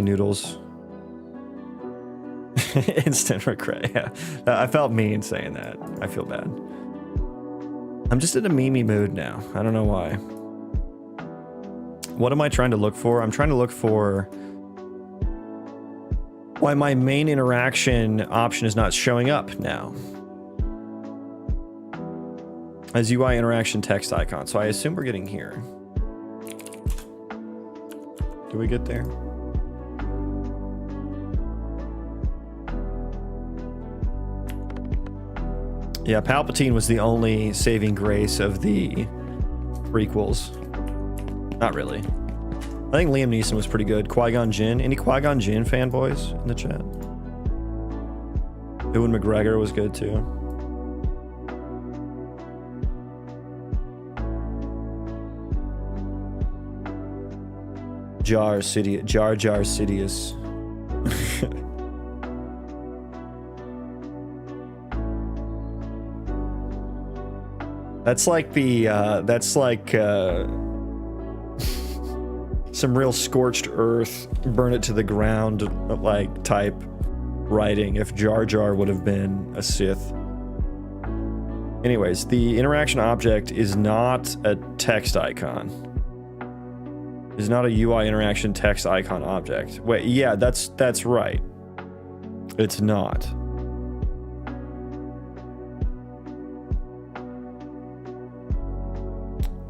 noodles. Instant regret. Yeah. I felt mean saying that. I feel bad. I'm just in a meme mood now. I don't know why. What am I trying to look for? I'm trying to look for why my main interaction option is not showing up now as UI interaction text icon. So I assume we're getting here. Do we get there? Yeah, Palpatine was the only saving grace of the prequels. Not really. I think Liam Neeson was pretty good. Qui-Gon Jinn. Any Qui-Gon Jinn fanboys in the chat? Ewan McGregor was good too. Jar Jar Sidious. That's like the some real scorched earth, burn it to the ground like type writing if Jar Jar would have been a Sith. Anyways, the interaction object is not a text icon. It's not a UI interaction text icon object. Wait, yeah, that's right. It's not.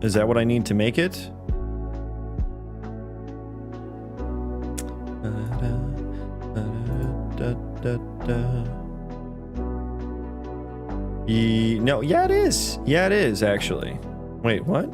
Is that what I need to make it? No, yeah, it is. Yeah, it is, actually. Wait, what?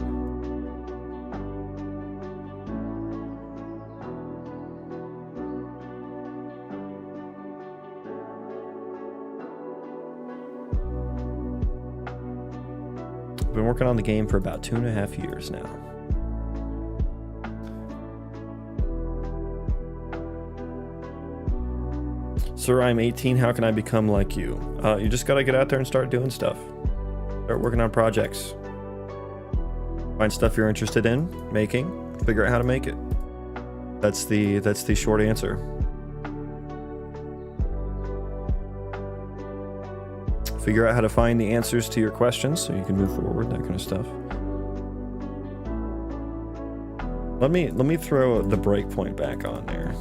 Been working on the game for about 2.5 years now. Sir, I'm 18. How can I become like you? You just gotta get out there and start doing stuff. Start working on projects. Find stuff you're interested in making. Figure out how to make it. That's the short answer. Figure out how to find the answers to your questions so you can move forward, that kind of stuff. Let me throw the breakpoint back on there.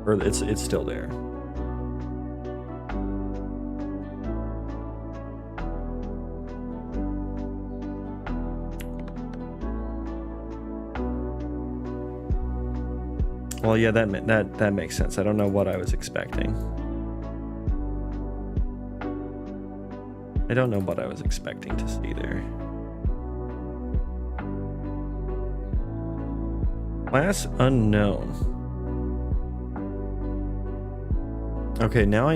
Or it's still there. Well, yeah, that makes sense. I don't know what I was expecting. I don't know what I was expecting to see there. Class unknown. Okay, now I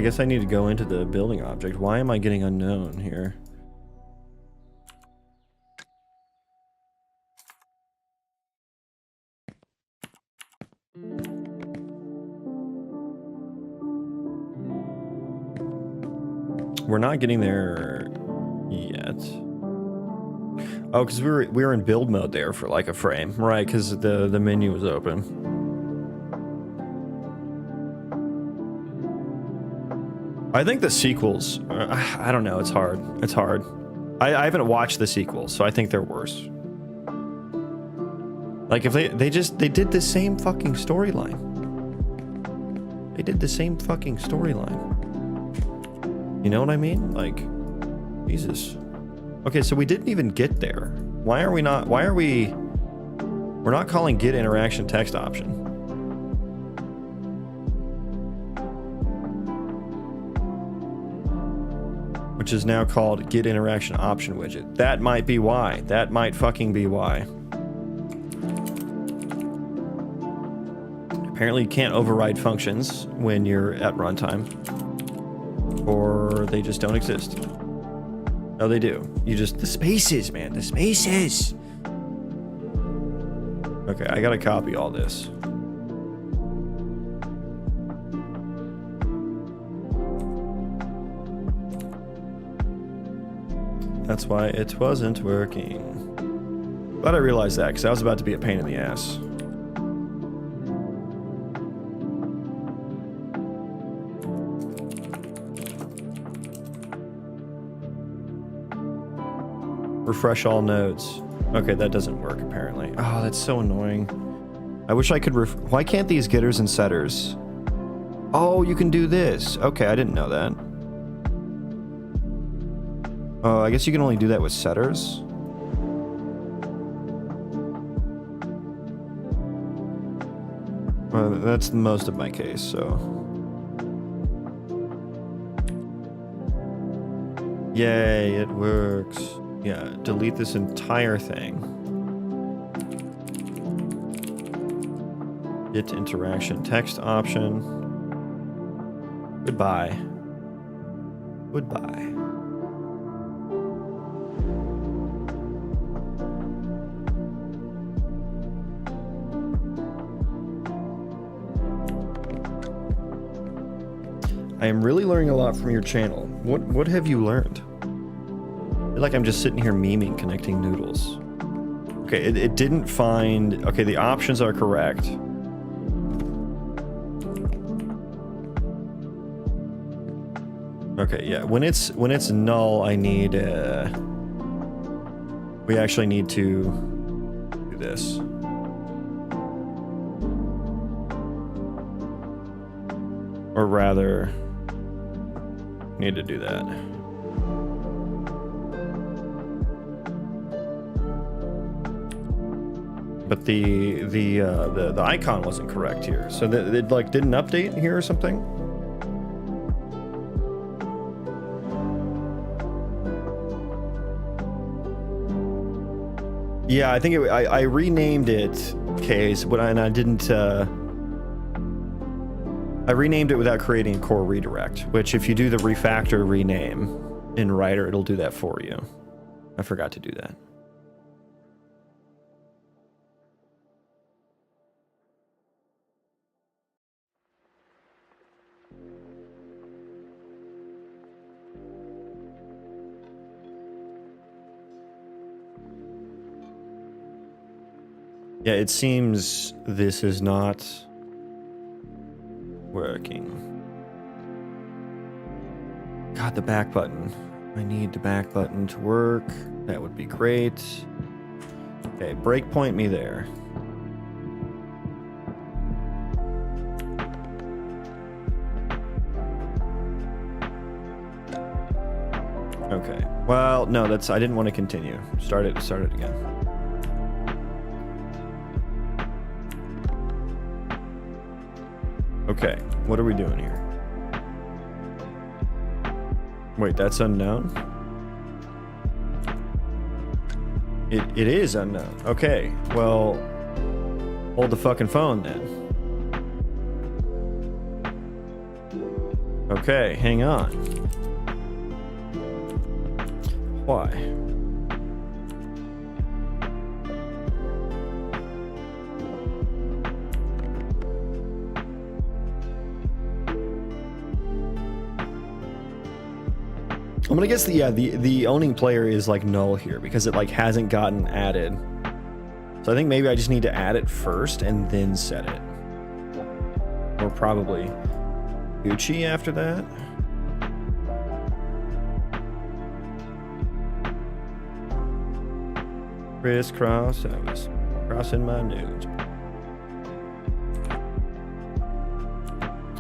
guess I need to go into the building object. Why am I getting unknown here? We're not getting there yet. Oh, because we were in build mode there for like a frame, right? Because the menu was open. I think the sequels, I don't know, it's hard. It's hard. I haven't watched the sequels, so I think they're worse. Like if they did the same fucking storyline. They did the same fucking storyline. You know what I mean? Like, Jesus. Okay, so we didn't even get there. Why are we not, we're not calling get interaction text option. Which is now called get interaction option widget. That might be why. That might fucking be why. Apparently you can't override functions when you're at runtime. Or they just don't exist. No, they do. You just, the spaces, man, the spaces. Okay, I gotta copy all this. That's why it wasn't working. Glad I realized that, because that was about to be a pain in the ass. Refresh all nodes. Okay, that doesn't work apparently. Oh, that's so annoying. I wish I could why can't these getters and setters? Oh, you can do this. Okay, I didn't know that. I guess you can only do that with setters. That's most of my case, so. Yay, it works. Yeah, delete this entire thing. Get interaction text option. Goodbye. Goodbye. I am really learning a lot from your channel. What have you learned? I feel like I'm just sitting here memeing connecting noodles. Okay, it didn't find... Okay, the options are correct. Okay, yeah, when it's null, I need... we actually need to do this. Or rather, need to do that. But the icon wasn't correct here, so it like didn't update here or something. Yeah, I think I renamed it case, but I didn't. I renamed it without creating a core redirect, which if you do the refactor rename in Writer, it'll do that for you. I forgot to do that. Yeah, it seems this is not working. God, the back button. I need the back button to work. That would be great. Okay, breakpoint me there. Okay. Well, no, that's I didn't want to continue. Start it again. Okay, what are we doing here? Wait, that's unknown? It is unknown. Okay, well, hold the fucking phone then. Okay, hang on. Why? I'm gonna guess the owning player is like null here because it like hasn't gotten added. So I think maybe I just need to add it first and then set it. Or probably Gucci after that. Crisscross, I was crossing my nudes.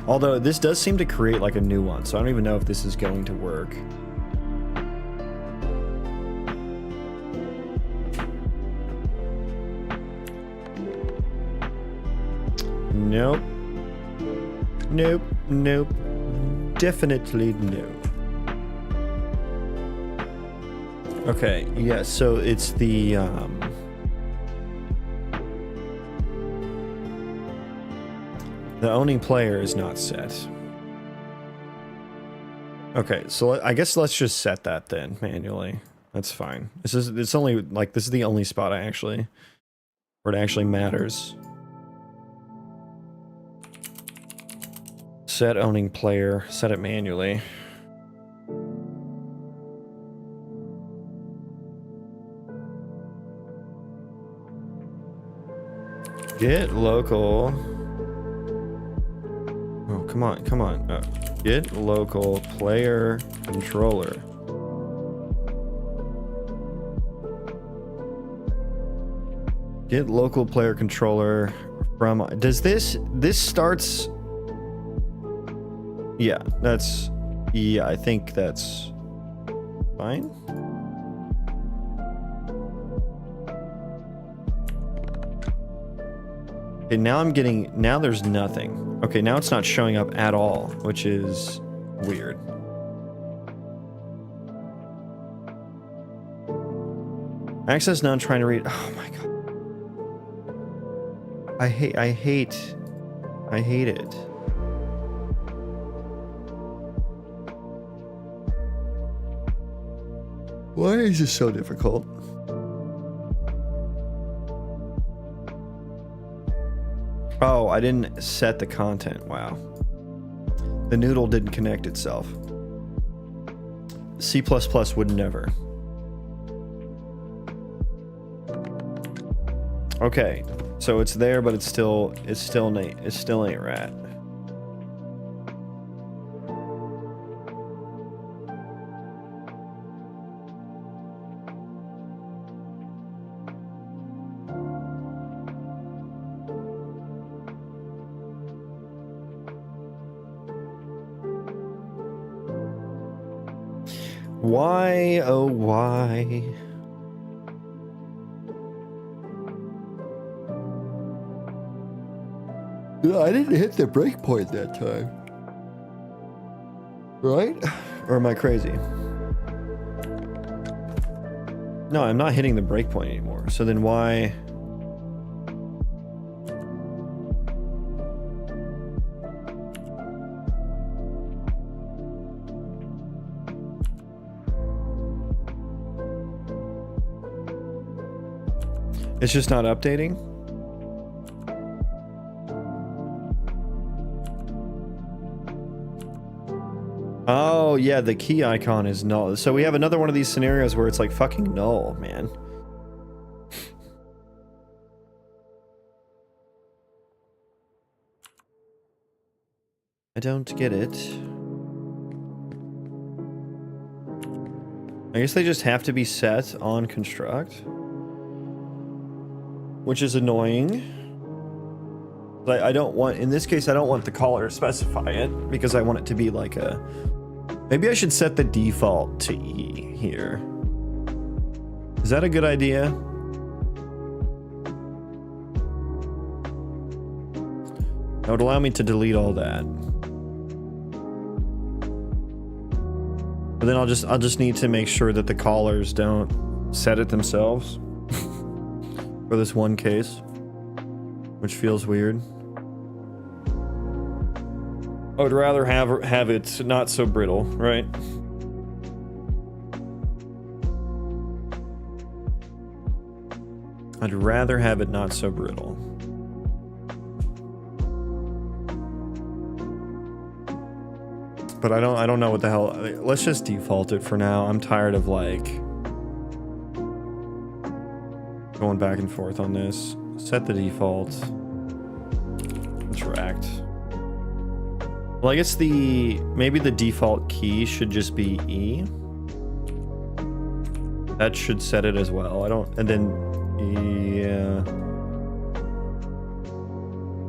Although this does seem to create like a new one, so I don't even know if this is going to work. Nope. Nope. Nope. Definitely no. Okay, yeah, so it's the owning player is not set. Okay, so I guess let's just set that then manually. That's fine. It's only like this is the only spot where it actually matters. Set owning player, set it manually. Get local. Oh, come on, come on. Get local player controller. Get local player controller from... Does this starts... Yeah, that's... Yeah, I think that's fine. Okay, now there's nothing. Okay, now it's not showing up at all, which is weird. Access none, trying to read. Oh my god. I hate it. Why is this so difficult? Oh, I didn't set the content. Wow. The noodle didn't connect itself. C++ would never. Okay, so it's there, but it still ain't rat. Why, oh why? I didn't hit the breakpoint that time. Right? Or am I crazy? No, I'm not hitting the breakpoint anymore. So then why... It's just not updating? Oh, yeah, the key icon is null. So we have another one of these scenarios where it's like fucking null, man. I don't get it. I guess they just have to be set on construct. Which is annoying. I don't want, in this case, I don't want the caller to specify it because I want it to be like a... Maybe I should set the default to E here. Is that a good idea? That would allow me to delete all that. But then I'll just need to make sure that the callers don't set it themselves. For this one case, which feels weird. I would rather have it not so brittle, right? I'd rather have it not so brittle. But I don't know what the hell. Let's just default it for now. I'm tired of like going back and forth on this. Set the default. Interact. Well, I guess maybe the default key should just be E. That should set it as well. And then, yeah.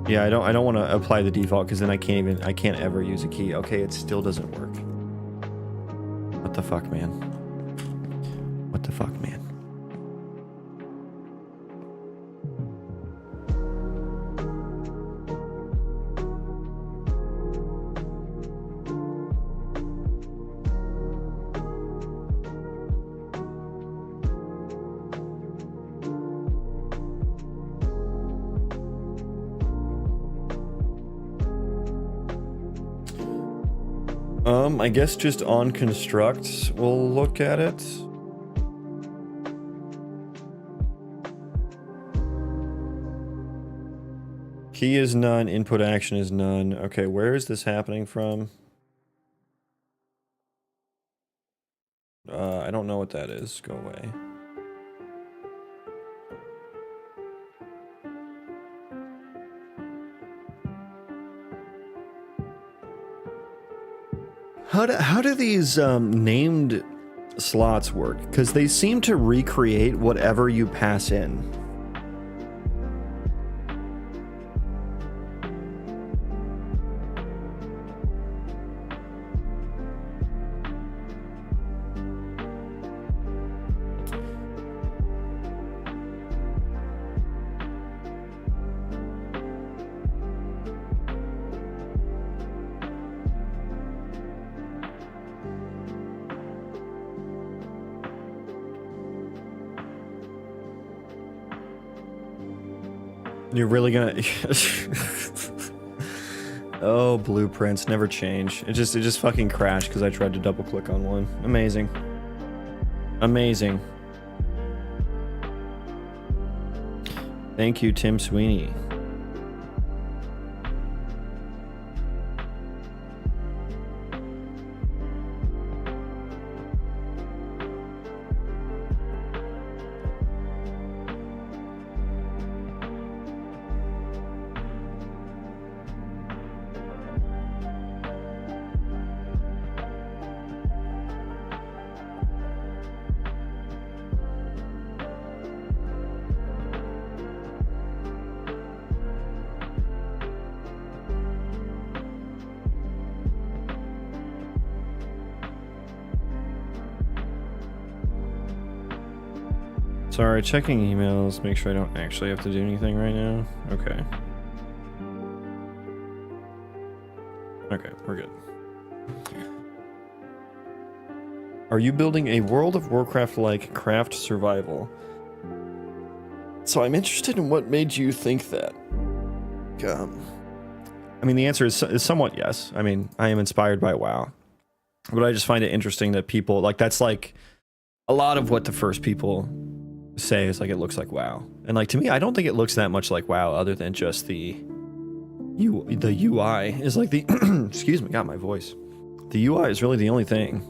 Yeah, I don't want to apply the default because then I can't ever use a key. Okay, it still doesn't work. What the fuck, man? What the fuck, man? I guess just on construct, we'll look at it. Key is none, input action is none. Okay, where is this happening from? I don't know what that is. Go away. How do these named slots work? Because they seem to recreate whatever you pass in. You're really gonna... Oh, blueprints never change. It just fucking crashed because I tried to double click on one. Amazing. Amazing. Thank you, Tim Sweeney. Sorry, checking emails, make sure I don't actually have to do anything right now. Okay. Okay, we're good. Are you building a World of Warcraft-like craft survival? So I'm interested in what made you think that. I mean, the answer is somewhat yes. I mean, I am inspired by WoW. But I just find it interesting that people, like, that's like a lot of what the first people say is like it looks like WoW, and like to me I don't think it looks that much like WoW other than just the UI is like the excuse me, got my voice. The UI is really the only thing.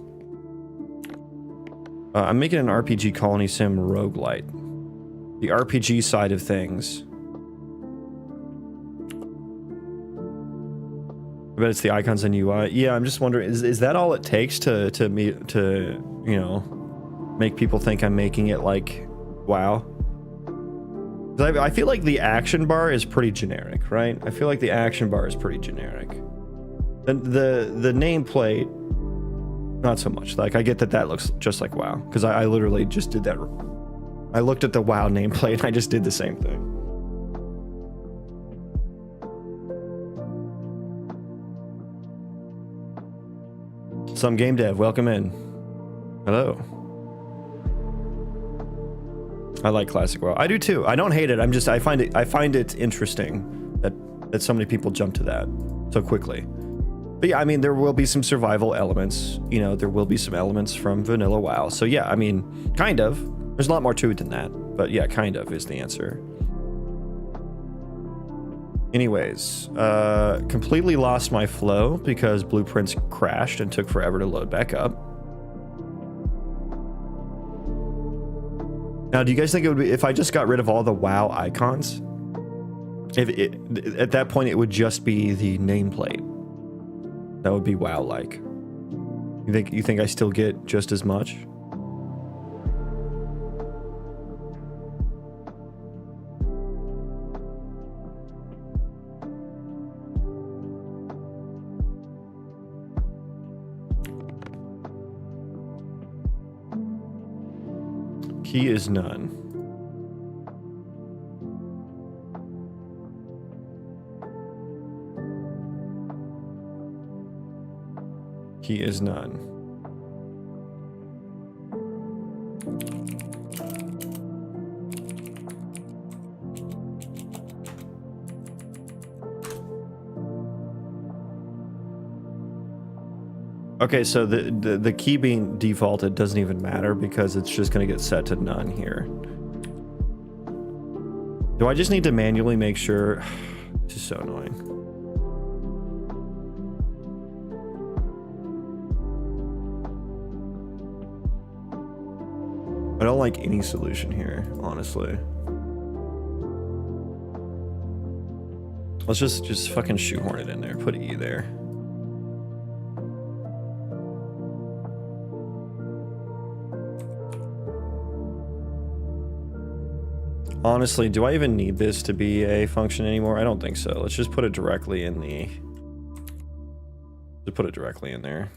I'm making an RPG Colony Sim Roguelite. The RPG side of things. I bet it's the icons and UI. Yeah, I'm just wondering, is that all it takes to you know, make people think I'm making it like WoW? I feel like the action bar is pretty generic, right? I feel like the action bar is pretty generic. And the nameplate, not so much. Like, I get that looks just like WoW, because I literally just did that. I looked at the WoW nameplate and I just did the same thing. Some game dev, welcome in. Hello. I like classic WoW. I do too. I don't hate it. I find it interesting that so many people jump to that so quickly. But yeah, I mean, there will be some survival elements. You know, there will be some elements from vanilla WoW. So yeah, I mean, kind of. There's a lot more to it than that. But yeah, kind of is the answer. Anyways, completely lost my flow because blueprints crashed and took forever to load back up. Now, do you guys think it would be, if I just got rid of all the WoW icons, at that point it would just be the nameplate? That would be WoW-like. You think I still get just as much? Key is none. Key is none. Okay, so the key being defaulted doesn't even matter because it's just going to get set to none here. Do I just need to manually make sure? This is so annoying. I don't like any solution here, honestly. Let's just fucking shoehorn it in there. Put E there. Honestly, do I even need this to be a function anymore? I don't think so. Let's just put it directly in the... Just put it directly in there.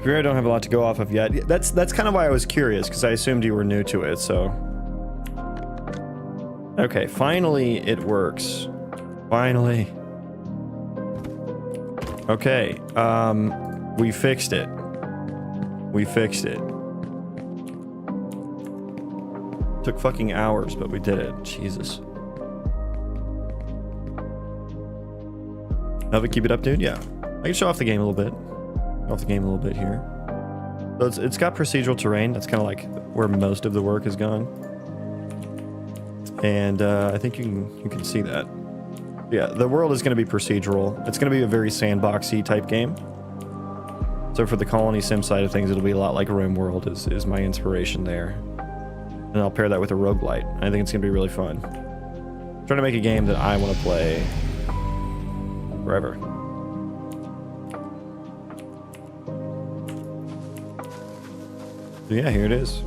I don't have a lot to go off of yet. That's kind of why I was curious, because I assumed you were new to it, so... Okay, finally it works. Finally. Okay, we fixed it. We fixed it. Took fucking hours, but we did it. Jesus. Have it keep it up, dude? Yeah. I can show off the game a little bit. Off the game a little bit here. So it's got procedural terrain. That's kind of like where most of the work is gone. And I think you can see that. Yeah, the world is going to be procedural. It's going to be a very sandboxy type game. So for the Colony Sim side of things, it'll be a lot like RimWorld is my inspiration there. And I'll pair that with a roguelite. I think it's going to be really fun. I'm trying to make a game that I want to play forever. Yeah, here it is.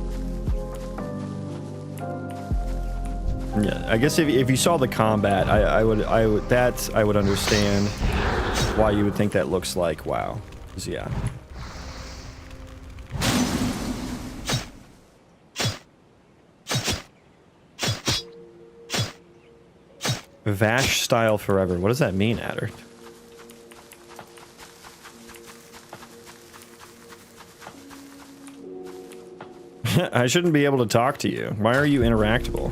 Yeah, I guess if you saw the combat, I would understand why you would think that looks like WoW. 'Cause yeah. Vash style forever. What does that mean, Adder? I shouldn't be able to talk to you. Why are you interactable?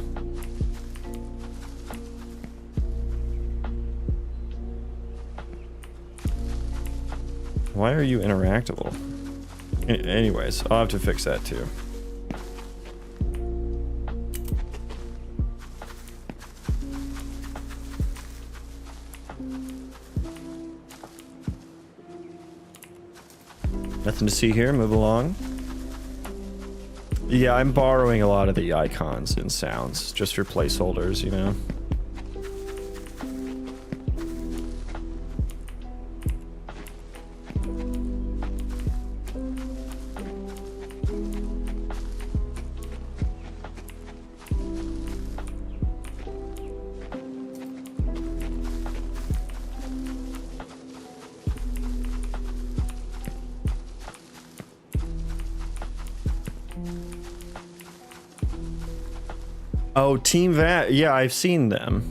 Why are you interactable? Anyways, I'll have to fix that too. Nothing to see here. Move along. Yeah, I'm borrowing a lot of the icons and sounds just for placeholders, you know? Oh, Team Vat. Yeah, I've seen them.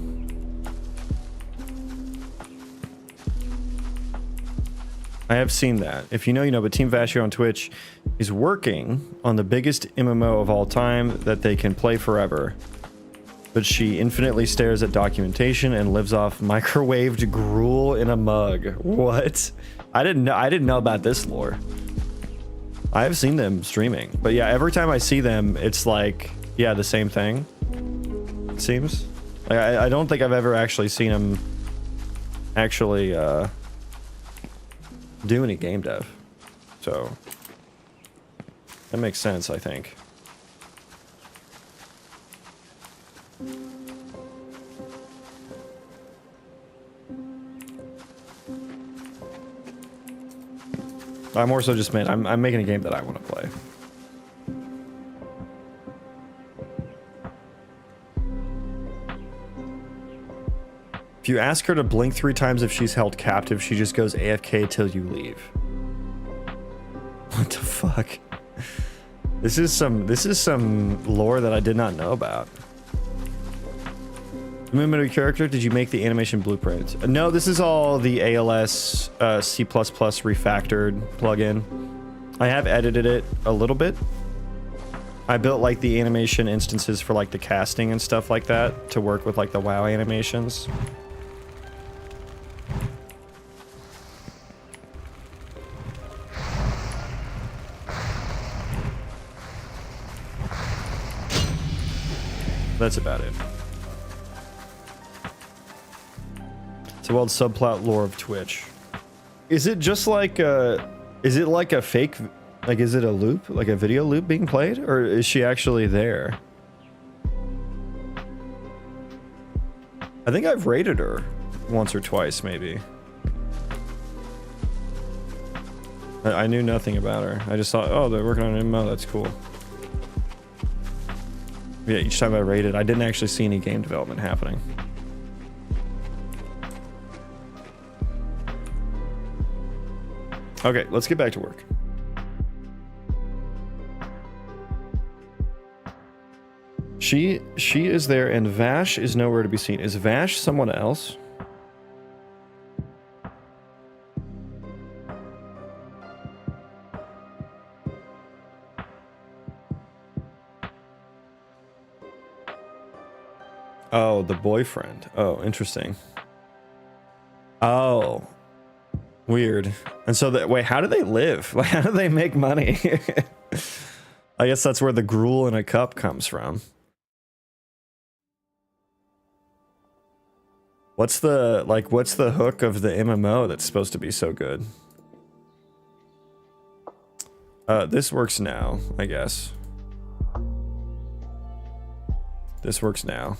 I have seen that. If you know, you know, but Team Vash here on Twitch is working on the biggest MMO of all time that they can play forever. But she infinitely stares at documentation and lives off microwaved gruel in a mug. What? I didn't know about this lore. I have seen them streaming, but yeah, every time I see them, it's like, yeah, the same thing. It seems. Like, I don't think I've ever actually seen them actually do any game dev. So that makes sense, I think. I more so just meant I'm making a game that I want to play. If you ask her to blink 3 times if she's held captive, she just goes AFK till you leave. What the fuck? This is some lore that I did not know about. Movement of your character, did you make the animation blueprint? No, this is all the ALS C++ refactored plugin. I have edited it a little bit. I built like the animation instances for like the casting and stuff like that to work with like the WoW animations. That's about it. It's a wild subplot lore of Twitch. Is it just like is it like a fake, like is it a loop, like a video loop being played, or is she actually there? I think I've raided her once or twice, maybe. I knew nothing about her. I just thought, oh, they're working on an MMO, that's cool. Yeah, each time I raided, I didn't actually see any game development happening. Okay, let's get back to work. She is there, and Vash is nowhere to be seen. Is Vash someone else? Oh, the boyfriend. Oh, interesting. Oh, weird. And so that, wait, how do they live? Like, how do they make money? I guess that's where the gruel in a cup comes from. What's the hook of the MMO that's supposed to be so good? This works now, I guess. This works now.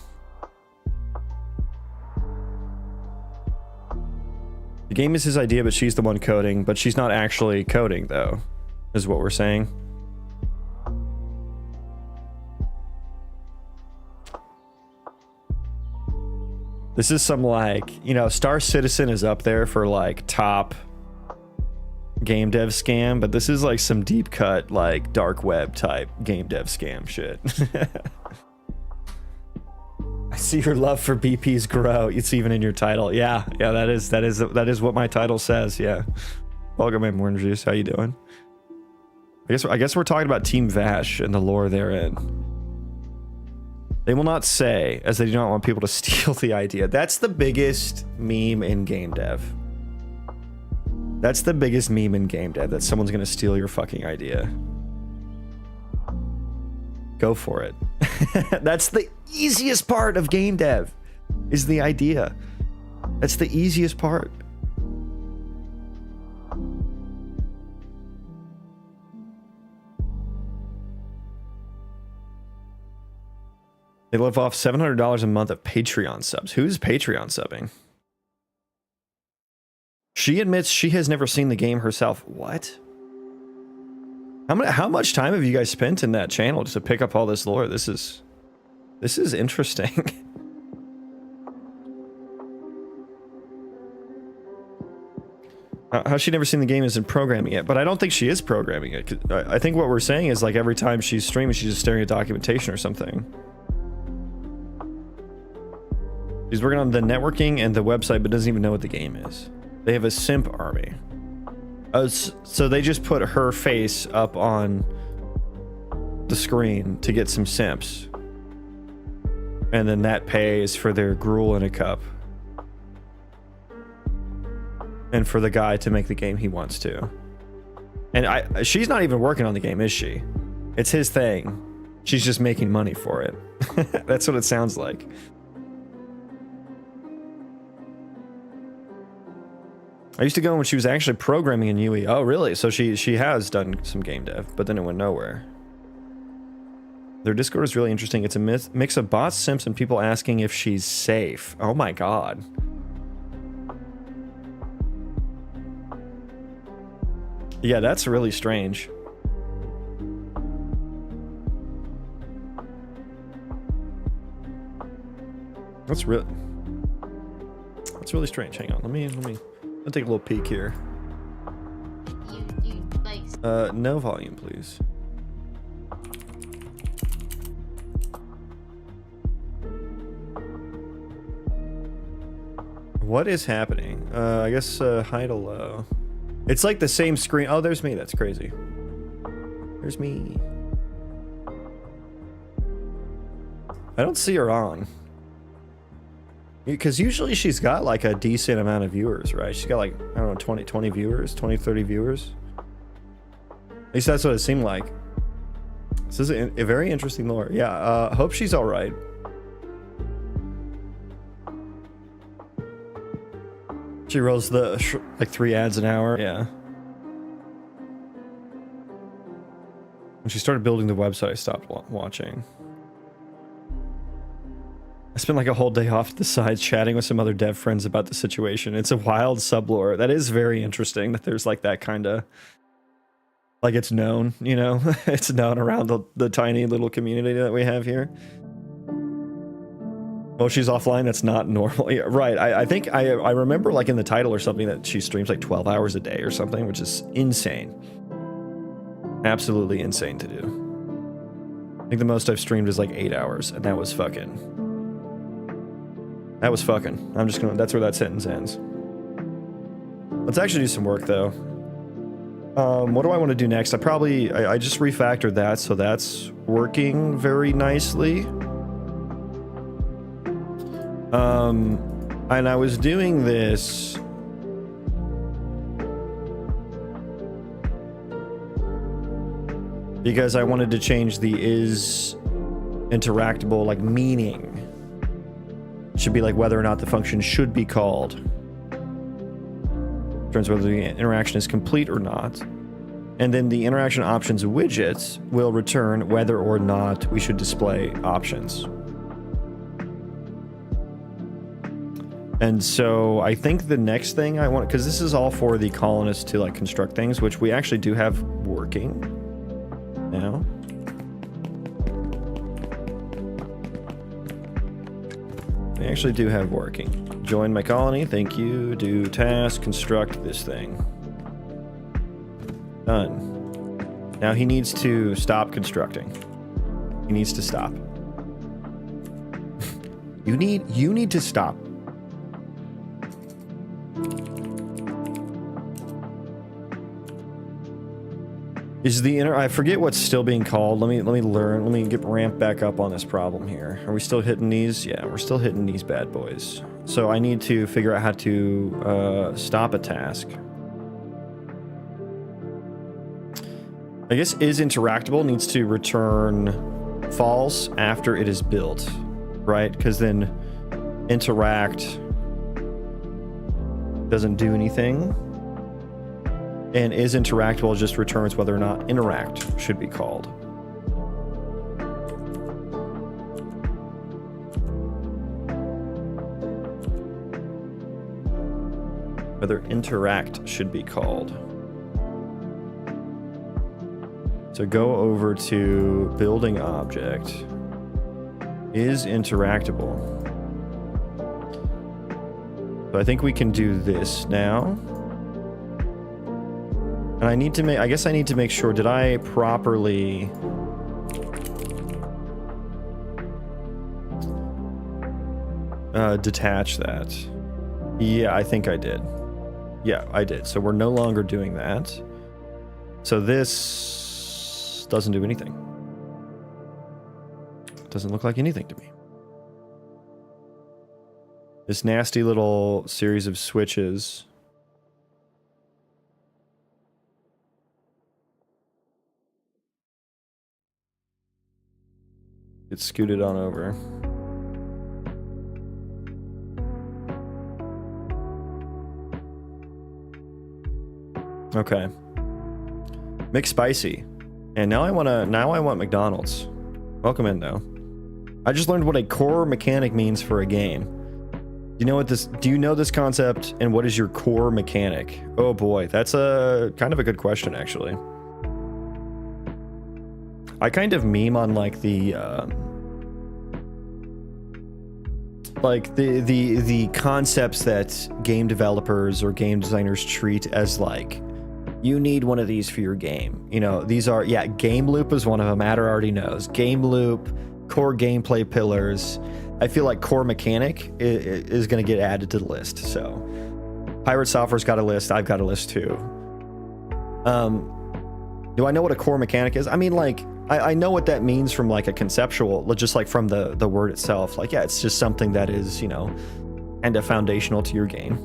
The game is his idea, but she's the one coding, but she's not actually coding, though, is what we're saying. This is some, like, you know, Star Citizen is up there for, like, top game dev scam, but this is, like, some deep cut, like, dark web type game dev scam shit. I see your love for BPs grow. It's even in your title. Yeah, that is what my title says. Yeah. Welcome in, Morning Juice. How you doing? I guess we're talking about Team Vash and the lore therein. They will not say, as they do not want people to steal the idea. That's the biggest meme in game dev. That's the biggest meme in game dev, that someone's gonna steal your fucking idea. Go for it. That's the easiest part of game dev, is the idea. That's the easiest part. They live off $700 a month of Patreon subs. Who's Patreon subbing? She admits she has never seen the game herself. What? How much time have you guys spent in that channel just to pick up all this lore? This is interesting. How she never seen the game isn't programming it, but I don't think she is programming it. I think what we're saying is, like, every time she's streaming, she's just staring at documentation or something. She's working on the networking and the website, but doesn't even know what the game is. They have a simp army. So they just put her face up on the screen to get some simps. And then that pays for their gruel in a cup. And for the guy to make the game he wants to. And she's not even working on the game, is she? It's his thing. She's just making money for it. That's what it sounds like. I used to go when she was actually programming in UE. Oh, really? So she has done some game dev, but then it went nowhere. Their Discord is really interesting. It's a mix of bots, simps, and people asking if she's safe. Oh my god. Yeah, that's really strange. That's really strange. Hang on, let me I'll take a little peek here. You like No volume, please. What is happening? I guess high to low. It's like the same screen. Oh, there's me. That's crazy. There's me. I don't see her on. Because usually she's got like a decent amount of viewers, right? She's got like, I don't know, 20 viewers, 20, 30 viewers. At least that's what it seemed like. This is a very interesting lore. Yeah, hope she's all right. She rolls the like 3 ads an hour. Yeah. When she started building the website, I stopped watching. I spent like a whole day off to the side chatting with some other dev friends about the situation. It's a wild sublore. That is very interesting that there's like that kind of, like it's known, you know? It's known around the tiny little community that we have here. Oh, she's offline? That's not normal. Yeah, right. I think I remember like in the title or something that she streams like 12 hours a day or something, which is insane. Absolutely insane to do. I think the most I've streamed is like 8 hours, and that was fucking. That was fucking. I'm just gonna, that's where that sentence ends. Let's actually do some work though. What do I want to do next? I just refactored that, so that's working very nicely. And I was doing this because I wanted to change the is interactable, like meaning. Should be like whether or not the function should be called. Turns whether the interaction is complete or not. And then the interaction options widget will return whether or not we should display options. And so I think the next thing I want, because this is all for the colonists to like construct things, which we actually do have working now. We actually do have working. Join my colony, thank you. Do task, construct this thing. Done. Now he needs to stop constructing. He needs to stop. You need to stop. Is the I forget what's still being called. Let me learn. Let me get ramped back up on this problem here. Are we still hitting these? Yeah, we're still hitting these bad boys. So I need to figure out how to stop a task. I guess is interactable needs to return false after it is built, right? Because then interact doesn't do anything. And is interactable just returns whether or not interact should be called. Whether interact should be called. So go over to building object. Is interactable. So I think we can do this now. And I need to make, I guess I need to make sure, did I properly detach that? Yeah, I think I did. Yeah, I did. So we're no longer doing that. So this doesn't do anything. Doesn't look like anything to me. This nasty little series of switches. Get scooted on over. Okay. McSpicy. And now I want McDonald's. Welcome in though. I just learned what a core mechanic means for a game. Do you know this concept, and what is your core mechanic? Oh boy, that's a kind of a good question actually. I kind of meme on like the concepts that game developers or game designers treat as like, you need one of these for your game. You know, these are, yeah, game loop is one of them. Adder already knows. Game loop, core gameplay pillars. I feel like core mechanic is going to get added to the list. So Pirate Software's got a list. I've got a list too. Do I know what a core mechanic is? I mean, like, I know what that means from like a conceptual, just like from the word itself. Like, yeah, it's just something that is, you know, and a foundational to your game.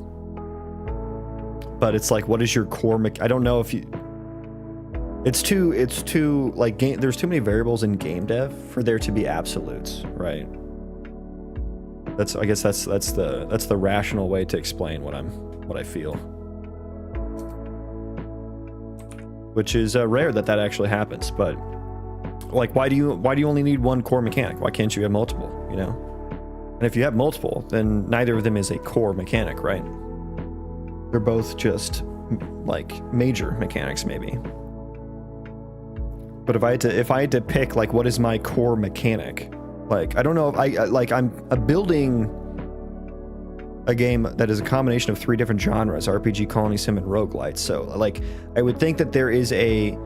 But it's like, what is your core I don't know if you... It's too like there's too many variables in game dev for there to be absolutes, right? I guess that's the rational way to explain what I feel. Which is rare that actually happens, but like, why do you only need one core mechanic? Why can't you have multiple, you know? And if you have multiple, then neither of them is a core mechanic, right? They're both just like major mechanics maybe. But if I had to pick like, what is my core mechanic? Like, I don't know if I'm building a game that is a combination of 3 different genres: RPG, Colony Sim, and Roguelite. So like, I would think that there is a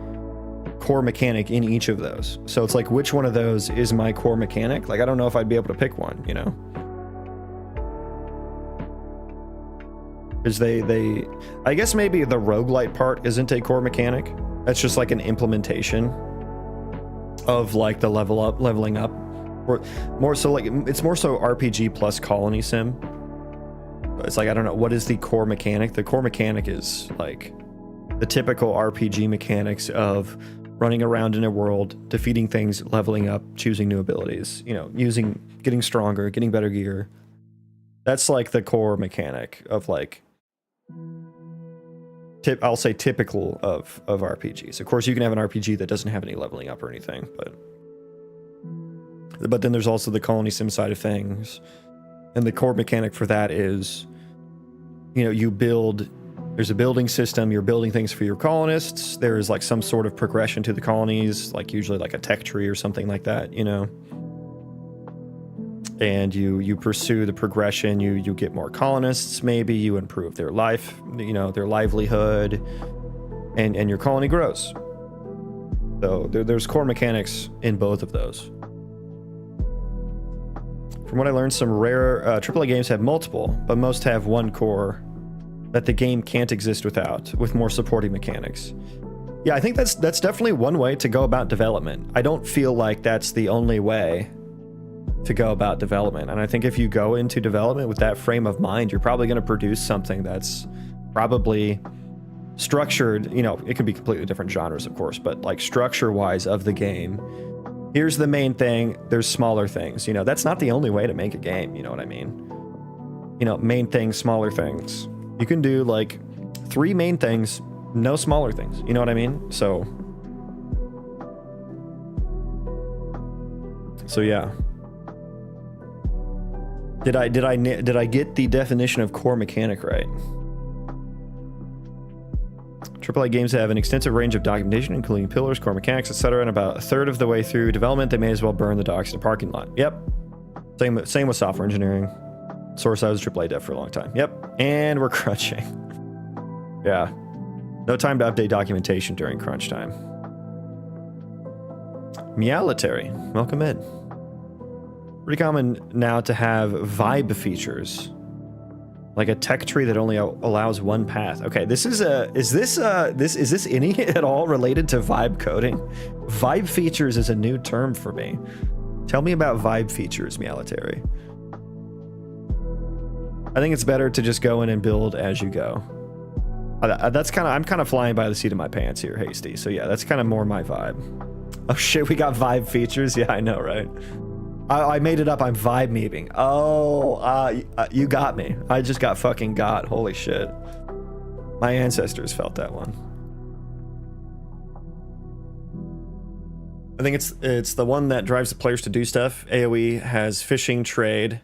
core mechanic in each of those. So it's like, which one of those is my core mechanic? Like, I don't know if I'd be able to pick one, you know? Because I guess maybe the roguelite part isn't a core mechanic. That's just like an implementation of like the leveling up, or more so like, it's more so RPG plus Colony Sim. It's like, I don't know, what is the core mechanic? The core mechanic is like the typical RPG mechanics of running around in a world, defeating things, leveling up, choosing new abilities, you know, getting stronger, getting better gear. That's like the core mechanic of like, I'll say typical of RPGs. Of course, you can have an RPG that doesn't have any leveling up or anything, but then there's also the Colony Sim side of things, and the core mechanic for that is, you know, there's a building system, you're building things for your colonists, there is like some sort of progression to the colonies, like usually like a tech tree or something like that, you know, and you pursue the progression, you get more colonists, maybe you improve their life, you know, their livelihood, and your colony grows. So there's core mechanics in both of those. From what I learned, some rare AAA games have multiple, but most have one core that the game can't exist without, with more supporting mechanics. Yeah, I think that's definitely one way to go about development. I don't feel like that's the only way to go about development. And I think if you go into development with that frame of mind, you're probably going to produce something that's probably structured, you know, it could be completely different genres, of course, but like structure-wise of the game, here's the main thing, there's smaller things, you know, that's not the only way to make a game, you know what I mean? You know, main things, smaller things. You can do like 3 main things, no smaller things, you know what I mean? So yeah. Did I get the definition of core mechanic right? AAA games have an extensive range of documentation, including pillars, core mechanics, etc. And about a third of the way through development, they may as well burn the docks in a parking lot. Yep. Same with software engineering. Source, I was AAA dev for a long time. Yep. And we're crunching. Yeah. No time to update documentation during crunch time. Meowletary, welcome in. Pretty common now to have vibe features, like a tech tree that only allows one path. Okay, is this any at all related to vibe coding? Vibe features is a new term for me. Tell me about vibe features, Meowletary. I think it's better to just go in and build as you go. I'm kind of flying by the seat of my pants here, Hasty. So yeah, that's kind of more my vibe. Oh shit, we got vibe features. Yeah, I know, right? I made it up. I'm vibe memeing. Oh, you got me. I just got fucking got. Holy shit. My ancestors felt that one. I think it's the one that drives the players to do stuff. AoE has fishing, trade,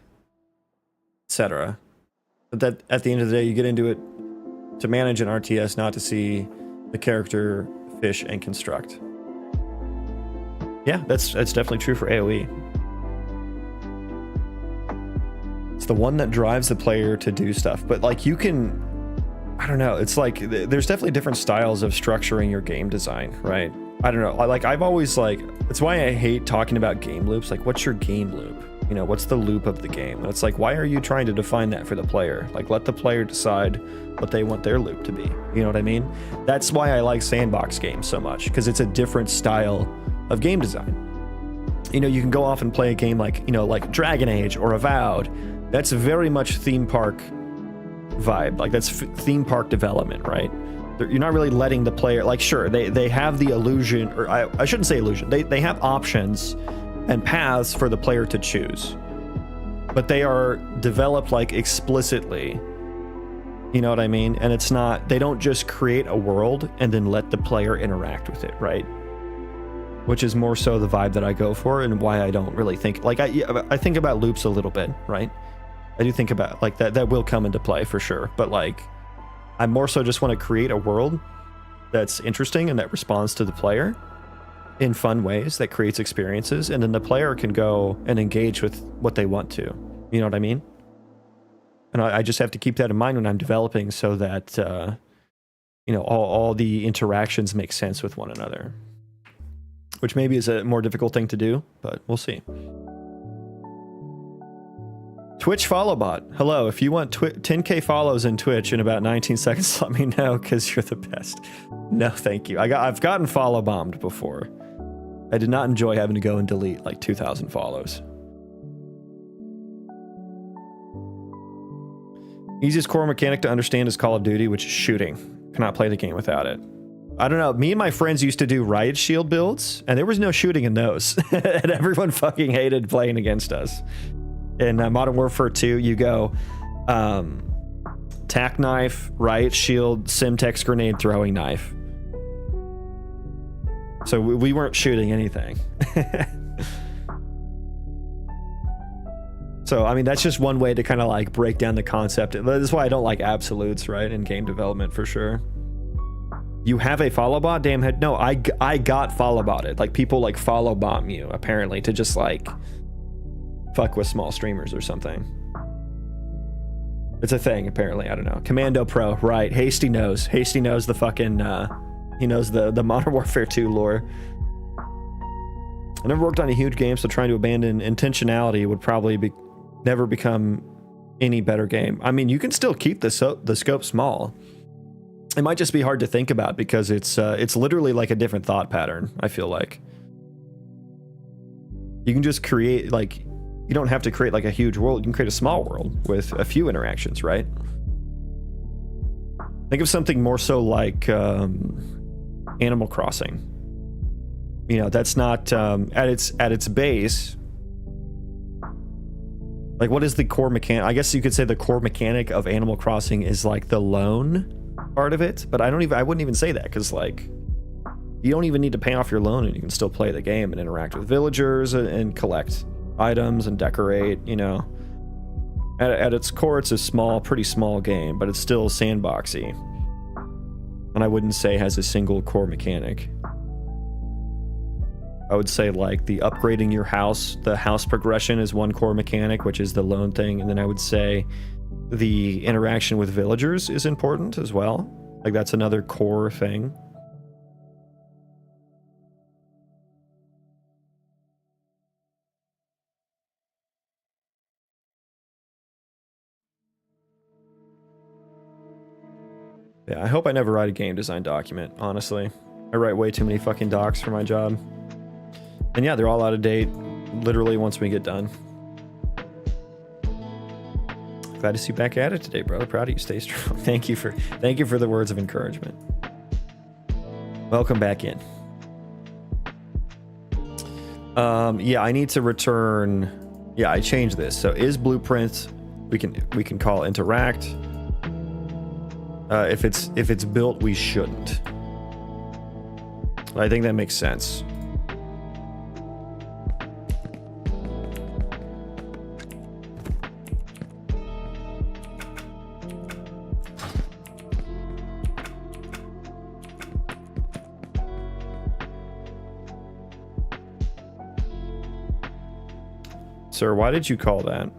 etc. But that at the end of the day, you get into it to manage an RTS, not to see the character fish and construct. Yeah, that's definitely true for AoE. It's the one that drives the player to do stuff. But like you can, I don't know. It's like there's definitely different styles of structuring your game design, right? I don't know. Like I've always like, it's why I hate talking about game loops. Like, what's your game loop? You know, what's the loop of the game? And it's like, why are you trying to define that for the player? Like, let the player decide what they want their loop to be. You know what I mean? That's why I like sandbox games so much, because it's a different style of game design. You know, you can go off and play a game like, you know, like Dragon Age or Avowed. That's very much theme park vibe. Like that's theme park development, right? You're not really letting the player, like, sure, they have the illusion, or I shouldn't say illusion. They have options and paths for the player to choose, but they are developed like explicitly. You know what I mean? And it's not, they don't just create a world and then let the player interact with it, right? Which is more so the vibe that I go for, and why I don't really think, like, I think about loops a little bit, right? I do think about like that will come into play for sure, but like I more so just want to create a world that's interesting and that responds to the player in fun ways, that creates experiences, and then the player can go and engage with what they want to. You know what I mean? And I just have to keep that in mind when I'm developing, so that you know, all the interactions make sense with one another, which maybe is a more difficult thing to do, but we'll see. Twitch follow bot. Hello, if you want 10k follows in Twitch in about 19 seconds, let me know, because you're the best. No, thank you. I've gotten follow bombed before. I did not enjoy having to go and delete like 2,000 follows. Easiest core mechanic to understand is Call of Duty, which is shooting. Cannot play the game without it. I don't know. Me and my friends used to do riot shield builds, and there was no shooting in those. And everyone fucking hated playing against us. In Modern Warfare 2, you go tack knife, riot shield, Simtex grenade, throwing knife. So we weren't shooting anything. So, I mean, that's just one way to kind of like break down the concept. That's why I don't like absolutes, right? In game development, for sure. You have a follow bot? Damn head. No, I got follow botted. Like, people like follow bomb you, apparently, to just like fuck with small streamers or something. It's a thing, apparently. I don't know. Commando Pro, right. Hasty knows. Hasty knows the fucking, he knows the Modern Warfare 2 lore. I never worked on a huge game, so trying to abandon intentionality would probably never become any better game. I mean, you can still keep the scope small. It might just be hard to think about because it's literally like a different thought pattern, I feel like. You can just create, like, you don't have to create like a huge world. You can create a small world with a few interactions, right? Think of something more so like Animal Crossing. You know, that's not at its base. Like, what is the core mechanic? I guess you could say the core mechanic of Animal Crossing is like the loan part of it, but I wouldn't even say that, because like you don't even need to pay off your loan and you can still play the game and interact with villagers and collect items and decorate, you know. At its core, it's a pretty small game, but it's still sandboxy. And I wouldn't say has a single core mechanic. I would say like the upgrading your house, the house progression is one core mechanic, which is the loan thing. And then I would say the interaction with villagers is important as well. Like, that's another core thing. Yeah, I hope I never write a game design document, honestly. I write way too many fucking docs for my job. And yeah, they're all out of date, literally, once we get done. Glad to see you back at it today, brother. Proud of you. Stay strong. Thank you for the words of encouragement. Welcome back in. Yeah, I need to return Yeah, I changed this. So is blueprint, we can call interact. If it's built, we shouldn't. I think that makes sense. Sir, why did you call that?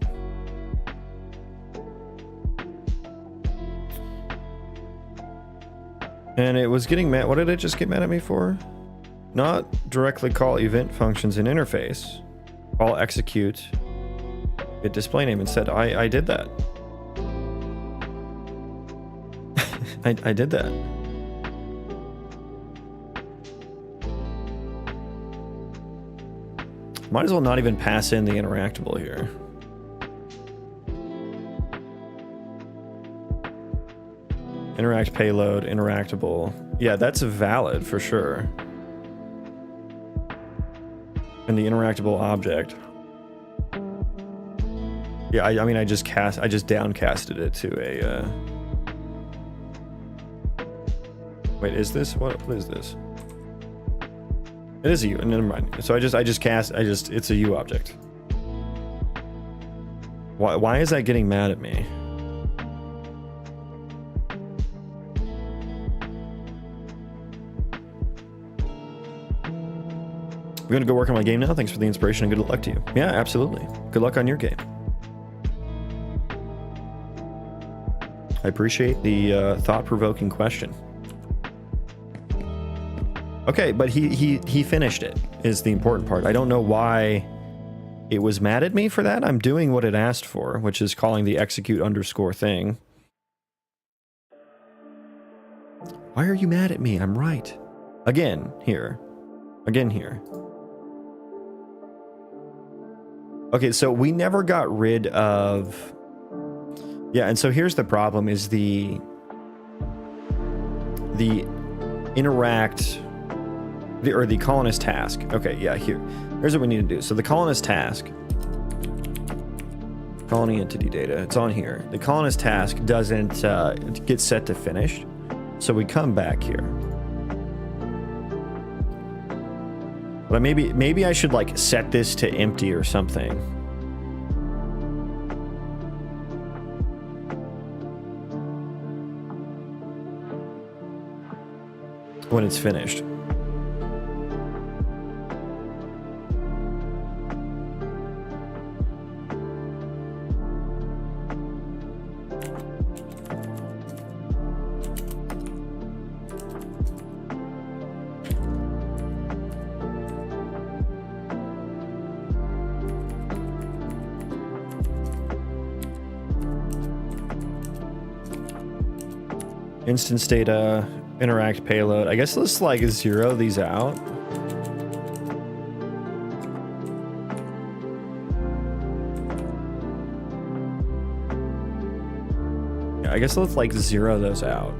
And it was getting mad. What did it just get mad at me for? Not directly call event functions in interface. Call execute. Get display name instead. I did that. I did that. Might as well not even pass in the interactable here. Interact payload, interactable. Yeah, that's valid for sure. And the interactable object. Yeah, I mean, I just downcasted it to a. Wait, is this what is this? It is a U. Never mind. So it's a U object. Why is that getting mad at me? I'm gonna go work on my game now. Thanks for the inspiration and good luck to you. Yeah, absolutely. Good luck on your game. I appreciate the thought-provoking question. Okay, but he finished it, is the important part. I don't know why it was mad at me for that. I'm doing what it asked for, which is calling the execute underscore thing. Why are you mad at me? I'm right. Again, here. Again, here. Okay, so we never got rid of... Yeah, and so here's the problem, is the interact... or the colonist task. Okay, yeah, here's what we need to do. So the colonist task, colony entity data, it's on here. The colonist task doesn't get set to finished, so we come back here. But maybe I should like set this to empty or something. When it's finished. Instance data, interact payload. I guess let's like zero these out. Yeah, I guess let's like zero those out.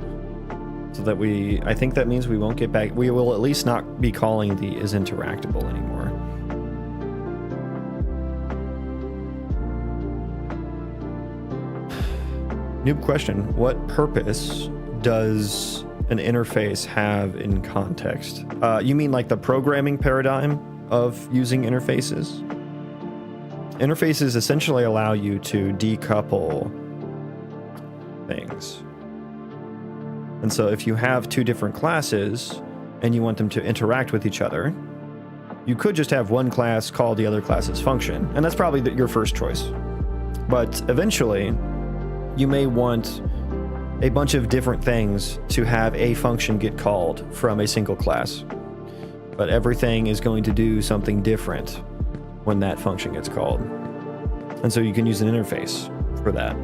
So that I think that means we won't get back, we will at least not be calling the is interactable anymore. Noob question, what purpose does an interface have in context? You mean like the programming paradigm of using interfaces? Interfaces essentially allow you to decouple things. And so if you have two different classes and you want them to interact with each other, you could just have one class call the other class's function, and that's probably your first choice. But eventually, you may want a bunch of different things to have a function get called from a single class. But everything is going to do something different when that function gets called. And so you can use an interface for that.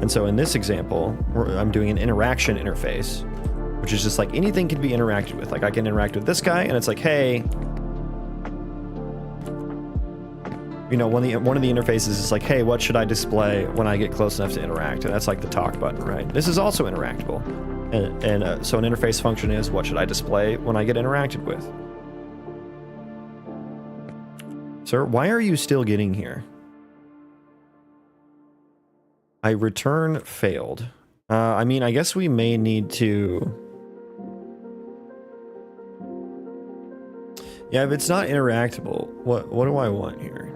And so in this example, I'm doing an interaction interface, which is just like anything can be interacted with. Like I can interact with this guy and it's like, hey, you know, one of the interfaces is like, hey, what should I display when I get close enough to interact? And that's like the talk button, right? This is also interactable. And so an interface function is, what should I display when I get interacted with? Sir, why are you still getting here? I return failed. I mean, I guess we may need to... Yeah, if it's not interactable, what do I want here?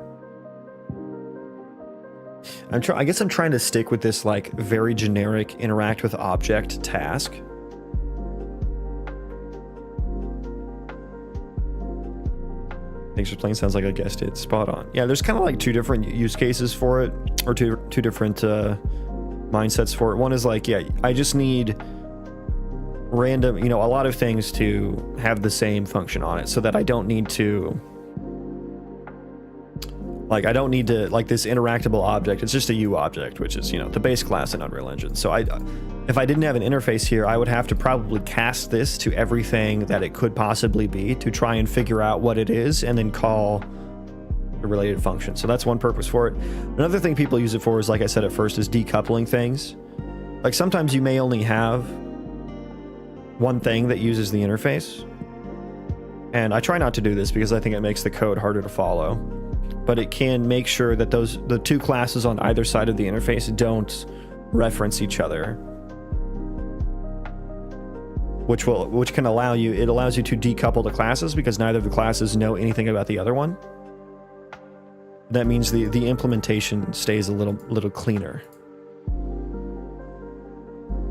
I guess I'm trying to stick with this like very generic interact with object task. Thanks for playing. Sounds like I guessed it. Spot on. Yeah, there's kind of like two different use cases for it, or two different mindsets for it. One is like, yeah, I just need random, you know, a lot of things to have the same function on it, so that I don't need to, like, this interactable object. It's just a U object, which is, you know, the base class in Unreal Engine. So if I didn't have an interface here, I would have to probably cast this to everything that it could possibly be to try and figure out what it is and then call the related function. So that's one purpose for it. Another thing people use it for is, like I said at first, is decoupling things. Like sometimes you may only have one thing that uses the interface. And I try not to do this because I think it makes the code harder to follow. But it can make sure that the two classes on either side of the interface don't reference each other. Which can allow you, it allows you to decouple the classes because neither of the classes know anything about the other one. That means the implementation stays a little cleaner.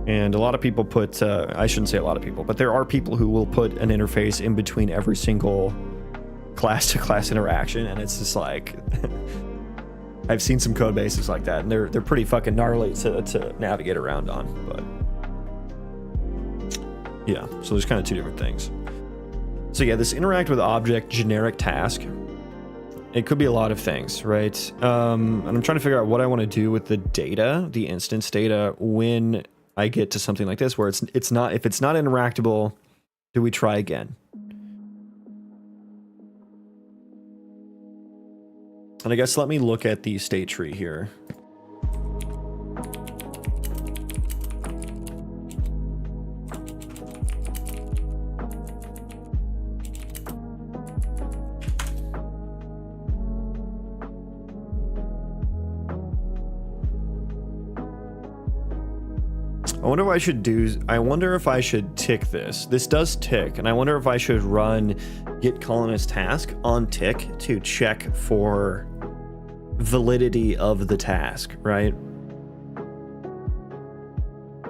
And a lot of people put, I shouldn't say a lot of people, but there are people who will put an interface in between every single class-to-class interaction, and it's just like, I've seen some code bases like that, and they're pretty fucking gnarly to navigate around on, but yeah, so there's kind of two different things. So yeah, this interact with object generic task, it could be a lot of things, right? And I'm trying to figure out what I want to do with the data, the instance data, when I get to something like this, where it's not, if it's not interactable, do we try again? And I guess let me look at the state tree here. I wonder if I should tick this. This does tick, and I wonder if I should run get colonist task on tick to check for validity of the task, right?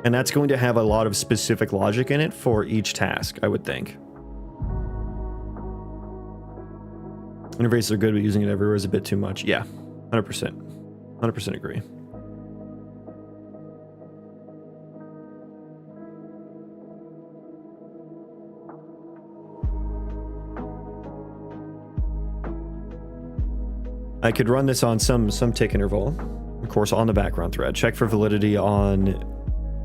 And that's going to have a lot of specific logic in it for each task, I would think. Interfaces are good, but using it everywhere is a bit too much. Yeah, 100%. 100% agree. I could run this on some tick interval, of course, on the background thread. Check for validity on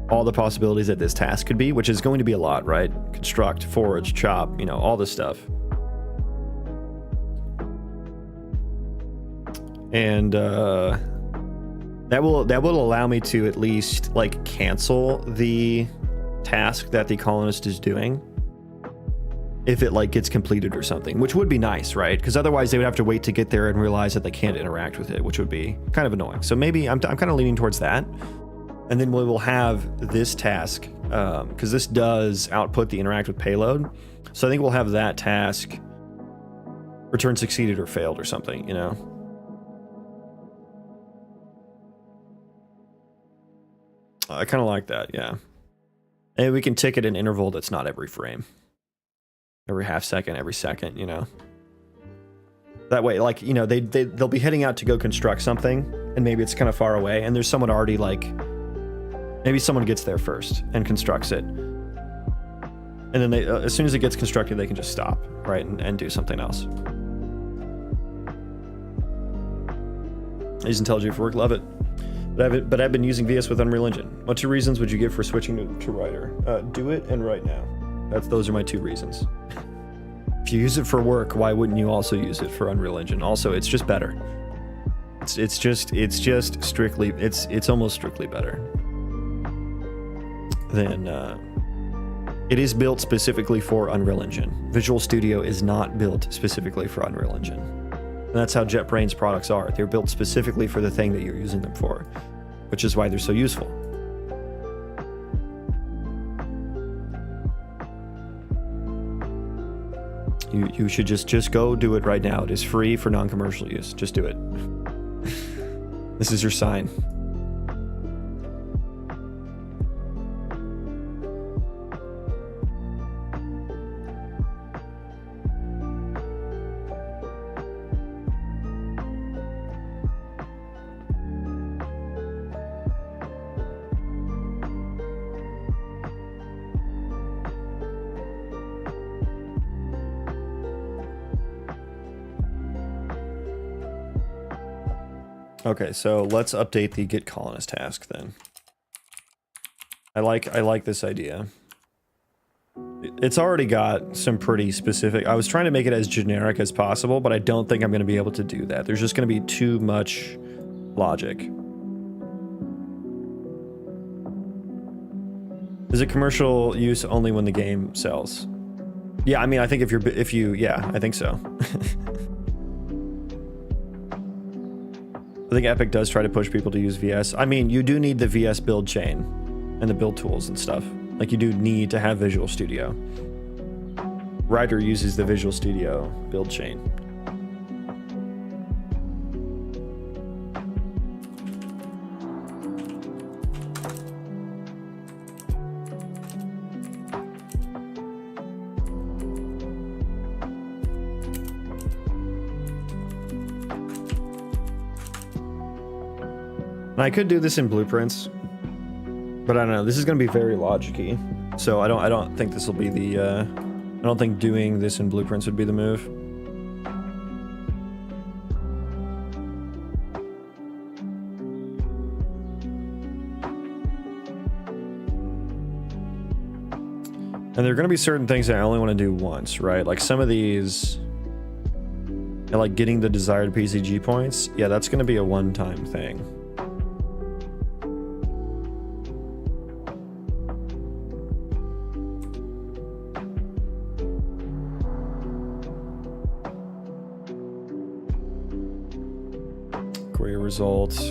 all the possibilities that this task could be, which is going to be a lot, right? Construct, forage, chop, you know, all this stuff. And that will allow me to at least like cancel the task that the colonist is doing if it like gets completed or something, which would be nice, right? Because otherwise they would have to wait to get there and realize that they can't interact with it, which would be kind of annoying. So maybe I'm kind of leaning towards that. And then we will have this task, because this does output the interact with payload. So I think we'll have that task return succeeded or failed or something, you know? I kind of like that, yeah. And we can tick it an interval that's not every frame. Every half second, every second, you know? That way, like, you know, they'll be heading out to go construct something, and maybe it's kind of far away, and there's someone already, like, maybe someone gets there first and constructs it. And then they, as soon as it gets constructed, they can just stop, right, and do something else. I use IntelliJ for work, love it. But I've been using VS with Unreal Engine. What 2 reasons would you give for switching to Writer? Do it and right now. Those are my 2 reasons. If you use it for work, why wouldn't you also use it for Unreal Engine? Also, it's just better. It's just strictly, it's almost strictly better than, it is built specifically for Unreal Engine. Visual Studio is not built specifically for Unreal Engine. And that's how JetBrains products are. They're built specifically for the thing that you're using them for, which is why they're so useful. You should just go do it right now. It is free for non-commercial use. Just do it. This is your sign. Okay, so let's update the get colonist task then. I like this idea. It's already got some pretty specific. I was trying to make it as generic as possible, but I don't think I'm going to be able to do that. There's just going to be too much logic. Is it commercial use only when the game sells? Yeah, I mean, I think if you yeah, I think so. I think Epic does try to push people to use VS. I mean, you do need the VS build chain and the build tools and stuff. Like, you do need to have Visual Studio. Ryder uses the Visual Studio build chain. I could do this in blueprints, but I don't know. This is going to be very logic-y, so I don't think this will be the. I don't think doing this in blueprints would be the move. And there are going to be certain things that I only want to do once, right? Like some of these, like getting the desired PCG points. Yeah, that's going to be a one-time thing. Query results.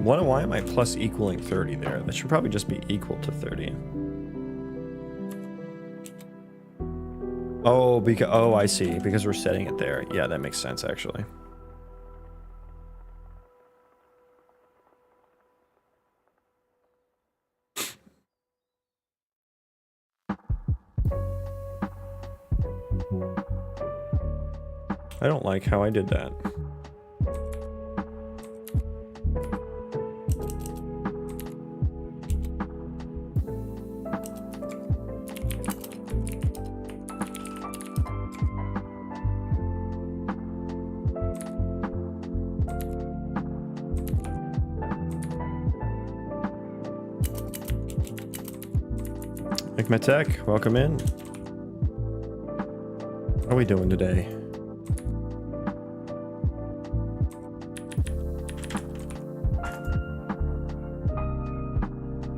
Why am I plus equaling 30 there? That should probably just be equal to 30. Oh, I see. Because we're setting it there. Yeah, that makes sense actually. I don't like how I did that. Tech, welcome in. How are we doing today?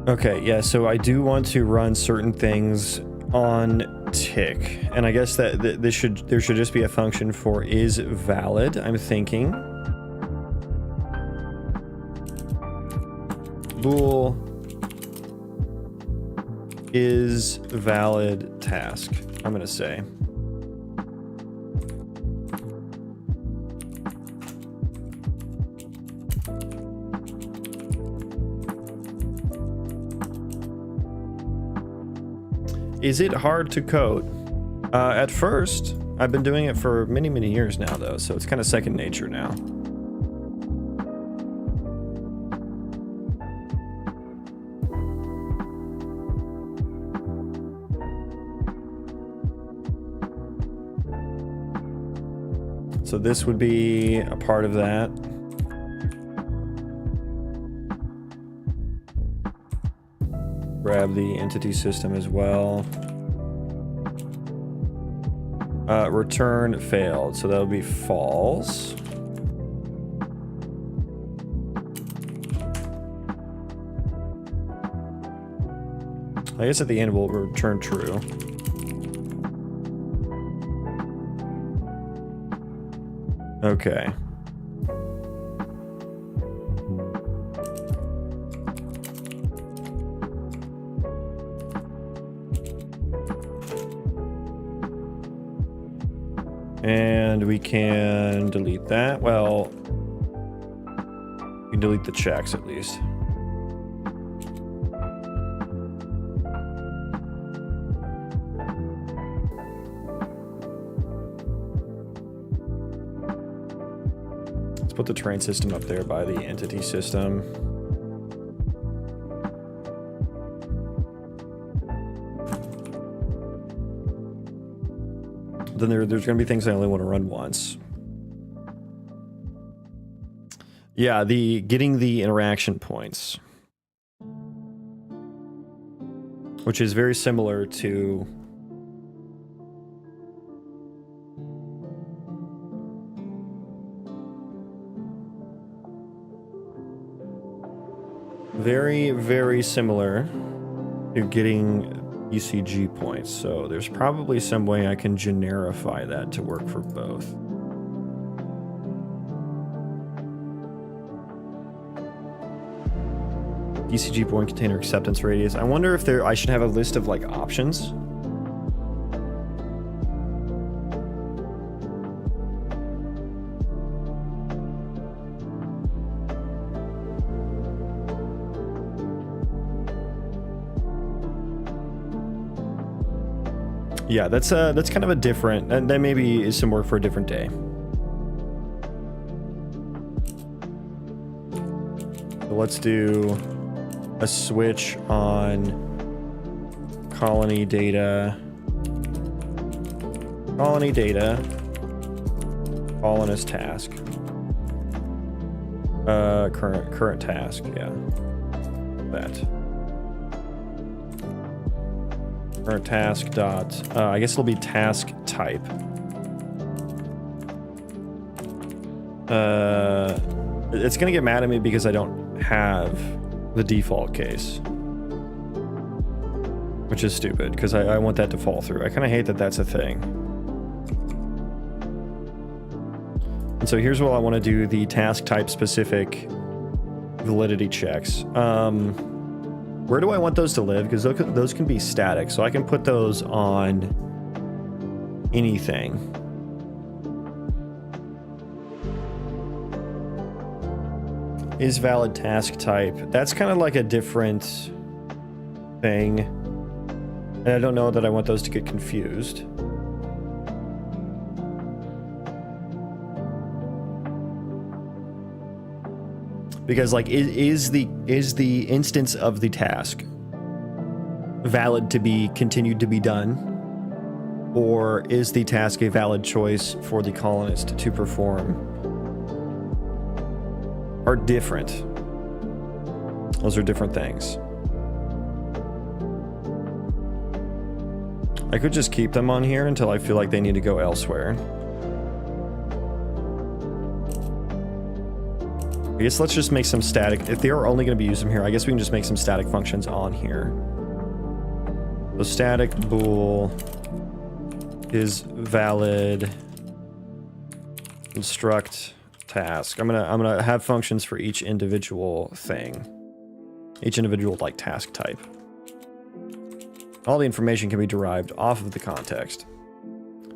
Okay, yeah, so I do want to run certain things on tick, and I guess that there should just be a function for is valid. I'm thinking bool is valid task, I'm gonna say. Is it hard to code? At first, I've been doing it for many, many years now though, so it's kind of second nature now. So this would be a part of that. Grab the entity system as well. Return failed, so that would be false. I guess at the end we'll return true. Okay. And we can delete that. Well, we can delete the checks at least. Let's put the train system up there by the entity system. Then there's going to be things I only want to run once. Yeah, getting the interaction points, which is very similar to very similar to getting ECG points. So there's probably some way I can generify that to work for both. ECG point container acceptance radius. I wonder if I should have a list of like options. Yeah, that's kind of a different, and that maybe is some work for a different day. So let's do a switch on colony data, colonist task, current task, yeah, that. Current task dot, I guess it'll be task type. It's gonna get mad at me because I don't have the default case, which is stupid because I want that to fall through. I kind of hate that that's a thing. And so here's what I want to do: the task type specific validity checks. Where do I want those to live? Because those can be static, so I can put those on anything. Is valid task type. That's kind of like a different thing. And I don't know that I want those to get confused. Because like is the instance of the task valid to be continued to be done, or is the task a valid choice for the colonist to perform, are different. Those are different things. I could just keep them on here until I feel like they need to go elsewhere. I guess let's just make some static. If they are only going to be used from here, I guess we can just make some static functions on here. So static bool is valid construct task. I'm gonna have functions for each individual thing, each individual like task type. All the information can be derived off of the context.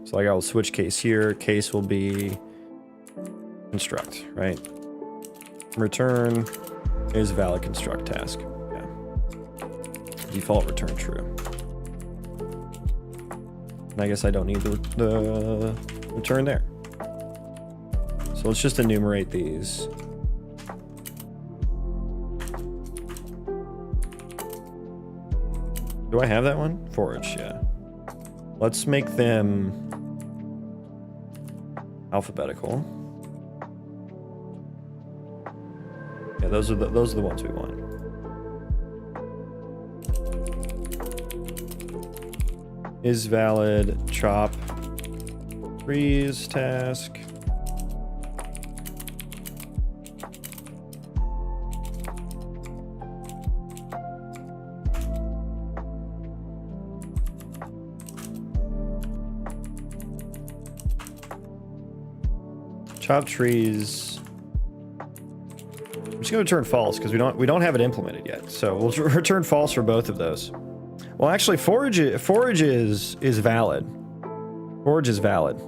So like I will switch case here. Case will be construct, right? Return is valid construct task. Yeah. Default return true. And I guess I don't need the return there. So let's just enumerate these. Do I have that one? Forage, yeah. Let's make them alphabetical. Yeah, those are the ones we want. Is valid chop Trees task. Chop trees. I'm just gonna return false because we don't have it implemented yet. So we'll return false for both of those. Well, actually, forage is valid. Forage is valid.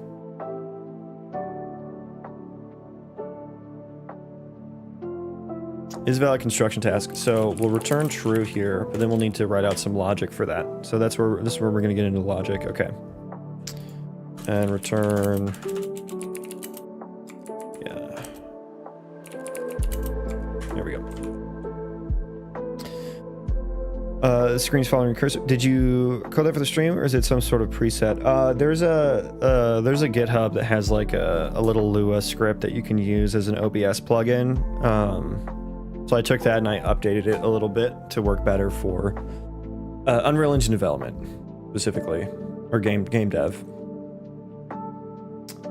Is valid construction task. So we'll return true here, but then we'll need to write out some logic for that. So this is where we're gonna get into logic. Okay. And return. There we go. The screen's following cursor. Did you code that for the stream, or is it some sort of preset? There's a GitHub that has like a little Lua script that you can use as an OBS plugin. So I took that and I updated it a little bit to work better for Unreal Engine development, specifically, or game dev.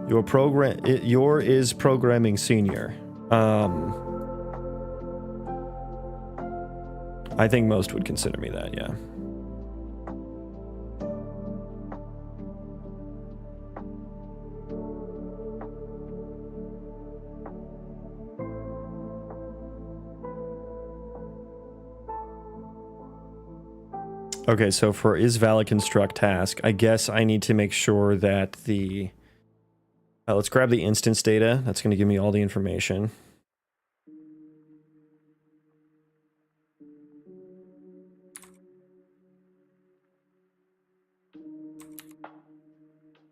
Your is programming senior. I think most would consider me that, yeah. Okay, so for is valid construct task, I guess I need to make sure that the... let's grab the instance data. That's going to give me all the information.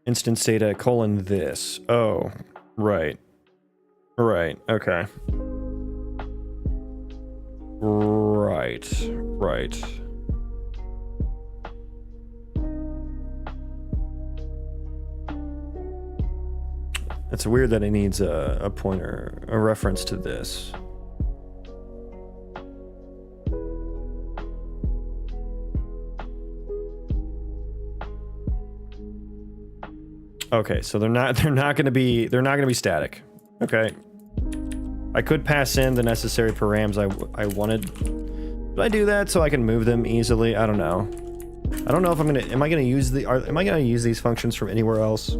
Instance data colon this. Oh, right. Right, okay. Right. It's weird that it needs a pointer, a reference to this. Okay, so they're not going to be static. Okay. I could pass in the necessary params I wanted. Did I do that so I can move them easily? I don't know. I don't know if am I going to use these functions from anywhere else?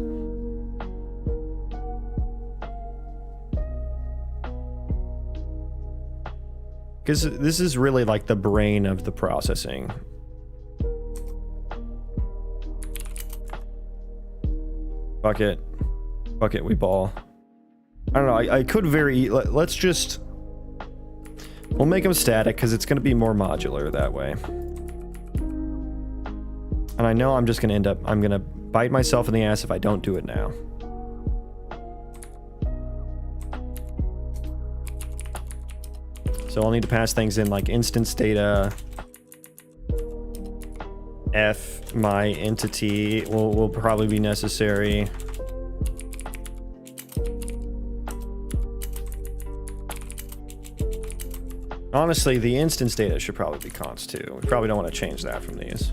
Because this is really like the brain of the processing. Bucket, we ball. I don't know, I could let's just... We'll make them static because it's going to be more modular that way. And I know I'm just going to I'm going to bite myself in the ass if I don't do it now. So I'll need to pass things in like instance data, F my entity will probably be necessary. Honestly, the instance data should probably be const too. We probably don't want to change that from these.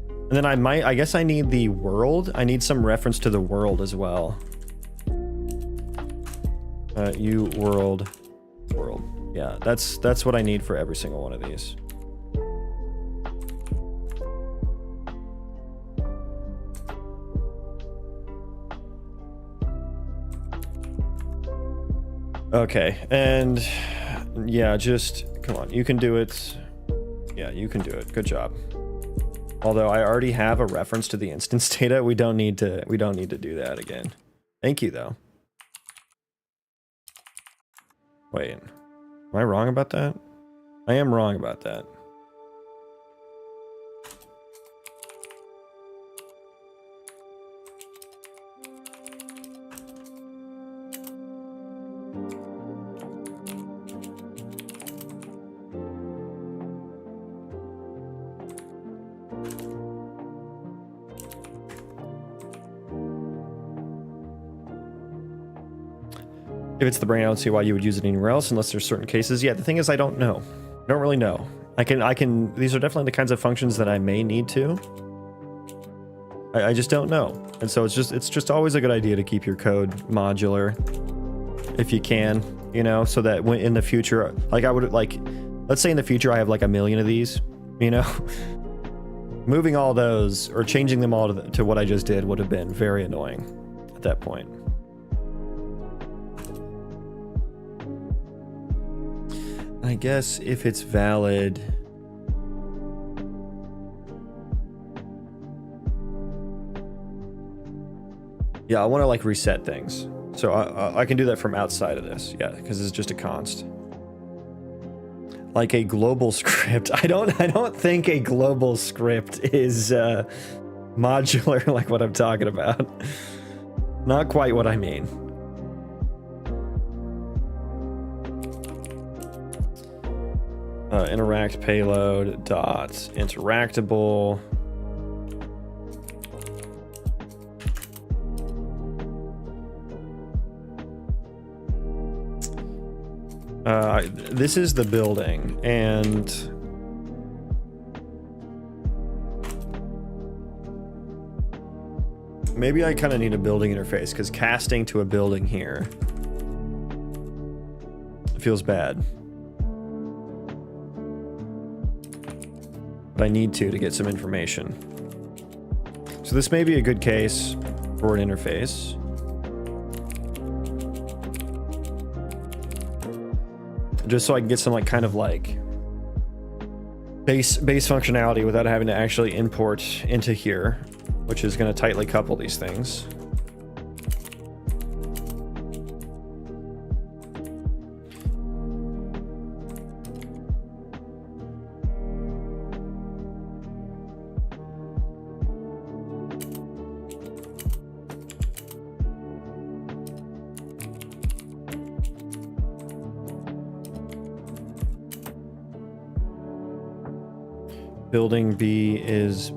And then I guess I need the world. I need some reference to the world as well. World. Yeah, that's what I need for every single one of these. Okay, and yeah, just come on, you can do it. Yeah, you can do it. Good job. Although I already have a reference to the instance data, we don't need to do that again. Thank you though. Wait, am I wrong about that? I am wrong about that. If it's the brain, I don't see why you would use it anywhere else unless there's certain cases. Yeah, the thing is I don't know. I don't really know. I can, these are definitely the kinds of functions that I may need to. I just don't know. And so it's just always a good idea to keep your code modular if you can, you know, so that when in the future, like I would like, let's say in the future I have like 1 million of these, you know, moving all those or changing them all to what I just did would have been very annoying at that point. I guess if it's valid, yeah, I want to like reset things. So I can do that from outside of this. Yeah, because it's just a const. Like a global script. I don't think a global script is modular like what I'm talking about. Not quite what I mean. Interact payload dot interactable. This is the building, and maybe I kind of need a building interface because casting to a building here feels bad. But I need to get some information. So this may be a good case for an interface. Just so I can get some like kind of like base functionality without having to actually import into here, which is going to tightly couple these things. Building B is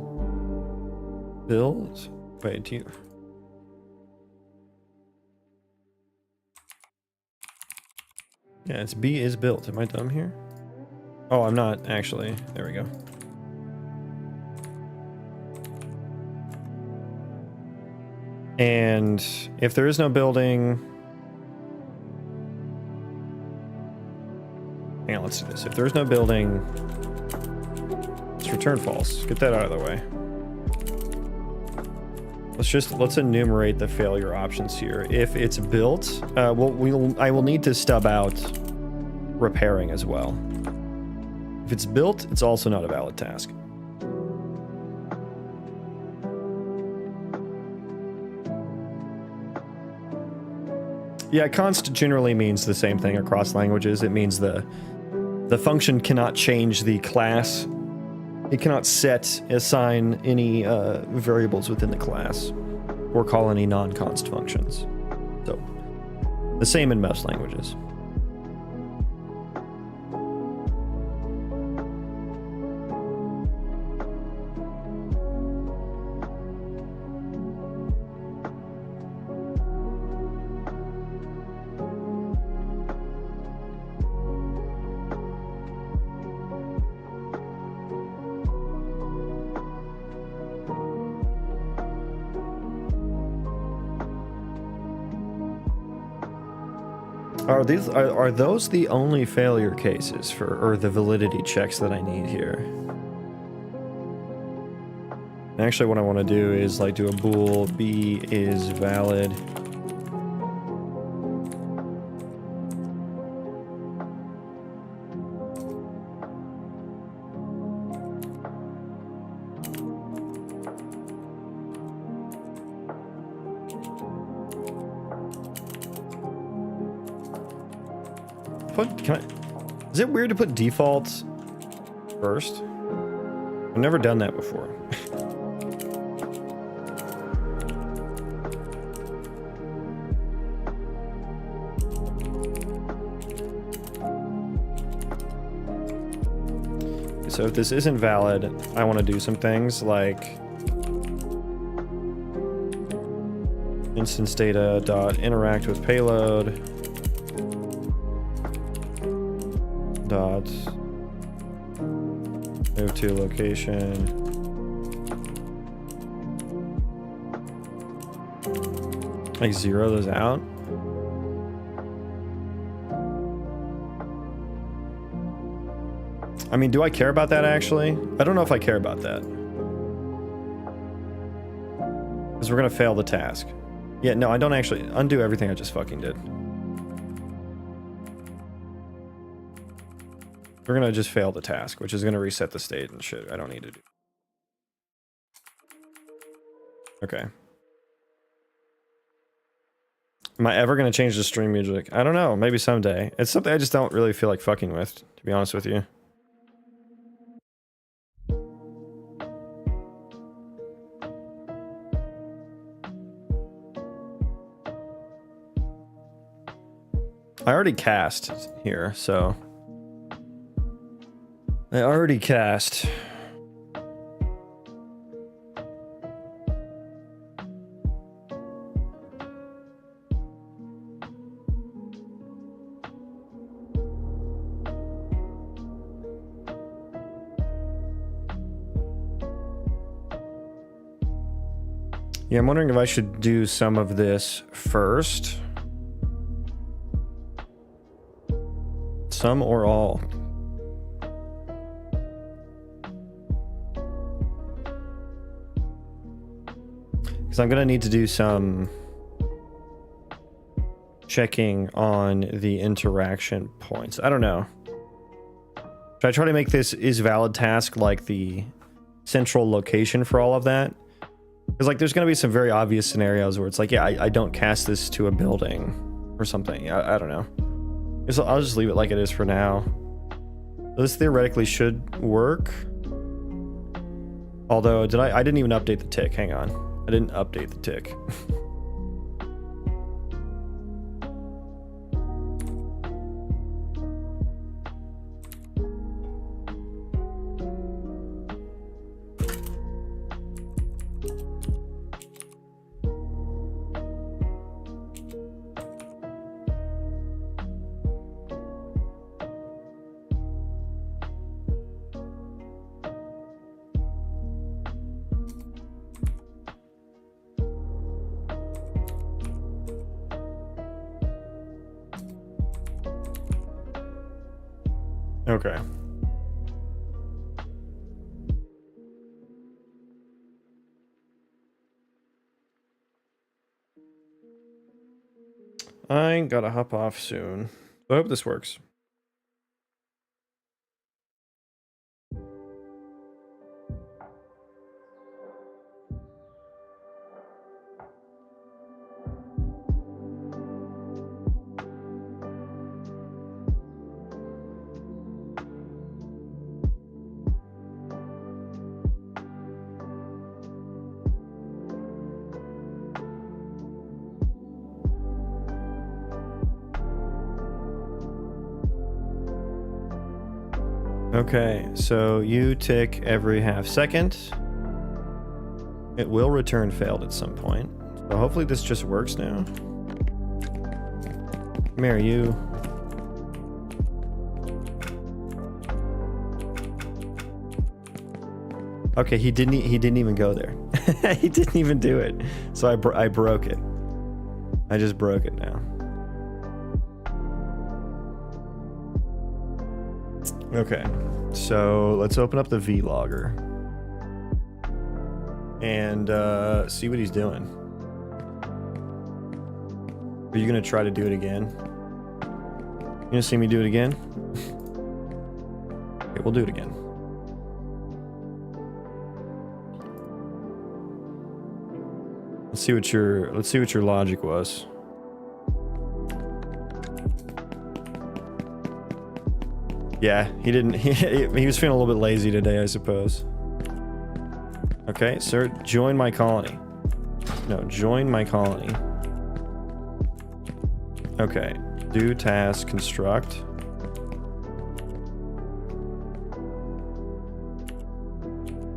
built. Wait, do you? Yeah, it's B is built. Am I dumb here? Oh, I'm not actually. There we go. And if there is no building, hang on, let's do this. If there's no building, return false. Get that out of the way. Let's enumerate the failure options here. If it's built, I will need to stub out repairing as well. If it's built, it's also not a valid task. Yeah, const generally means the same thing across languages. It means the function cannot change the class. It cannot assign any variables within the class or call any non-const functions. So, the same in most languages. Are those the only failure cases or the validity checks that I need here? Actually, what I want to do is like do a bool B is valid. Is it weird to put defaults first? I've never done that before. So if this isn't valid, I want to do some things like instance data dot interact with payload dot move to location Like zero those out? I mean, do I care about that actually? I don't know if I care about that. Because we're gonna fail the task. Yeah, no, I don't actually undo everything I just fucking did. We're gonna just fail the task, which is gonna reset the state and shit I don't need to do. Okay. Am I ever gonna change the stream music? I don't know, maybe someday. It's something I just don't really feel like fucking with, to be honest with you. I already cast here, so... I already cast. Yeah, I'm wondering if I should do some of this first. Some or all. Because I'm going to need to do some checking on the interaction points. I don't know. Should I try to make this is valid task like the central location for all of that? Because like there's going to be some very obvious scenarios where it's like, yeah, I don't cast this to a building or something. I don't know. I'll just leave it like it is for now. This theoretically should work. Although, I didn't even update the tick. Hang on. I didn't update the tick. Okay. I gotta hop off soon. I hope this works. Okay, so you tick every half second. It will return failed at some point. So hopefully this just works now. Come here, you. Okay, he didn't even go there. He didn't even do it. So I broke it. I just broke it now. Okay, so let's open up the vlogger and see what he's doing. Are you gonna try to do it again? You gonna see me do it again? Okay, we'll do it again. Let's see what your logic was. Yeah, he didn't. He was feeling a little bit lazy today, I suppose. Okay, sir, join my colony. No, join my colony. Okay, do task construct.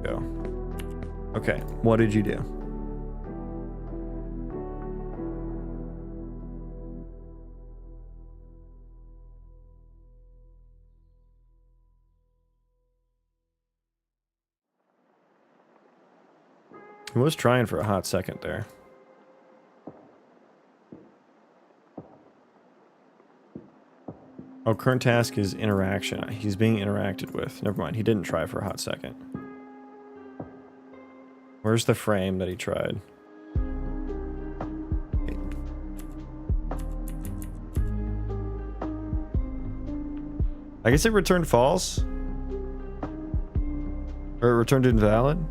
Go. Okay, what did you do? He was trying for a hot second there. Oh, current task is interaction. He's being interacted with. Never mind. He didn't try for a hot second. Where's the frame that he tried? I guess it returned false. Or it returned invalid.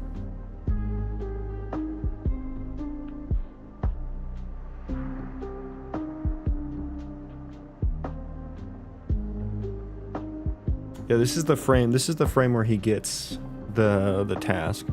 Yeah, this is the frame. This is the frame where he gets the task.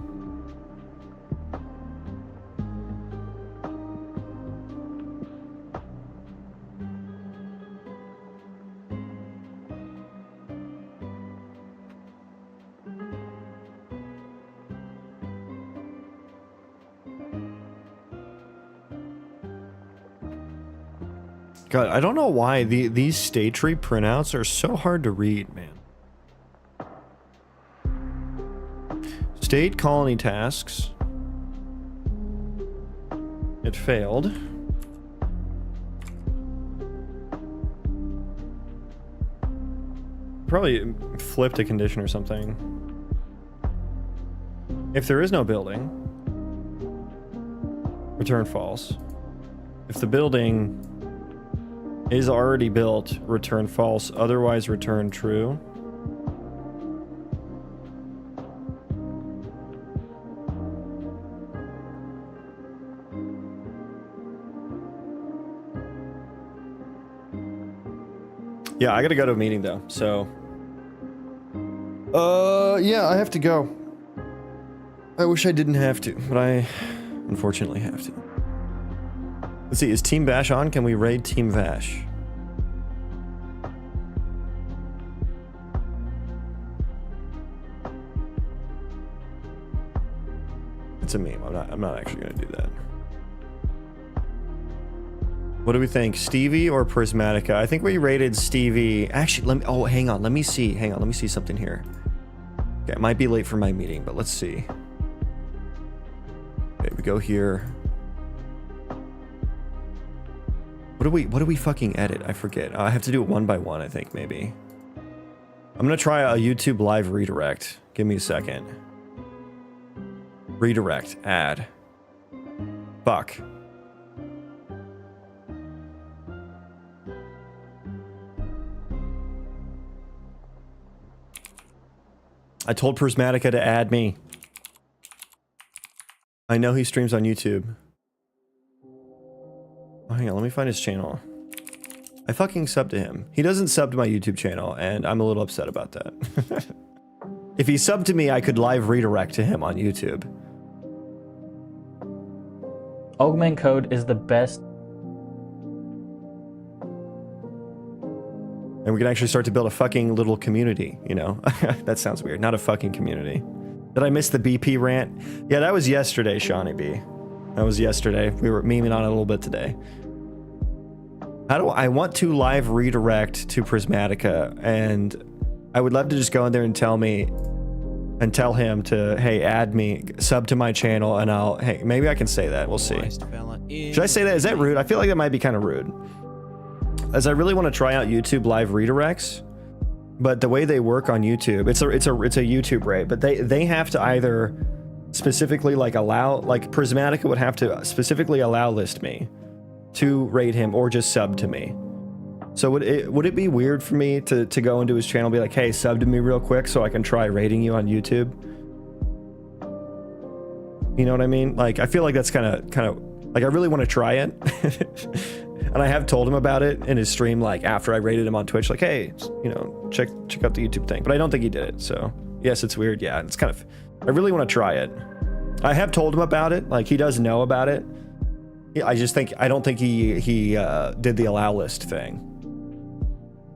God, I don't know why these state tree printouts are so hard to read, man. State colony tasks. It failed. Probably flipped a condition or something. If there is no building, return false. If the building is already built, return false. Otherwise, return true. Yeah, I gotta go to a meeting though, so... yeah, I have to go. I wish I didn't have to, but I unfortunately have to. Let's see, is Team Vash on? Can we raid Team Vash? It's a meme. I'm not actually gonna do that. What do we think? Stevie or Prismatica? I think we rated Stevie. Actually, let me... Oh, hang on. Let me see. Hang on. Let me see something here. Okay, I might be late for my meeting, but let's see. Okay, we go here. What do we fucking edit? I forget. I have to do it one by one, I think, maybe. I'm gonna try a YouTube live redirect. Give me a second. Redirect. Add. Fuck. I told Prismatica to add me. I know he streams on YouTube. Oh, hang on, let me find his channel. I fucking subbed to him. He doesn't sub to my YouTube channel, and I'm a little upset about that. If he subbed to me, I could live redirect to him on YouTube. Augment code is the best. And we can actually start to build a fucking little community, you know? That sounds weird. Not a fucking community. Did I miss the BP rant? Yeah, that was yesterday, Shawnee B. That was yesterday. We were memeing on it a little bit today. How do I want to live redirect to Prismatica, and I would love to just go in there and tell him to, hey, add me, sub to my channel, and I'll, hey, maybe I can say that. We'll see. Should I say that? Is that rude? I feel like that might be kind of rude. As I really want to try out YouTube live redirects, but the way they work on YouTube, it's a YouTube raid, but they have to either specifically like allow, like Prismatica would have to specifically allow list me to raid him or just sub to me. So would it be weird for me to go into his channel and be like, hey, sub to me real quick so I can try raiding you on YouTube? You know what I mean? Like, I feel like that's kind of like, I really want to try it. And I have told him about it in his stream, like after I rated him on Twitch, like, hey, you know, check out the YouTube thing. But I don't think he did it. So yes, it's weird. Yeah, it's kind of, I really want to try it. I have told him about it. Like, he does know about it. I don't think he did the allow list thing.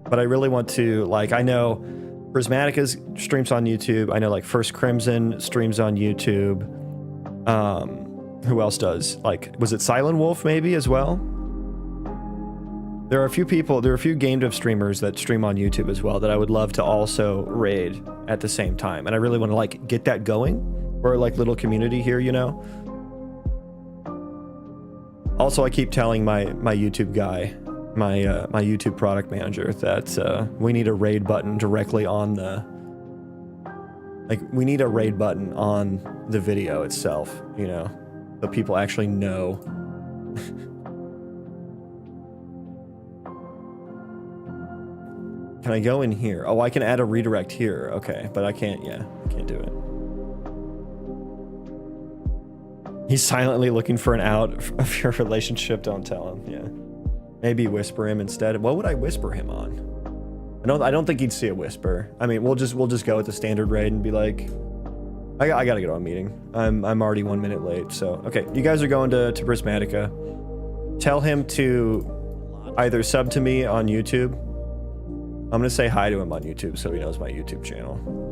But I really want to, like, I know Prismatica's streams on YouTube. I know like First Crimson streams on YouTube. Who else does? Like, was it Silent Wolf maybe as well? There are a few game dev streamers that stream on YouTube as well that I would love to also raid at the same time. And I really want to like get that going. Or like little community here, you know? Also, I keep telling my YouTube guy, my YouTube product manager that we need a raid button directly on the, like, we need a raid button on the video itself, you know, so people actually know. Can I go in here? Oh, I can add a redirect here. Okay, but I can't, yeah, I can't do it. He's silently looking for an out of your relationship. Don't tell him. Yeah. Maybe whisper him instead. What would I whisper him on? I don't think he'd see a whisper. I mean, we'll just go with the standard raid and be like, I gotta get on a meeting. I'm already 1 minute late. So okay, you guys are going to Prismatica. Tell him to either sub to me on YouTube. I'm gonna say hi to him on YouTube so he knows my YouTube channel.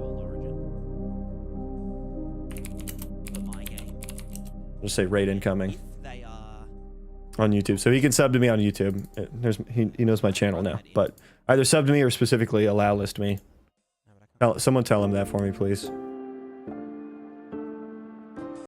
Just say raid incoming on YouTube, so he can sub to me on YouTube. He knows my channel now, but either sub to me or specifically allow list me. Someone tell him that for me, please.